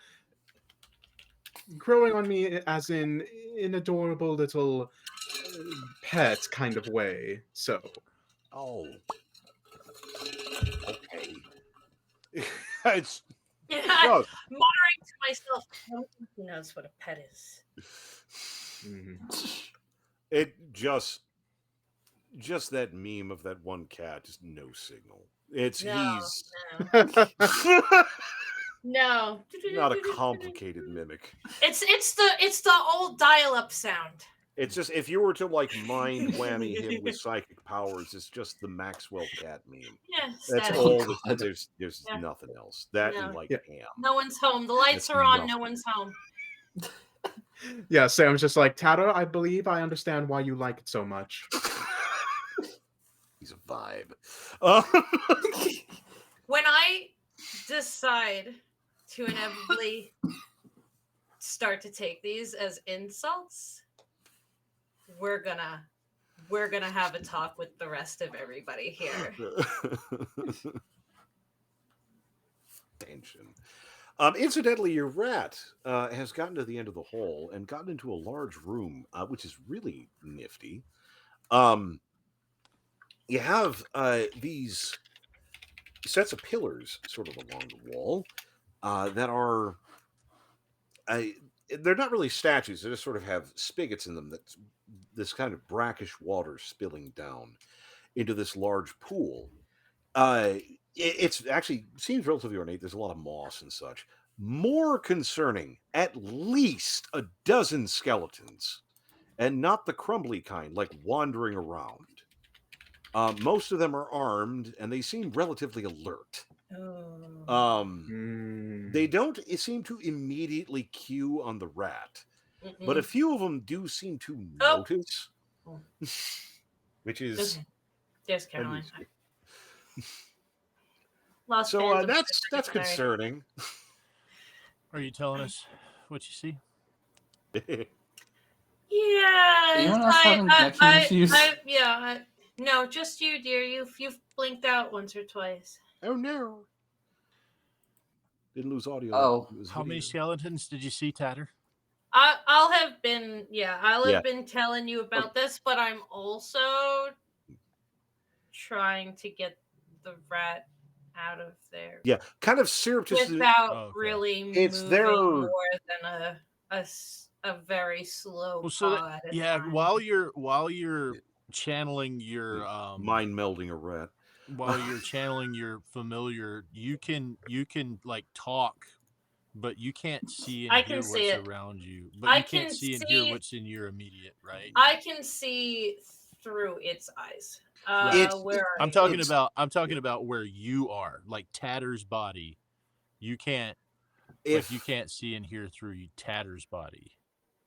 growing on me as in an adorable little pet kind of way. So. oh. Okay. It's Yeah, just, muttering to myself, who knows what a pet is? it just that meme of that one cat, just no signal. It's No, he's no. not a complicated mimic. It's the old dial-up sound. It's just, if you were to like mind whammy him with psychic powers, it's just the Maxwell cat meme. Yeah, That's static. all. God. There's Yeah. nothing else. That No. and like Yeah. ham. No one's home. The lights That's are on. nothing. No one's home. Yeah, Sam's just like, Tatter, I believe I understand why you like it so much. He's a vibe. When I decide to inevitably start to take these as insults, we're gonna have a talk with the rest of everybody here. Tension. Incidentally, your rat has gotten to the end of the hall and gotten into a large room, which is really nifty. You have these sets of pillars sort of along the wall that are they're not really statues. They just sort of have spigots in them. That's this kind of brackish water spilling down into this large pool. It's actually seems relatively ornate. There's a lot of moss and such. More concerning, at least a dozen skeletons, and not the crumbly kind, like wandering around. Most of them are armed, and they seem relatively alert. They don't seem to immediately cue on the rat, but a few of them do seem to notice, which is Yes, Caroline. unusual. Lost So fans of that's Sorry. concerning. Are you telling us what you see? Yeah, Anyone else having connection issues? No, just you, dear. You've blinked out once or twice. Oh no! Didn't lose audio. Oh. It was How many video. skeletons did you see, Tatter? I'll have been I'll have Yeah. been telling you about this, but I'm also trying to get the rat out of there. Yeah, kind of surreptitiously. Without Okay. really It's moving their- more than a very slow Well, so paw at a yeah, time. while you're channeling your mind melding a rat. while you're channeling your familiar, you can like talk, but you can't see and I hear can see what's it. around you. But I you can't can see and hear see- what's in your immediate, right? I can see through its eyes. It's- Where are I'm you? talking about where you are, like Tatter's body. You can't If you can't see and hear through Tatter's body.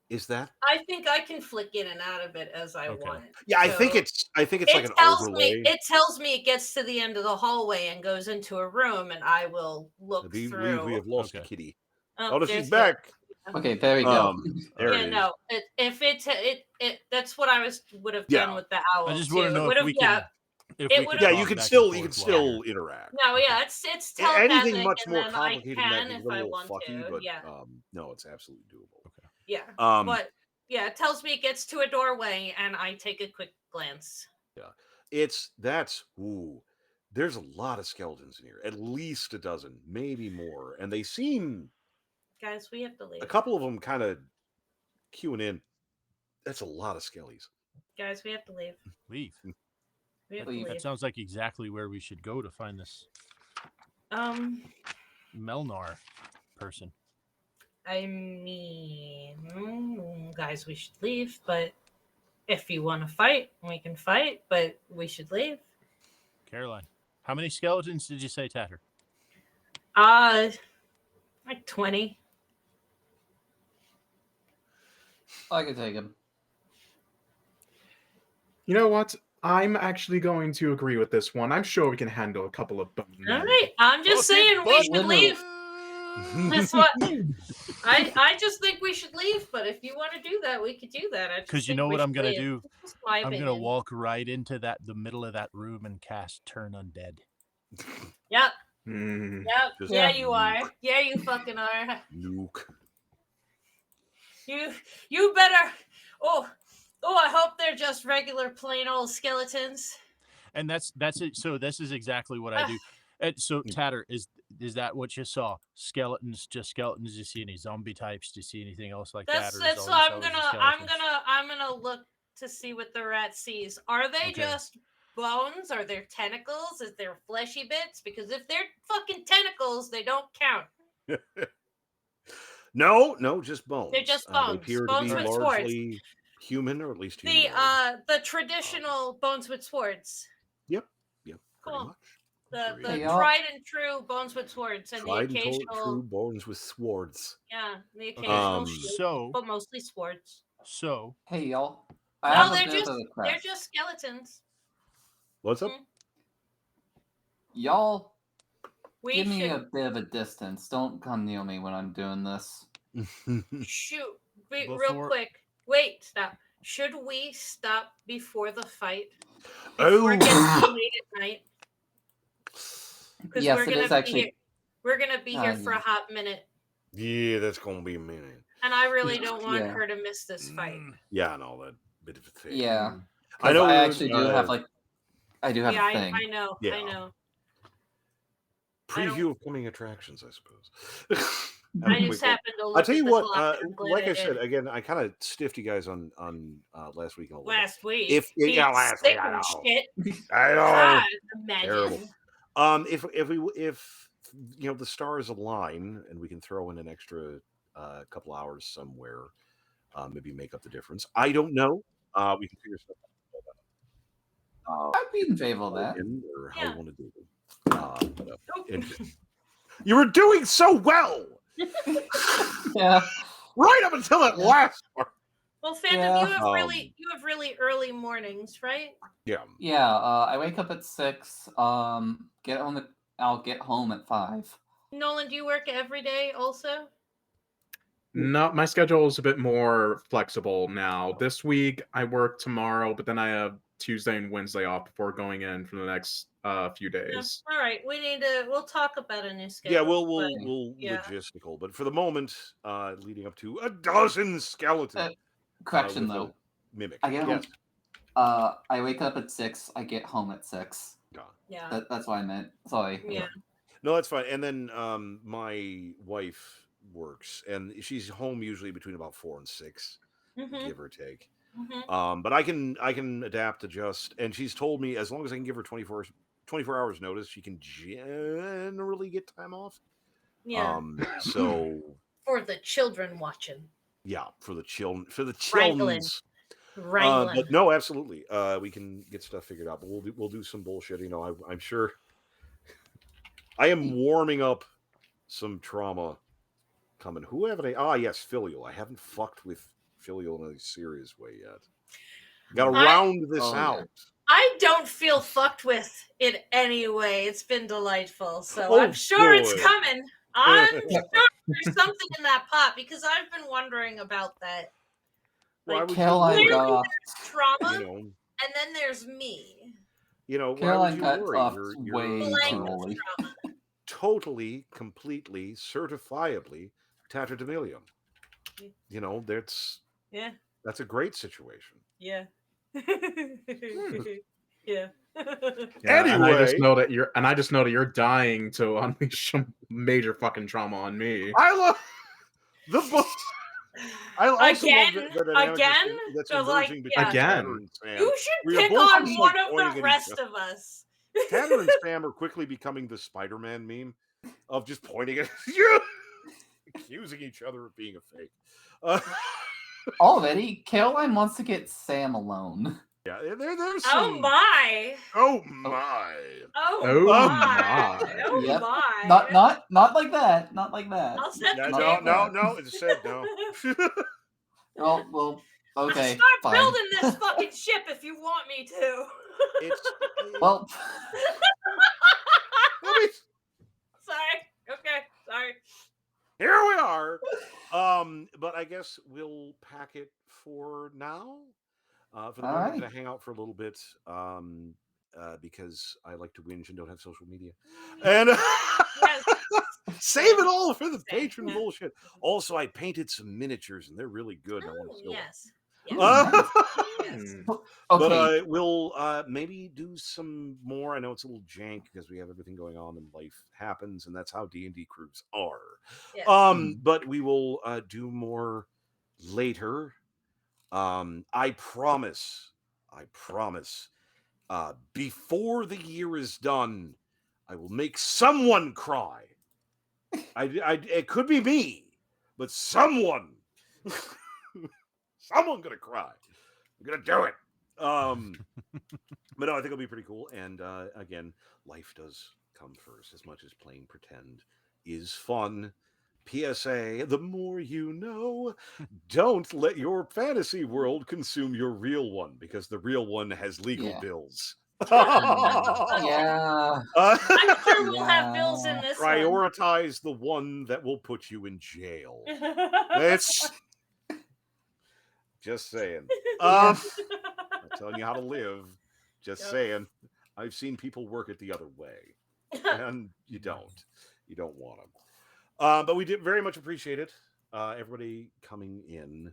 is that? I think I can flick in and out of it as I Okay. want. Yeah, I think So- it's like an overlay. It tells me it gets to the end of the hallway and goes into a room, and I will look I believe through. we have lost Okay. Kitty. Oh, Oh, there's she's back. Okay, there we go. There Yeah, it is. no. If it that's what I would have Yeah. done with the owl. I just too. want to It know would if have- we yeah. can. If It we would've- can Yeah, talk you can back still and you can forth still while interact. No, yeah, it's Anything telepathic, much and more then complicated than I that can can if get a I little want fucky, to. but Yeah, no, it's absolutely doable. yeah. Um, But yeah, it tells me it gets to a doorway, and I take a quick glance. there's a lot of skeletons in here, at least a dozen, maybe more, and they seem Guys, we have to leave. a couple of them kind of queuing in. That's a lot of skellies. Guys, we have to leave. leave. We have to Leave. leave. That sounds like exactly where we should go to find this Melnar person. I mean, guys, we should leave, but if you want to fight, we can fight, but we should leave. Caroline, how many skeletons did you say, Tatter? Like 20. I can take him. You know what? I'm actually going to agree with this one. I'm sure we can handle a couple of bone All men. right, I'm just saying we should Women. leave. That's what I just think we should leave. But if you want to do that, we could do that. Because you know what I'm gonna do? That's my I'm opinion. gonna walk right into the middle of that room and cast Turn Undead. Yep, Hmm. yep, Just- yeah, you are. Yeah, you fucking are. Nuke. You better. Oh, I hope they're just regular plain old skeletons. And that's it. So this is exactly what I do. And so Tatter, is that what you saw? Skeletons, just skeletons. Do you see any zombie types? Do you see anything else like That's that? Or is that's all what you I'm saw gonna just skeletons? I'm gonna look to see what the rat sees. Are they Okay. just bones? Are there tentacles? Is there fleshy bits? Because if they're fucking tentacles, they don't count. No, just bones. They're just They bones. appear Bones to be with largely human, or at least The humanoid. the traditional bones with swords. Yep, pretty Cool. much. The Hey, y'all. tried and true bones with swords and Tried the and occasional true bones with swords. the occasional shield, So but mostly swords. Hey, y'all. I No, have a they're bit just of a they're request. just skeletons. What's up? Y'all, We give me should a bit of a distance. Don't come near me when I'm doing this. shoot. Real Before- quick. Wait, stop. Should we stop before the fight? Oh. Before it gets too late at night? Because Yes, it is actually. we're gonna be here for a yeah. hot minute, Yeah, that's gonna be a minute. and I really don't want Yeah. her to miss this fight. Yeah, and all that bit of a thing. Yeah. I 'Cause know. I actually do have like. I do have Yeah, a thing. I know. Yeah. I know. Preview of coming attractions, I suppose. I just happened to look I'll tell at you the what. clock and I'm glad Like I did. said again, I kind of stiffed you guys on last week. And a little bit. Last week. If- He's yeah, last week, sick I and know. shit. I know. God, imagine. Terrible. If the stars align and we can throw in an extra couple hours somewhere, maybe make up the difference. I don't know. We can figure stuff out. I'd be in favor of that. Or how Yeah. you want to do it. Nope. You were doing so well Yeah. right up until that last part. Well, Phantom, Yeah. you have really early mornings, right? Yeah. Yeah. I wake up at 6. Get home. I'll get home at 5. Nolan, do you work every day also? No, my schedule is a bit more flexible now. This week I work tomorrow, but then I have Tuesday and Wednesday off before going in for the next few days. All right, we'll talk about a new schedule. Yeah, but, we'll yeah. logistical, but for the moment, leading up to a dozen skeletons. Correction with a though. mimic. I get Yes. home. I wake up at 6. I get home at 6. Yeah. That's what I meant. Sorry. Yeah. No, that's fine. And then my wife works, and she's home usually between about 4 and 6, Mhm. give or take. Mhm. But I can adapt, adjust, and she's told me as long as I can give her 24 hours notice, she can generally get time off. Yeah. So For the children watching. yeah, for the Wrangling. childrens. Wrangling. But no, absolutely. We can get stuff figured out. But we'll do some bullshit. You know, I'm sure. I am warming up some trauma coming. Who haven't I? Ah, yes, filial. I haven't fucked with filial in a serious way yet. Got to round this out. I don't feel fucked with in any way. It's been delightful. So Oh, I'm sure it's good. coming. I'm sure there's something in that pot because I've been wondering about that. Why Like, would Caroline you clearly got off. there's trauma, You know, and then there's me. why would Caroline you got worry? off You're way too Blank early. trauma. totally, completely, certifiably tatterdemilium. You know, Yeah. that's a great situation. Yeah. Yeah. Yeah, and I just Anyway. know that you're dying to unleash some major fucking trauma on me. I love the book. I also Again, love the dynamic again, that's so, like, emerging yeah. between Tanner and Sam. You should where you're pick both on just, one like, of pointing the at rest each of us. Tanner and Sam are quickly becoming the Spider-Man meme of just pointing at you, accusing each other of being a fake. Already, Caroline wants to get Sam alone. Yeah, there's Oh some. my! Oh my! Oh, Oh my! my. Oh Yep. my! Not like that. Not like that. I'll set the No, table. no. It said no. Well, okay. Start fine. building this fucking ship if you want me to. Well, Sorry. Okay. Sorry. Here we are. But I guess we'll pack it for now. For the moment, I'm going to hang out for a little bit because I like to whinge and don't have social media. And save it all for the patron bullshit. Also, I painted some miniatures and they're really good. And I want to show Yes. Yes. Okay. But we'll maybe do some more. I know it's a little jank because we have everything going on and life happens, and that's how D&D crews are. Yes. But we will do more later. I promise. Before the year is done, I will make someone cry. It could be me, but someone gonna cry. I'm gonna do it. But no, I think it'll be pretty cool. And again, life does come first. As much as playing pretend is fun. PSA: the more you know. Don't let your fantasy world consume your real one, because the real one has legal bills. Yeah. I'm sure we'll have bills in this Prioritize the one that will put you in jail. It's just saying. I'm telling you how to live. Just saying. I've seen people work it the other way, and you don't want them. But we did very much appreciate it. Everybody coming in.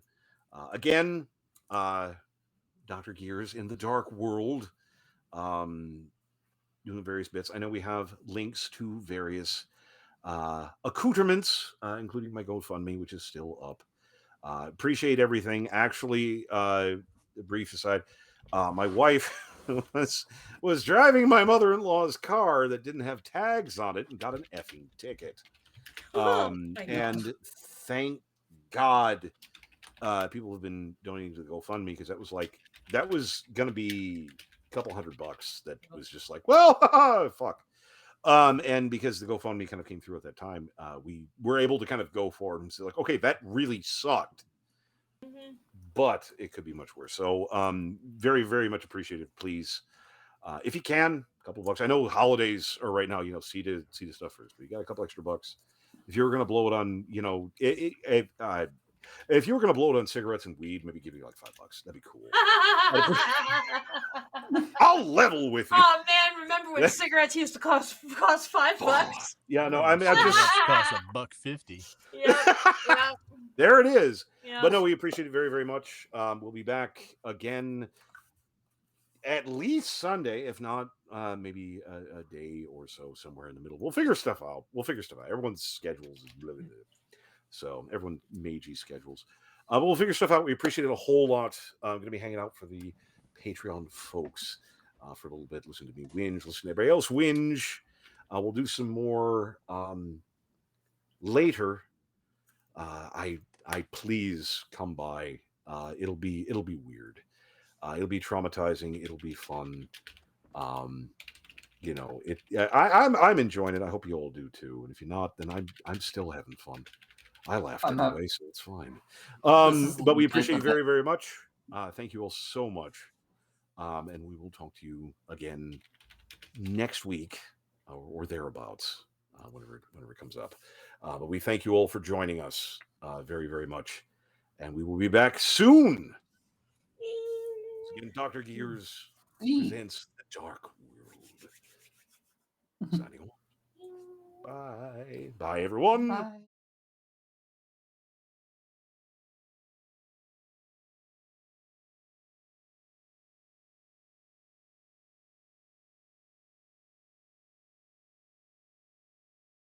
Again, Dr. Gears in the Dark World, doing various bits. I know we have links to various accoutrements, including my GoFundMe, which is still up. Appreciate everything. Actually, brief aside, my wife was driving my mother-in-law's car that didn't have tags on it and got an effing ticket. And thank God people have been donating to the GoFundMe, because that was gonna be a couple $100 that was just like, well, fuck. And because the GoFundMe kind of came through at that time, we were able to kind of go forward and say, like, okay, that really sucked, but it could be much worse. So very, very much appreciated. Please, if you can, a couple bucks. I know holidays are right now, see the stuff first, but you got a couple extra bucks. If you're going to blow it on, If you were going to blow it on cigarettes and weed, maybe give you like $5. That'd be cool. I'll level with you. Oh man, remember when cigarettes used to cost $5? Yeah, no, I mean, I'm just cost $1.50. Yeah. there it is. Yeah. But no, we appreciate it very, very much. We'll be back again at least Sunday, if not maybe a day or so somewhere in the middle. We'll figure stuff out. Everyone's schedules is blah, blah, blah. So everyone Meiji schedules. But we'll figure stuff out. We appreciate it a whole lot. I'm going to be hanging out for the Patreon folks for a little bit. Listen to me whinge. Listen to everybody else whinge. We'll do some more later. I please come by. It'll be weird. It'll be traumatizing. It'll be fun. I'm enjoying it. I hope you all do too. And if you're not, then I'm still having fun. I laughed anyway, so it's fine. But we appreciate you very, very much. Thank you all so much. And we will talk to you again next week or thereabouts, whenever it comes up. But we thank you all for joining us very, very much. And we will be back soon. So again, Dr. Gears presents The Dark World. Signing off. Bye. Bye, everyone. Bye.